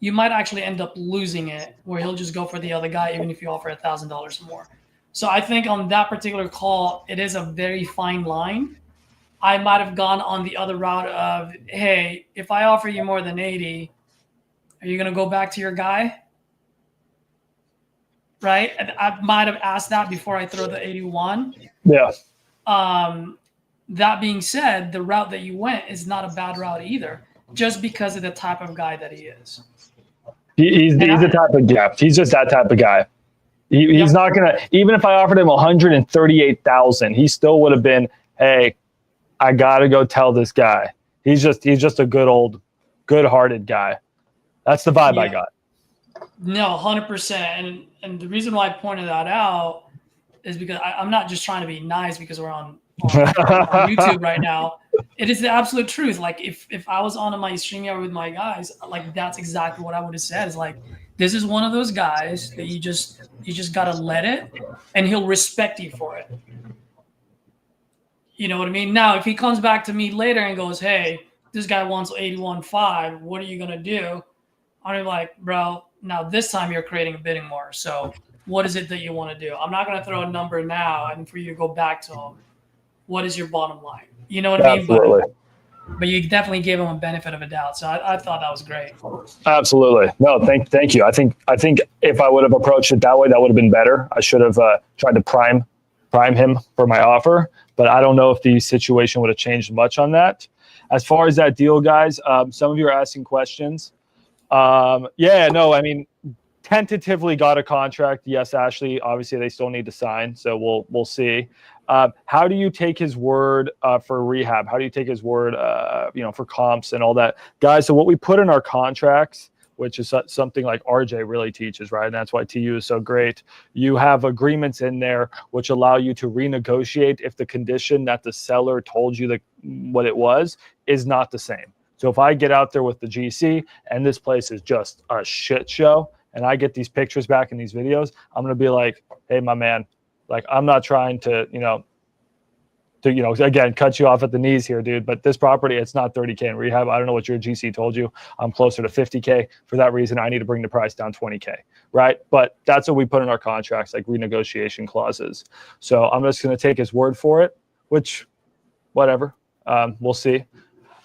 you might actually end up losing it, where he'll just go for the other guy, even if you offer $1,000 more. So I think on that particular call, it is a very fine line. I might have gone on the other route of, hey, if I offer you more than 80, Are you gonna go back to your guy? Right? And I might have asked that before I throw the 81. Yeah. That being said, the route that you went is not a bad route either, just because of the type of guy that he is. He's the type of guy. He's just that type of guy. He's not gonna. Even if I offered him 138,000, he still would have been. Hey, I gotta go tell this guy. He's just a good-hearted guy. That's the vibe I got. No, 100%. And the reason why I pointed that out is because I'm not just trying to be nice because we're on YouTube right now. It is the absolute truth. Like if I was on my StreamYard with my guys, like that's exactly what I would have said. Is like, this is one of those guys that you just gotta let it, and he'll respect you for it. You know what I mean? Now, if he comes back to me later and goes, "Hey, this guy wants 81.5. What are you gonna do?" I'm like, "Bro, now this time you're creating a bidding war. So what is it that you want to do? I'm not gonna throw a number now, and for you to go back to him. What is your bottom line?" You know what I mean? Absolutely. But you definitely gave him a benefit of a doubt. So I thought that was great. Absolutely. No, thank you. I think if I would have approached it that way, that would have been better. I should have tried to prime him for my offer, but I don't know if the situation would have changed much on that. As far as that deal, guys, some of you are asking questions. Tentatively got a contract. Yes, Ashley, obviously they still need to sign, so we'll see. How do you take his word for rehab? How do you take his word, for comps and all that? Guys, so what we put in our contracts, which is something like RJ really teaches, right? And that's why TU is so great. You have agreements in there which allow you to renegotiate if the condition that the seller told you what it was is not the same. So if I get out there with the GC and this place is just a shit show, and I get these pictures back in these videos, I'm going to be like, hey, my man, like, I'm not trying to again, cut you off at the knees here, dude. But this property, it's not 30K in rehab. I don't know what your GC told you. I'm closer to 50K. For that reason, I need to bring the price down 20K, right? But that's what we put in our contracts, like renegotiation clauses. So I'm just going to take his word for it, which, whatever. We'll see.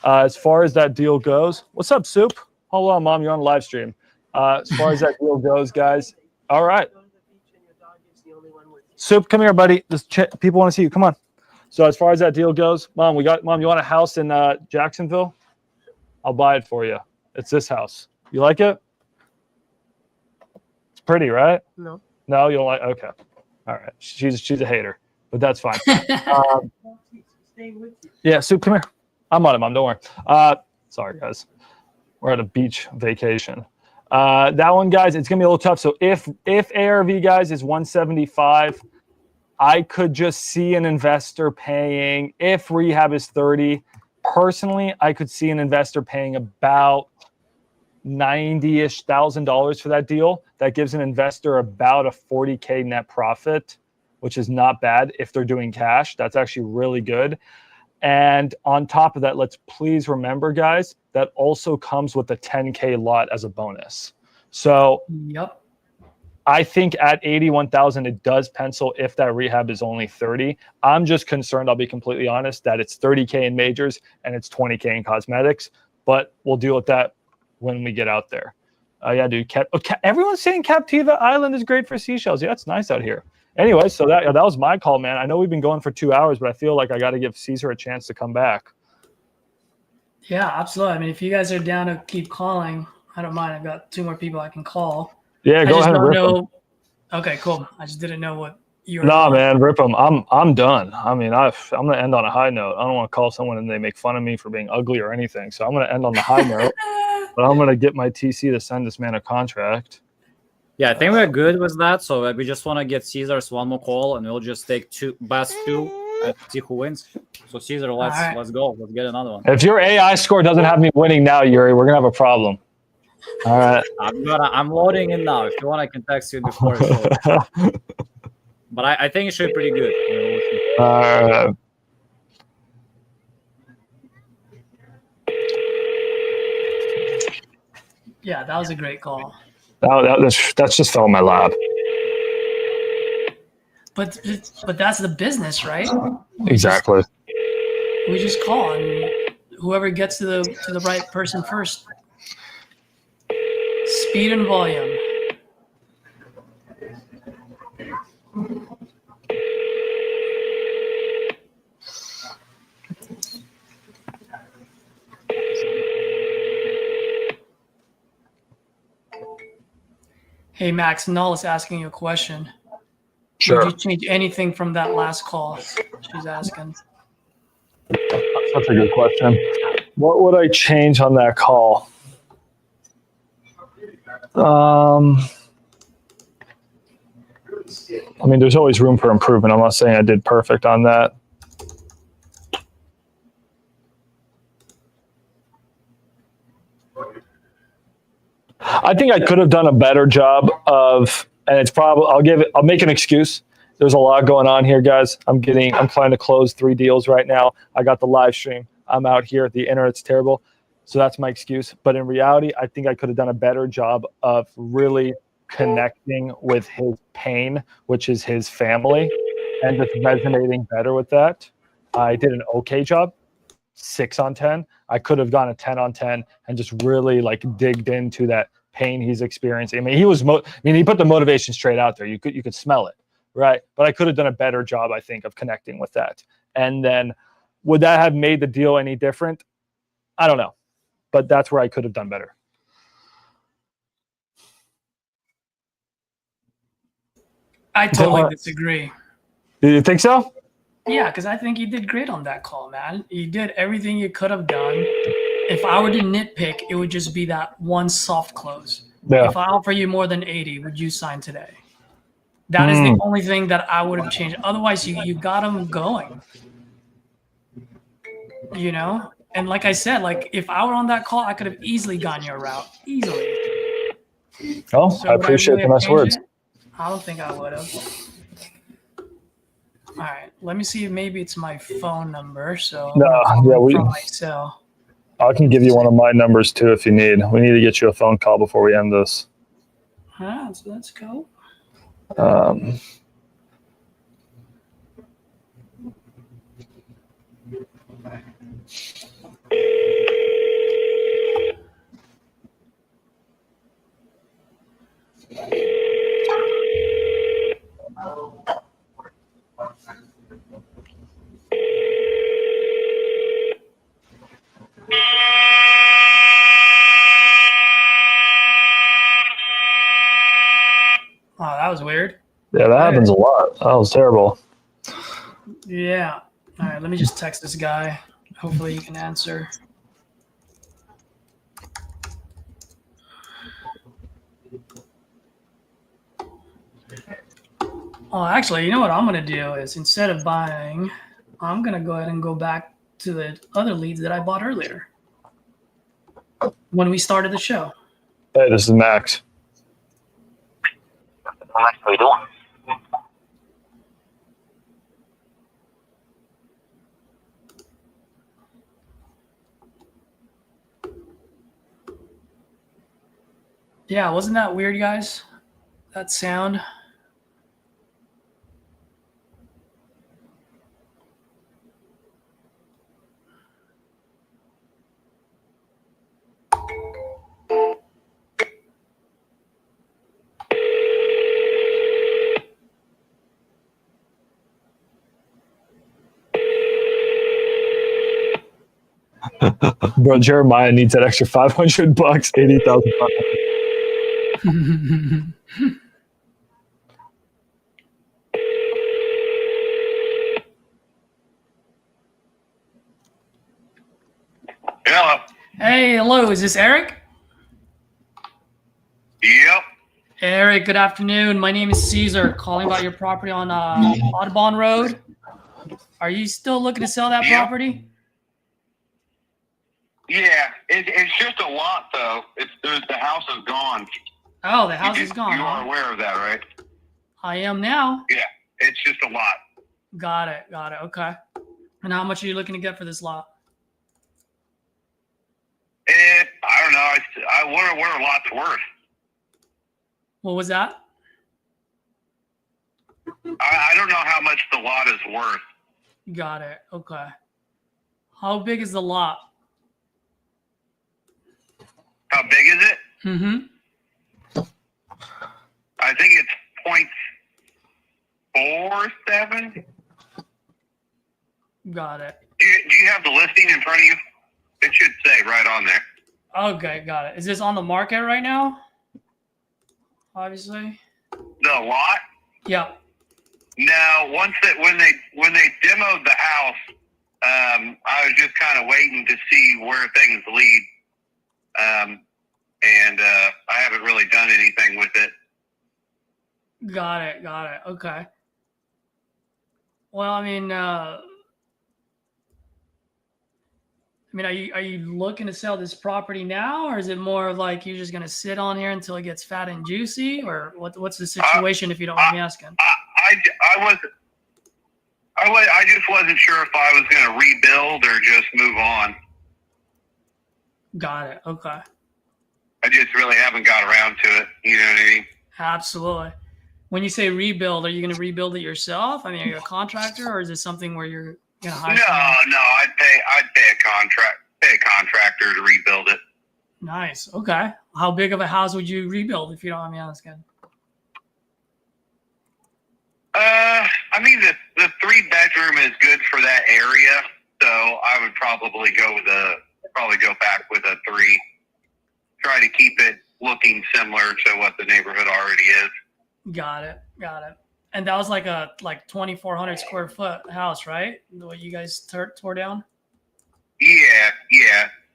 As far as that deal goes, what's up, Soup? Hold on, Mom, you're on a live stream. As far as that deal goes, guys. All right. Soup, come here, buddy. People want to see you. Come on. So as far as that deal goes, Mom, you want a house in Jacksonville? I'll buy it for you. It's this house. You like it? It's pretty, right? No. No, you don't like? Okay. All right. She's a hater, but that's fine. Yeah, Soup, come here. I'm on it, Mom. Don't worry. Sorry, guys. We're at a beach vacation. That one, guys, it's gonna be a little tough. So if ARV, guys, is 175, I could just see an investor paying. If rehab is 30, personally, I could see an investor paying about $90,000 for that deal. That gives an investor about a 40K net profit, which is not bad if they're doing cash. That's actually really good. And on top of that, let's please remember, guys, that also comes with a 10K lot as a bonus. So yep. I think at 81,000, it does pencil if that rehab is only 30. I'm just concerned, I'll be completely honest, that it's 30K in majors and it's 20K in cosmetics, but we'll deal with that when we get out there. Yeah, dude. Everyone's saying Captiva Island is great for seashells. Yeah, it's nice out here. Anyway, so that was my call, man. I know we've been going for 2 hours, but I feel like I got to give Caesar a chance to come back. Yeah, absolutely. I mean, if you guys are down to keep calling, I don't mind. I've got 2 more people I can call. Yeah, go ahead and rip them. Okay, cool. I just didn't know what you were. Nah, man, rip them. I'm done. I mean, I'm going to end on a high note. I don't want to call someone and they make fun of me for being ugly or anything. So I'm going to end on the high note, but I'm going to get my TC to send this man a contract. Yeah, I think we're good with that. So we just want to get Caesar's one more call, and we'll just take best 2 and see who wins. So Caesar, let's go. Let's get another one. If your AI score doesn't have me winning now, Yuri, we're gonna have a problem. All right. I'm loading in now. If you want, I can text you before. But I think it should be pretty good. Yeah, that was a great call. That's just fell in my lap. But that's the business, right? Exactly. We just call, and whoever gets to the right person first. Speed and volume. Hey, Max, Null is asking you a question. Sure. Would you change anything from that last call? She's asking. That's a good question. What would I change on that call? I mean, there's always room for improvement. I'm not saying I did perfect on that. I think I could have done a better job of, and it's probably, I'll make an excuse. There's a lot going on here, guys. I'm trying to close 3 deals right now. I got the live stream. I'm out here. The internet's terrible. So that's my excuse. But in reality, I think I could have done a better job of really connecting with his pain, which is his family, and just resonating better with that. I did an okay job, 6 on 10. I could have gone a 10 on 10 and just really like digged into that pain he's experiencing. I mean, he put the motivation straight out there. You could smell it, right? But I could have done a better job, I think, of connecting with that. And then would that have made the deal any different? I don't know. But that's where I could have done better. I totally disagree. Do you think so? Yeah, because I think you did great on that call, man. You did everything you could have done. If I were to nitpick, it would just be that one soft close. Yeah. If I offer you more than 80, would you sign today? That is the only thing that I would have changed. Otherwise, you got them going. You know? And like I said, like if I were on that call, I could have easily gone your route. Easily. Oh, So I appreciate the nice words. I don't think I would have. All right, let me see if maybe it's my phone number. So from my cell. I can give you one of my numbers too if you need. We need to get you a phone call before we end this. So let's go. Oh, that was weird. Yeah, that happens a lot. That was terrible. Yeah. All right, let me just text this guy. Hopefully he can answer. Oh, actually, you know what I'm going to do is instead of buying, I'm going to go ahead and go back to the other leads that I bought earlier when we started the show. Hey, this is Max. How are you doing? Yeah, wasn't that weird, guys? That sound. Bro, Jeremiah needs that extra $500, 80,000. Hello. Hey, hello. Is this Eric? Yep. Eric, good afternoon. My name is Caesar, calling about your property on Audubon Road. Are you still looking to sell that property? Yeah, it's just a lot though. The house is gone. Oh, the house is gone. You are aware of that, right? I am now. Yeah, it's just a lot. Got it. Okay. And how much are you looking to get for this lot? I don't know. I wonder what a lot's worth. What was that? I don't know how much the lot is worth. Got it. Okay. How big is the lot? How big is it? Mm-hmm. I think it's 0.47. Got it. Do you have the listing in front of you? It should say right on there. Okay, got it. Is this on the market right now? Obviously. The lot? Yeah. No, when they demoed the house, I was just kind of waiting to see where things lead, and I haven't really done anything with it. Got it. Okay. Well, I mean, are you looking to sell this property now, or is it more of like you're just gonna sit on here until it gets fat and juicy, or what's the situation if you don't mind me asking? I just wasn't sure if I was going to rebuild or just move on. Got it. Okay. I just really haven't got around to it. You know what I mean? Absolutely. When you say rebuild, are you going to rebuild it yourself? I mean, are you a contractor, or is this something where you're going to hire? No. I'd pay a contractor to rebuild it. Nice. Okay. How big of a house would you rebuild, if you don't mind me asking? I mean, the 3-bedroom is good for that area, so I would probably go back with a 3. Try to keep it looking similar to what the neighborhood already is. Got it. And that was like a 2,400 square foot house, right? What you guys tore down? Yeah.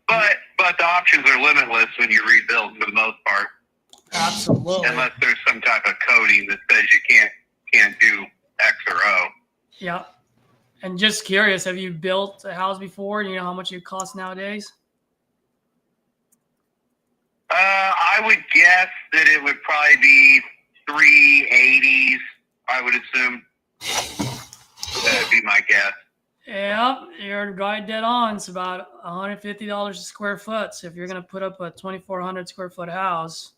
But the options are limitless when you rebuild for the most part. Absolutely. Unless there's some type of coding that says you can't do X or O. Yeah. And just curious, have you built a house before? Do you know how much it costs nowadays? I would guess that it would probably be 380s, I would assume. That would be my guess. Yep, you're right dead on. It's about $150 a square foot. So if you're going to put up a 2,400 square foot house,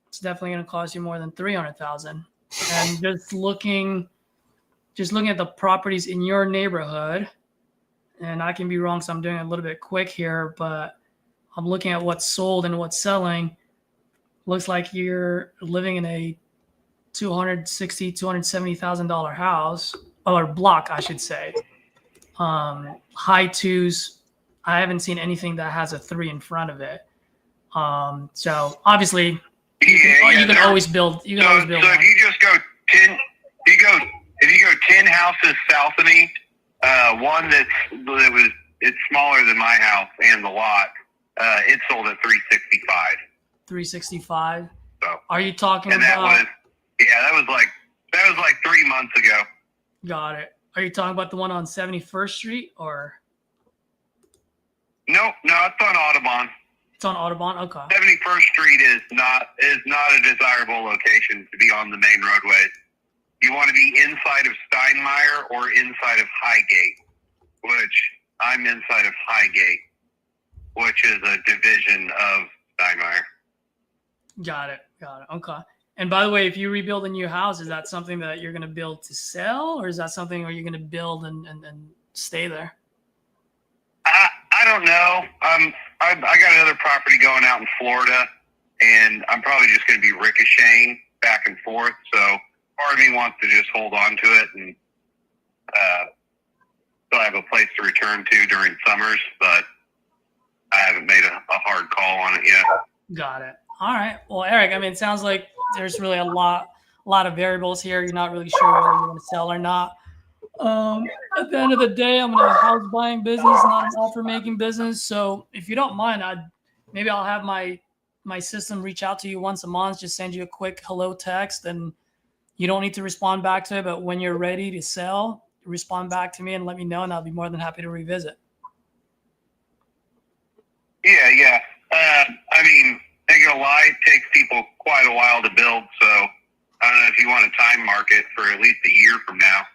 it's definitely going to cost you more than $300,000. And just looking at the properties in your neighborhood, and I can be wrong, so I'm doing it a little bit quick here, but I'm looking at what's sold and what's selling. Looks like you're living in a $270,000 house, or block, I should say. High 2s. I haven't seen anything that has a 3 in front of it. So obviously, you can always build. You can always build. So if you just go 10, if you go 10 houses south of me, one it's smaller than my house and the lot. It sold at 365. 365. So are you talking and about? That was like 3 months ago. Got it. Are you talking about the one on 71st Street or? No, it's on Audubon. It's on Audubon. Okay. 71st Street is not a desirable location to be on the main roadways. You want to be inside of Steinmeier or inside of Highgate, which I'm inside of Highgate, which is a division of Steinmeier. Got it. Okay. And by the way, if you rebuild a new house, is that something that you're going to build to sell, or is that something where you're going to build and stay there? I don't know. I got another property going out in Florida, and I'm probably just going to be ricocheting back and forth. So part of me wants to just hold on to it and still have a place to return to during summers, but I haven't made a hard call on it yet. Got it. All right. Well, Eric, I mean, it sounds like there's really a lot of variables here. You're not really sure whether you want to sell or not. At the end of the day, I'm in a house buying business, not an offer making business. So if you don't mind, I'll have my system reach out to you once a month, just send you a quick hello text, and you don't need to respond back to it. But when you're ready to sell, respond back to me and let me know, and I'll be more than happy to revisit. Yeah. I mean, ain't gonna lie, it takes people quite a while to build. So I don't know if you want to time mark it for at least a year from now.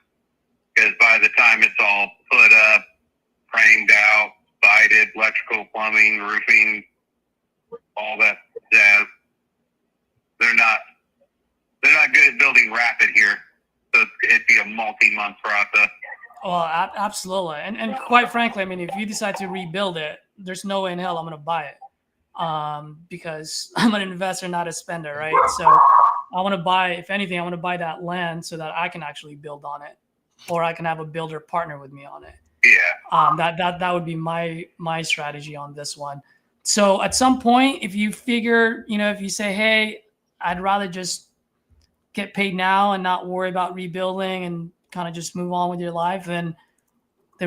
Because by the time it's all put up, framed out, sided, electrical, plumbing, roofing, all that jazz, they're not good at building rapid here. So it'd be a multi-month process. Well, absolutely. And quite frankly, I mean, if you decide to rebuild it, there's no way in hell I'm going to buy it. Because I'm an investor, not a spender, right? So I want to buy, if anything, I want to buy that land so that I can actually build on it, or I can have a builder partner with me on it. Yeah. That would be my strategy on this one. So at some point, if you figure, if you say, hey, I'd rather just get paid now and not worry about rebuilding and kind of just move on with your life, then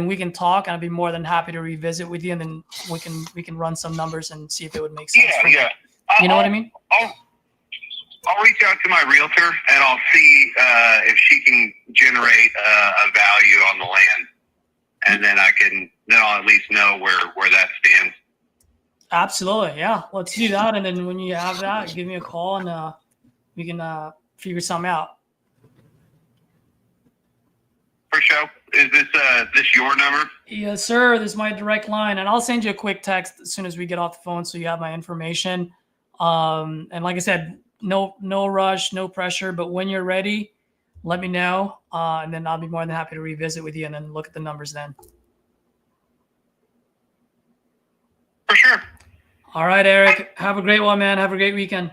we can talk, and I'd be more than happy to revisit with you, and then we can run some numbers and see if it would make sense. Yeah. You know what I mean? I'll reach out to my realtor and I'll see if she can generate a value on the land, and then I'll at least know where that stands. Absolutely, yeah. Let's do that, and then when you have that, give me a call, and we can figure something out. For sure. Is this your number? Yes, sir. This is my direct line, and I'll send you a quick text as soon as we get off the phone, so you have my information. And like I said, no rush, no pressure. But when you're ready, let me know, and then I'll be more than happy to revisit with you and then look at the numbers then. For sure. All right, Eric. Have a great one, man. Have a great weekend.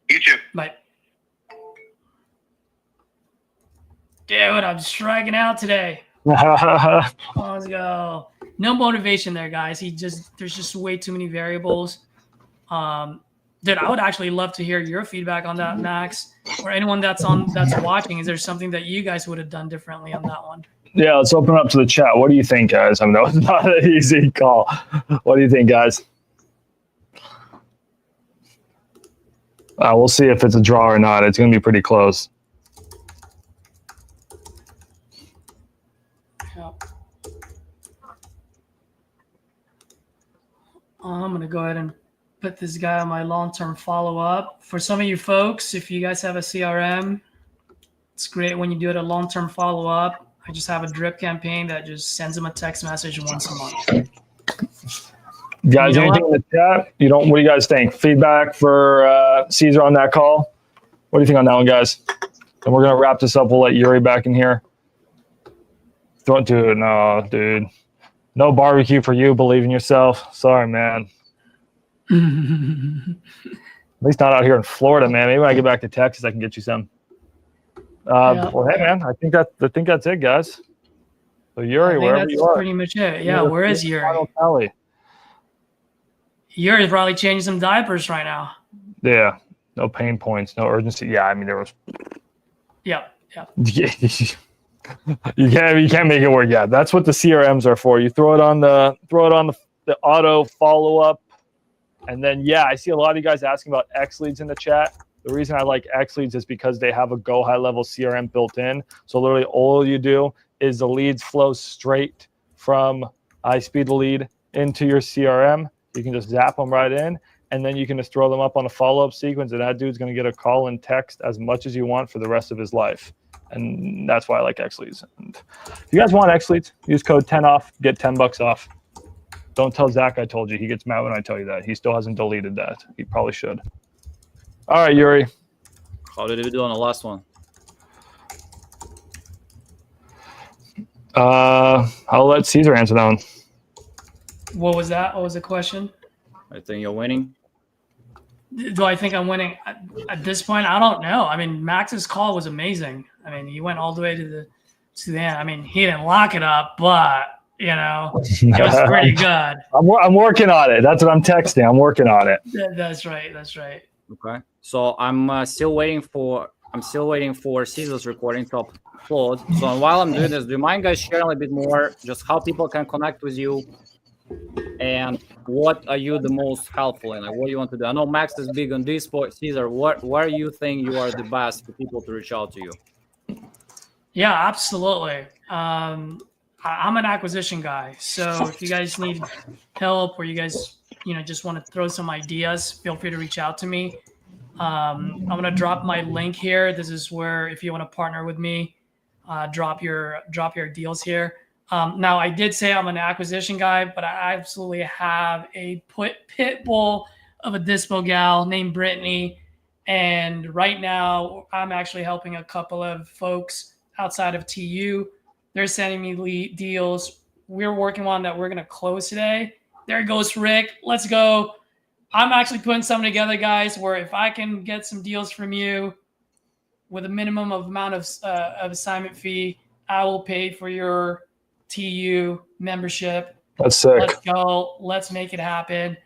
You too. Bye. Dude, I'm striking out today. Let's go. No motivation there, guys. There's just way too many variables. Dude, I would actually love to hear your feedback on that, Max, or anyone that's watching. Is there something that you guys would have done differently on that one? Yeah, let's open up to the chat. What do you think, guys? I mean, that was not an easy call. What do you think, guys? We'll see if it's a draw or not. It's going to be pretty close. I'm going to go ahead and put this guy on my long-term follow-up. For some of you folks, if you guys have a CRM, it's great when you do it a long-term follow-up. I just have a drip campaign that just sends them a text message once a month. Guys, anything in the chat? What do you guys think? Feedback for Caesar on that call? What do you think on that one, guys? And we're going to wrap this up. We'll let Yuri back in here. Don't do it. No, dude. No barbecue for you. Believe in yourself. Sorry, man. At least not out here in Florida, man. Maybe when I get back to Texas, I can get you some. Well, hey, man. I think that's it, guys. So Yuri, wherever you are. That's pretty much it. Yeah, where is Yuri? Yuri's probably changing some diapers right now. Yeah. No pain points. No urgency. Yeah, I mean there was. Yeah. You can't make it work. Yeah, that's what the CRMs are for. You throw it on the auto follow up, and then I see a lot of you guys asking about X leads in the chat. The reason I like X leads is because they have a go high level CRM built in. So literally all you do is the leads flow straight from iSpeed the lead into your CRM. You can just zap them right in, and then you can just throw them up on a follow up sequence, and that dude's going to get a call and text as much as you want for the rest of his life. And that's why I like X leads. And if you guys want X leads, use code 10 off, get $10 off. Don't tell Zach I told you. He gets mad when I tell you that. He still hasn't deleted that. He probably should. All right, Yuri. How did we do on the last one? I'll let Caesar answer that one. What was that? What was the question? I think you're winning. Do I think I'm winning? At this point, I don't know. I mean, Max's call was amazing. I mean, he went all the way to the end. I mean, he didn't lock it up, but it was pretty good. I'm working on it. That's what I'm texting. I'm working on it. That's right. Okay. So I'm still waiting for Caesar's recording to upload. So while I'm doing this, do you mind guys sharing a little bit more just how people can connect with you? And what are you the most helpful in? Like, what do you want to do? I know Max is big on this, but Caesar, where you think you are the best for people to reach out to you? Yeah, absolutely. I'm an acquisition guy, so if you guys need help or you guys just want to throw some ideas, feel free to reach out to me. I'm gonna drop my link here. This is where if you want to partner with me, drop your deals here. Now, I did say I'm an acquisition guy, but I absolutely have a pit bull of a dispo gal named Brittany. And right now, I'm actually helping a couple of folks outside of TU. They're sending me deals. We're working on that. We're going to close today. There goes Rick. Let's go. I'm actually putting something together, guys, where if I can get some deals from you with a minimum of amount of assignment fee, I will pay for your TU membership. That's sick. Let's go. Let's make it happen.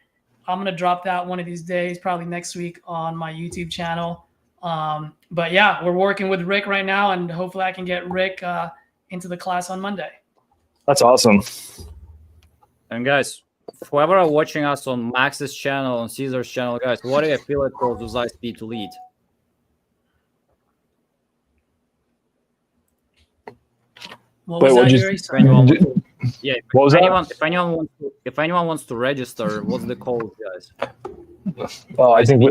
I'm going to drop that one of these days, probably next week on my YouTube channel. But yeah, we're working with Rick right now, and hopefully I can get Rick into the class on Monday. That's awesome. And guys, whoever are watching us on Max's channel, on Caesar's channel, guys, what do you feel it calls with ISP to lead? What was that, Jerry? Yeah. What was If anyone wants to register, what's the code, guys? Oh, I think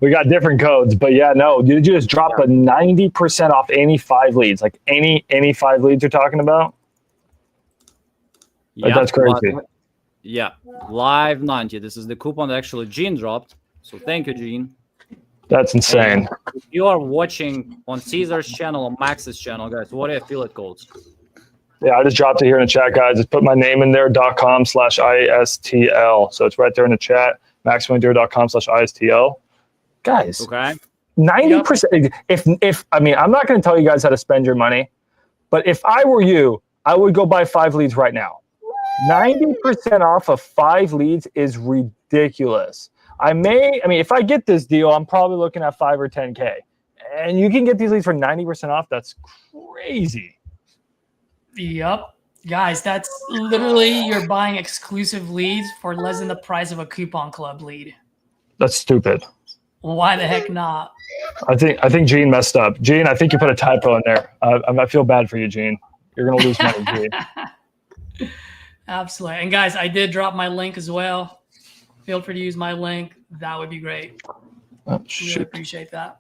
we got different codes, but yeah, no. Did you just drop a 90% off any 5 leads? Like any 5 leads you're talking about? Like, that's crazy. Yeah, live 90. This is the coupon that actually Gene dropped. So thank you, Gene. That's insane. And if you are watching on Caesar's channel or Max's channel, guys, what do you feel it codes? Yeah, I just dropped it here in the chat, guys. Just put my name in there, .com/ISTL. So it's right there in the chat, maximumdeer.com/ISTL. Guys, okay. 90%. If I mean, I'm not going to tell you guys how to spend your money, but if I were you, I would go buy 5 leads right now. 90% off of 5 leads is ridiculous. I mean, if I get this deal, I'm probably looking at 5 or 10K. And you can get these leads for 90% off. That's crazy. Yep. Guys, that's literally you're buying exclusive leads for less than the price of a coupon club lead. That's stupid. Why the heck not? I think Gene messed up. Gene, I think you put a typo in there. I feel bad for you, Gene. You're going to lose money, Gene. Absolutely. And guys, I did drop my link as well. Feel free to use my link. That would be great. Oh, really appreciate that.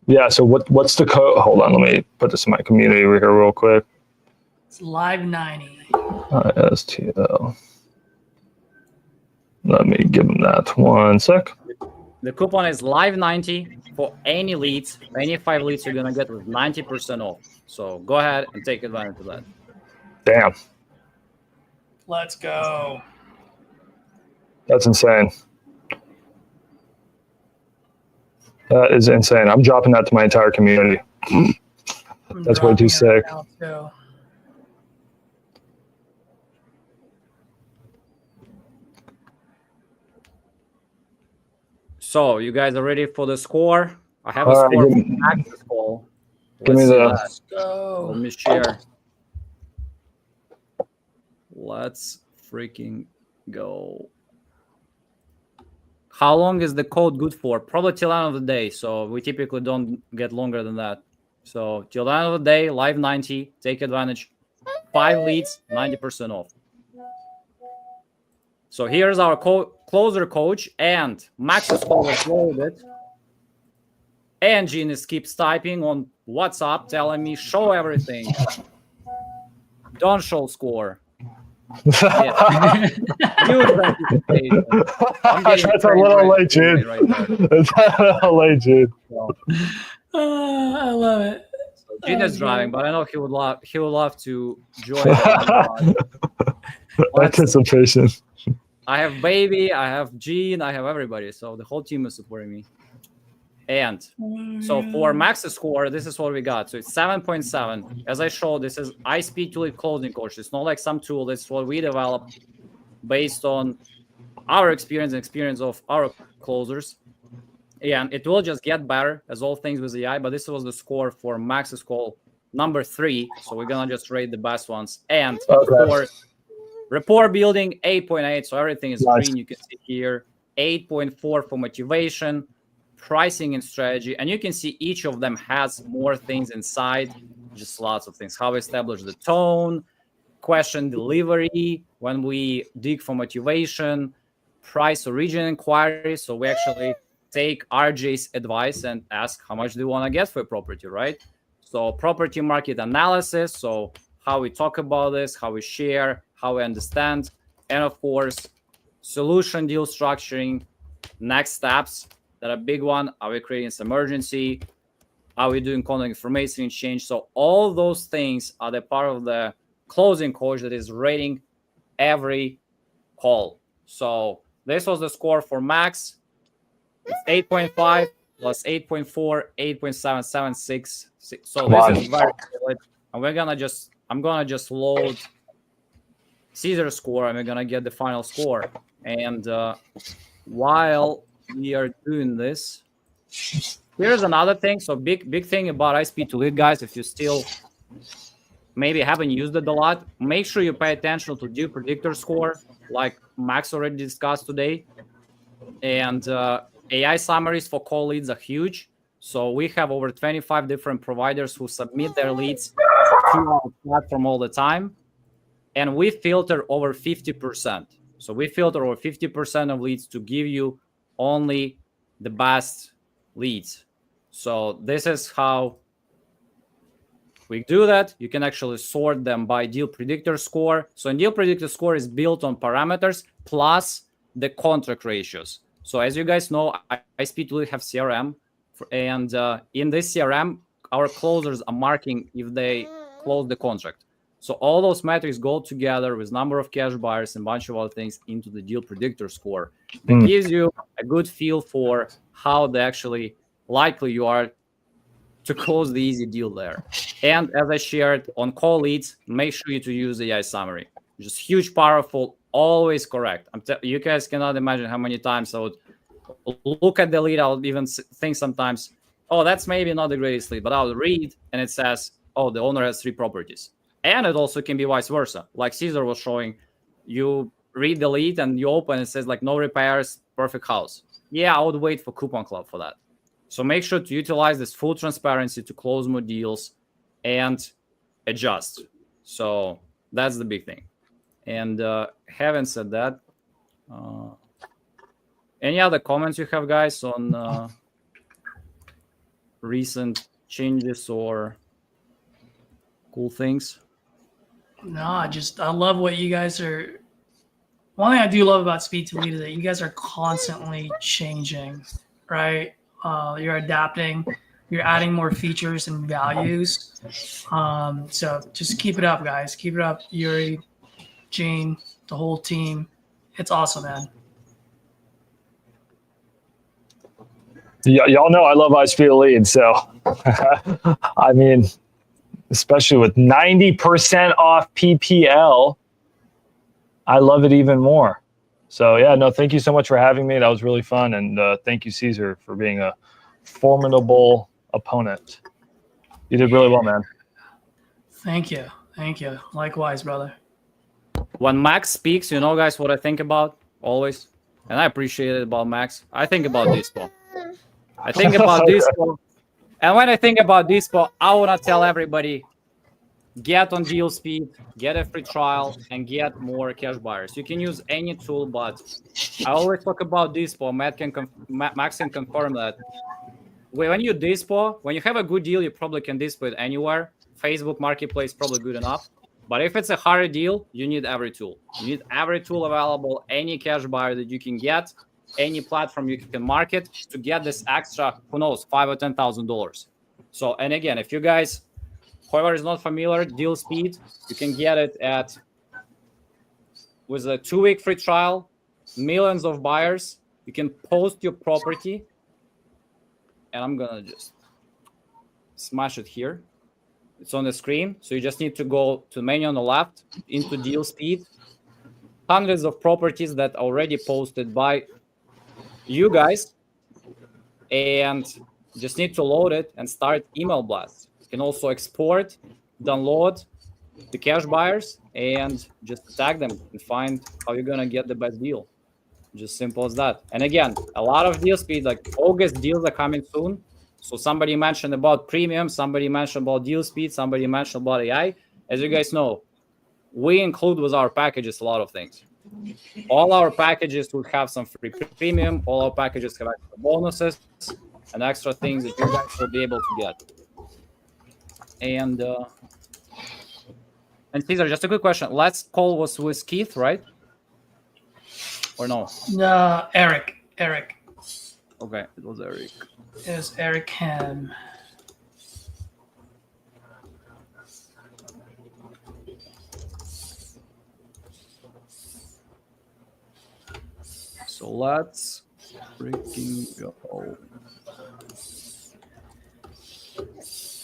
Yeah, so what's the code? Hold on, let me put this in my community over here real quick. It's live 90. ISTL. Let me give them that 1 sec. The coupon is live 90 for any leads. Any 5 leads you're gonna get with 90% off. So go ahead and take advantage of that. Damn. Let's go. That's insane. That is insane. I'm dropping that to my entire community. That's way too sick. So you guys are ready for the score? I have a score for Max's call. Give me the. Let's go. Let me share. Let's freaking go. How long is the code good for? Probably till end of the day. So we typically don't get longer than that. So till the end of the day, live 90, take advantage. 5 leads, 90% off. So here's our closer coach, and Max's call was loaded. And Gene keeps typing on WhatsApp, telling me, show everything. Don't show score. That's a little late, Jude. That's a little late, Jude. I love it. So Gene is driving, but I know he would love to join. Anticipation. I have baby, I have Gene, I have everybody. So the whole team is supporting me. And so for Max's score, this is what we got. So it's 7.7. As I showed, this is iSpeed Tulip closing course. It's not like some tool. It's what we developed based on our experience and experience of our closers. And it will just get better as all things with AI. But this was the score for Max's call number 3. So we're going to just rate the best ones. And for rapport building, 8.8. So everything is green. You can see here 8.4 for motivation, pricing and strategy, and you can see each of them has more things inside, just lots of things. How we establish the tone, question delivery, when we dig for motivation, price origin inquiry. So we actually take RJ's advice and ask how much do you want to get for a property, right? So property market analysis, so how we talk about this, how we share, how we understand, and of course, solution deal structuring, next steps. That a big one. Are we creating some urgency? Are we doing contact information exchange? So all those things are the part of the closing coach that is rating every call. So this was the score for Max. It's 8.5 plus 8.4, 8.776. So this is very good. And I'm gonna just load Caesar's score, and we're gonna get the final score. And while we are doing this, here's another thing. So big thing about ISP to lead, guys. If you still maybe haven't used it a lot, make sure you pay attention to deal predictor score, like Max already discussed today. And AI summaries for call leads are huge. So we have over 25 different providers who submit their leads to our platform all the time. And we filter over 50%. So we filter over 50% of leads to give you only the best leads. So this is how we do that. You can actually sort them by deal predictor score. So in deal predictor score is built on parameters plus the contract ratios. So as you guys know, ISP to lead have CRM. And in this CRM, our closers are marking if they close the contract. So all those metrics go together with number of cash buyers and a bunch of other things into the deal predictor score. That gives you a good feel for how actually likely you are to close the easy deal there. And as I shared on call leads, make sure to use the AI summary. Just huge, powerful, always correct. You guys cannot imagine how many times I would look at the lead. I'll even think sometimes, oh, that's maybe not the greatest lead, but I'll read and it says, oh, the owner has 3 properties. And it also can be vice versa. Like Caesar was showing, you read the lead and you open, it says like no repairs, perfect house. Yeah, I would wait for Coupon Club for that. So make sure to utilize this full transparency to close more deals and adjust. So that's the big thing. And having said that, any other comments you have, guys, on recent changes or cool things? No, I love what you guys are. One thing I do love about Speed to Lead is that you guys are constantly changing, right? You're adapting, you're adding more features and values. So just keep it up, guys. Keep it up, Yuri, Gene, the whole team. It's awesome, man. Y'all know I love ISP to lead. So, I mean, especially with 90% off PPL, I love it even more. So yeah, no, thank you so much for having me. That was really fun. And thank you, Caesar, for being a formidable opponent. You did really well, man. Thank you. Thank you. Likewise, brother. When Max speaks, you know, guys, what I think about always, and I appreciate it about Max, I think about Dispo. I think about Dispo. And when I think about Dispo, I want to tell everybody, get on Deal Speed, get a free trial, and get more cash buyers. You can use any tool, but I always talk about Dispo. Max can confirm that. When you Dispo, when you have a good deal, you probably can Dispo it anywhere. Facebook Marketplace is probably good enough. But if it's a harder deal, you need every tool. You need every tool available, any cash buyer that you can get, any platform you can market to get this extra, who knows, $5,000 or $10,000. So, and again, if you guys, whoever is not familiar, Deal Speed, you can get it with a 2-week free trial, millions of buyers. You can post your property, and I'm gonna just smash it here. It's on the screen, so you just need to go to the menu on the left, into Deal Speed. Hundreds of properties that are already posted by you guys, and just need to load it and start email blasts. You can also export, download the cash buyers, and just tag them and find how you're gonna get the best deal. Just simple as that. And again, a lot of Deal Speed, like August deals are coming soon. So somebody mentioned about premium, somebody mentioned about Deal Speed, somebody mentioned about AI. As you guys know, we include with our packages a lot of things. All our packages will have some free premium. All our packages have extra bonuses and extra things that you guys will be able to get. And Caesar, just a quick question. Last call was with Keith, right? Or no? No, Eric. Okay, it was Eric. It was Eric Ham. So let's freaking go.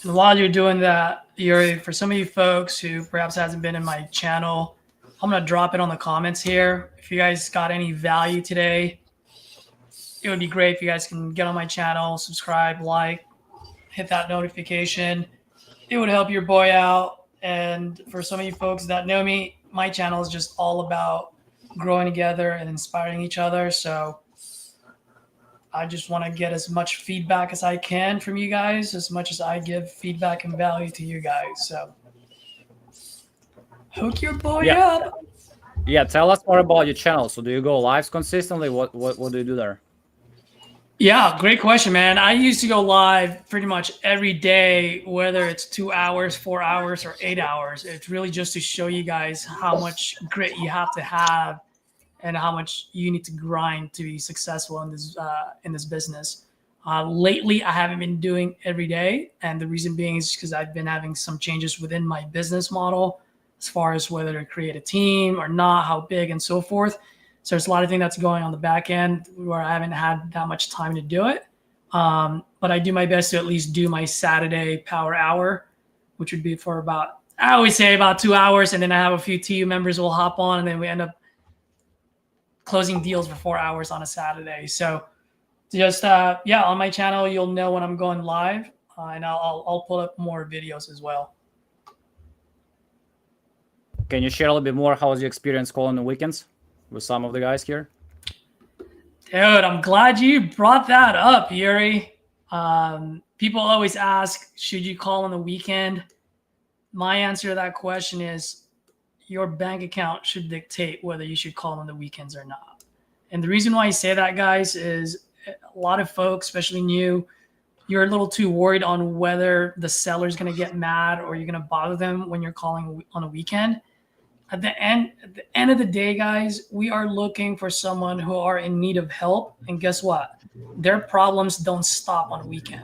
And while you're doing that, for some of you folks who perhaps hasn't been in my channel, I'm going to drop it on the comments here. If you guys got any value today, it would be great if you guys can get on my channel, subscribe, like, hit that notification. It would help your boy out. And for some of you folks that know me, my channel is just all about growing together and inspiring each other. So I just want to get as much feedback as I can from you guys, as much as I give feedback and value to you guys. So hook your boy up. Yeah, tell us more about your channel. So do you go lives consistently? What do you do there? Yeah, great question, man. I used to go live pretty much every day, whether it's 2 hours, 4 hours, or 8 hours. It's really just to show you guys how much grit you have to have and how much you need to grind to be successful in this business. Lately, I haven't been doing every day, and the reason being is because I've been having some changes within my business model as far as whether to create a team or not, how big, and so forth. So there's a lot of things that's going on the back end where I haven't had that much time to do it. But I do my best to at least do my Saturday power hour, which would be for about, I always say about 2 hours. And then I have a few TU members who will hop on, and then we end up closing deals for 4 hours on a Saturday. So just, on my channel, you'll know when I'm going live, and I'll pull up more videos as well. Can you share a little bit more? How was your experience calling the weekends with some of the guys here? Dude, I'm glad you brought that up, Yuri. People always ask, should you call on the weekend? My answer to that question is your bank account should dictate whether you should call on the weekends or not. And the reason why I say that, guys, is a lot of folks, especially new, you're a little too worried on whether the seller's going to get mad or you're going to bother them when you're calling on a weekend. At the end of the day, guys, we are looking for someone who are in need of help. And guess what? Their problems don't stop on a weekend.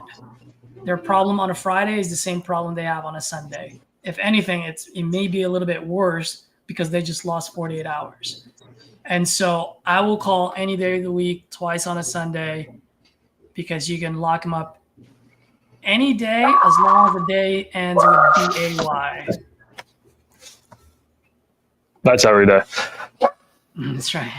Their problem on a Friday is the same problem they have on a Sunday. If anything, it may be a little bit worse because they just lost 48 hours. And so I will call any day of the week, twice on a Sunday, because you can lock them up any day as long as the day ends with DAY. That's every day. That's right.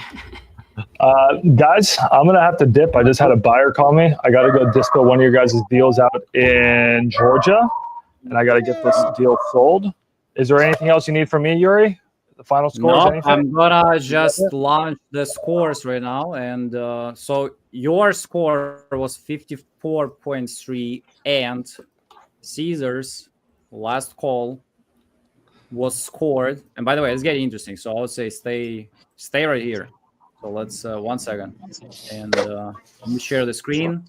Guys, I'm going to have to dip. I just had a buyer call me. I got to go dispo one of your guys' deals out in Georgia, and I got to get this deal sold. Is there anything else you need from me, Yuri? The final scores? No, I'm going to just launch the scores right now. And so your score was 54.3, and Caesar's last call was scored. And by the way, it's getting interesting. So I would say stay right here. So let's 1 second, and let me share the screen.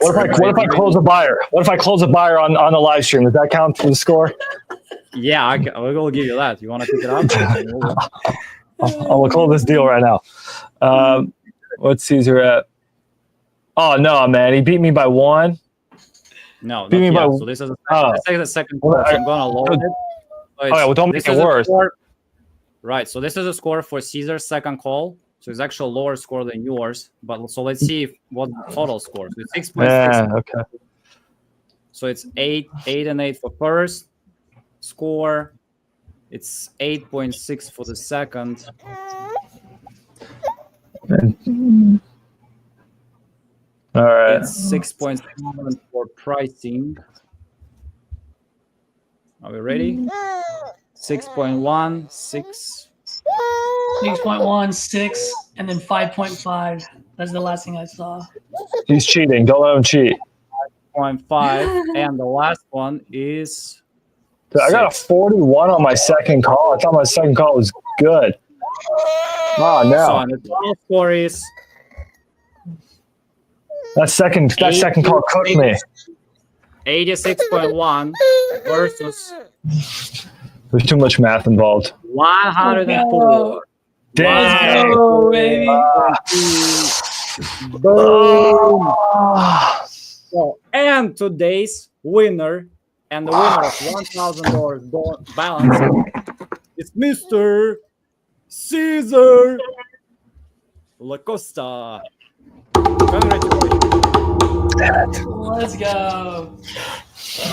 What if I close a buyer? What if I close a buyer on the live stream? Does that count for the score? Yeah, I will give you that. You want to pick it up? I'll close this deal right now. What's Caesar at? Oh no, man, he beat me by 1. No, not yet. So this is the second call. So I'm gonna load it. So well, don't make it worse. Right. So this is a score for Caesar's second call. So it's actually a lower score than yours. But so let's see what the total score. So it's 6.6. Yeah, okay. So it's 8 and 8 for first score. It's 8.6 for the second. All right. It's 6.7 for pricing. Are we ready? 6.1, 6. 6.1, 6, and then 5.5. That's the last thing I saw. He's cheating. Don't let him cheat. 5.5, and the last one is. Dude, I got a 41 on my second call. I thought my second call was good. Oh no! So the total score is. That second call cooked me. 86.1 versus. There's too much math involved. 104. Damn. Oh, baby. Boom. So, and today's winner, and the winner of $1,000 balance is Mr. Caesar. La Costa. Congratulations. Let's go.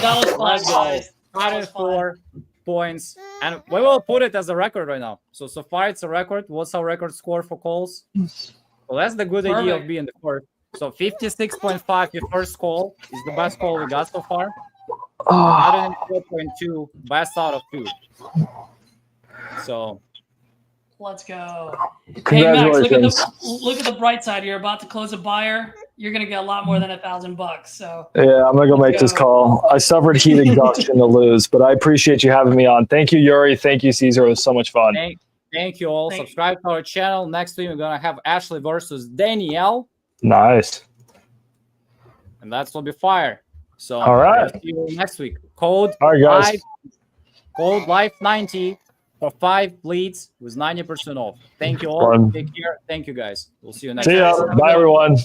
That was fun, Let's go. guys. That was 104 points. And we will put it as a record right now. So far it's a record. What's our record score for calls? Well, that's the good idea of Perfect. being the first. So 56.5, your first call is the best call we got so far. 104.2, best out of 2. So Let's go. Hey Max, Congratulations. look at the bright side. You're about to close a buyer. You're gonna get a lot more than $1,000. So Yeah, I'm gonna go make Let's this go. call. I suffered heat exhaustion to lose, but I appreciate you having me on. Thank you, Yuri. Thank you, Caesar. It was so much fun. thank you all. Thank- Subscribe to our channel. Next week we're gonna have Ashley versus Danielle, Nice. and that's will be fire. So All right. see you next week. Code All right, guys. Code LIFE90 for 5 leads with 90% off. Thank you all. Fun. Take care. Thank you guys. We'll see you next See week. ya. Bye, everyone.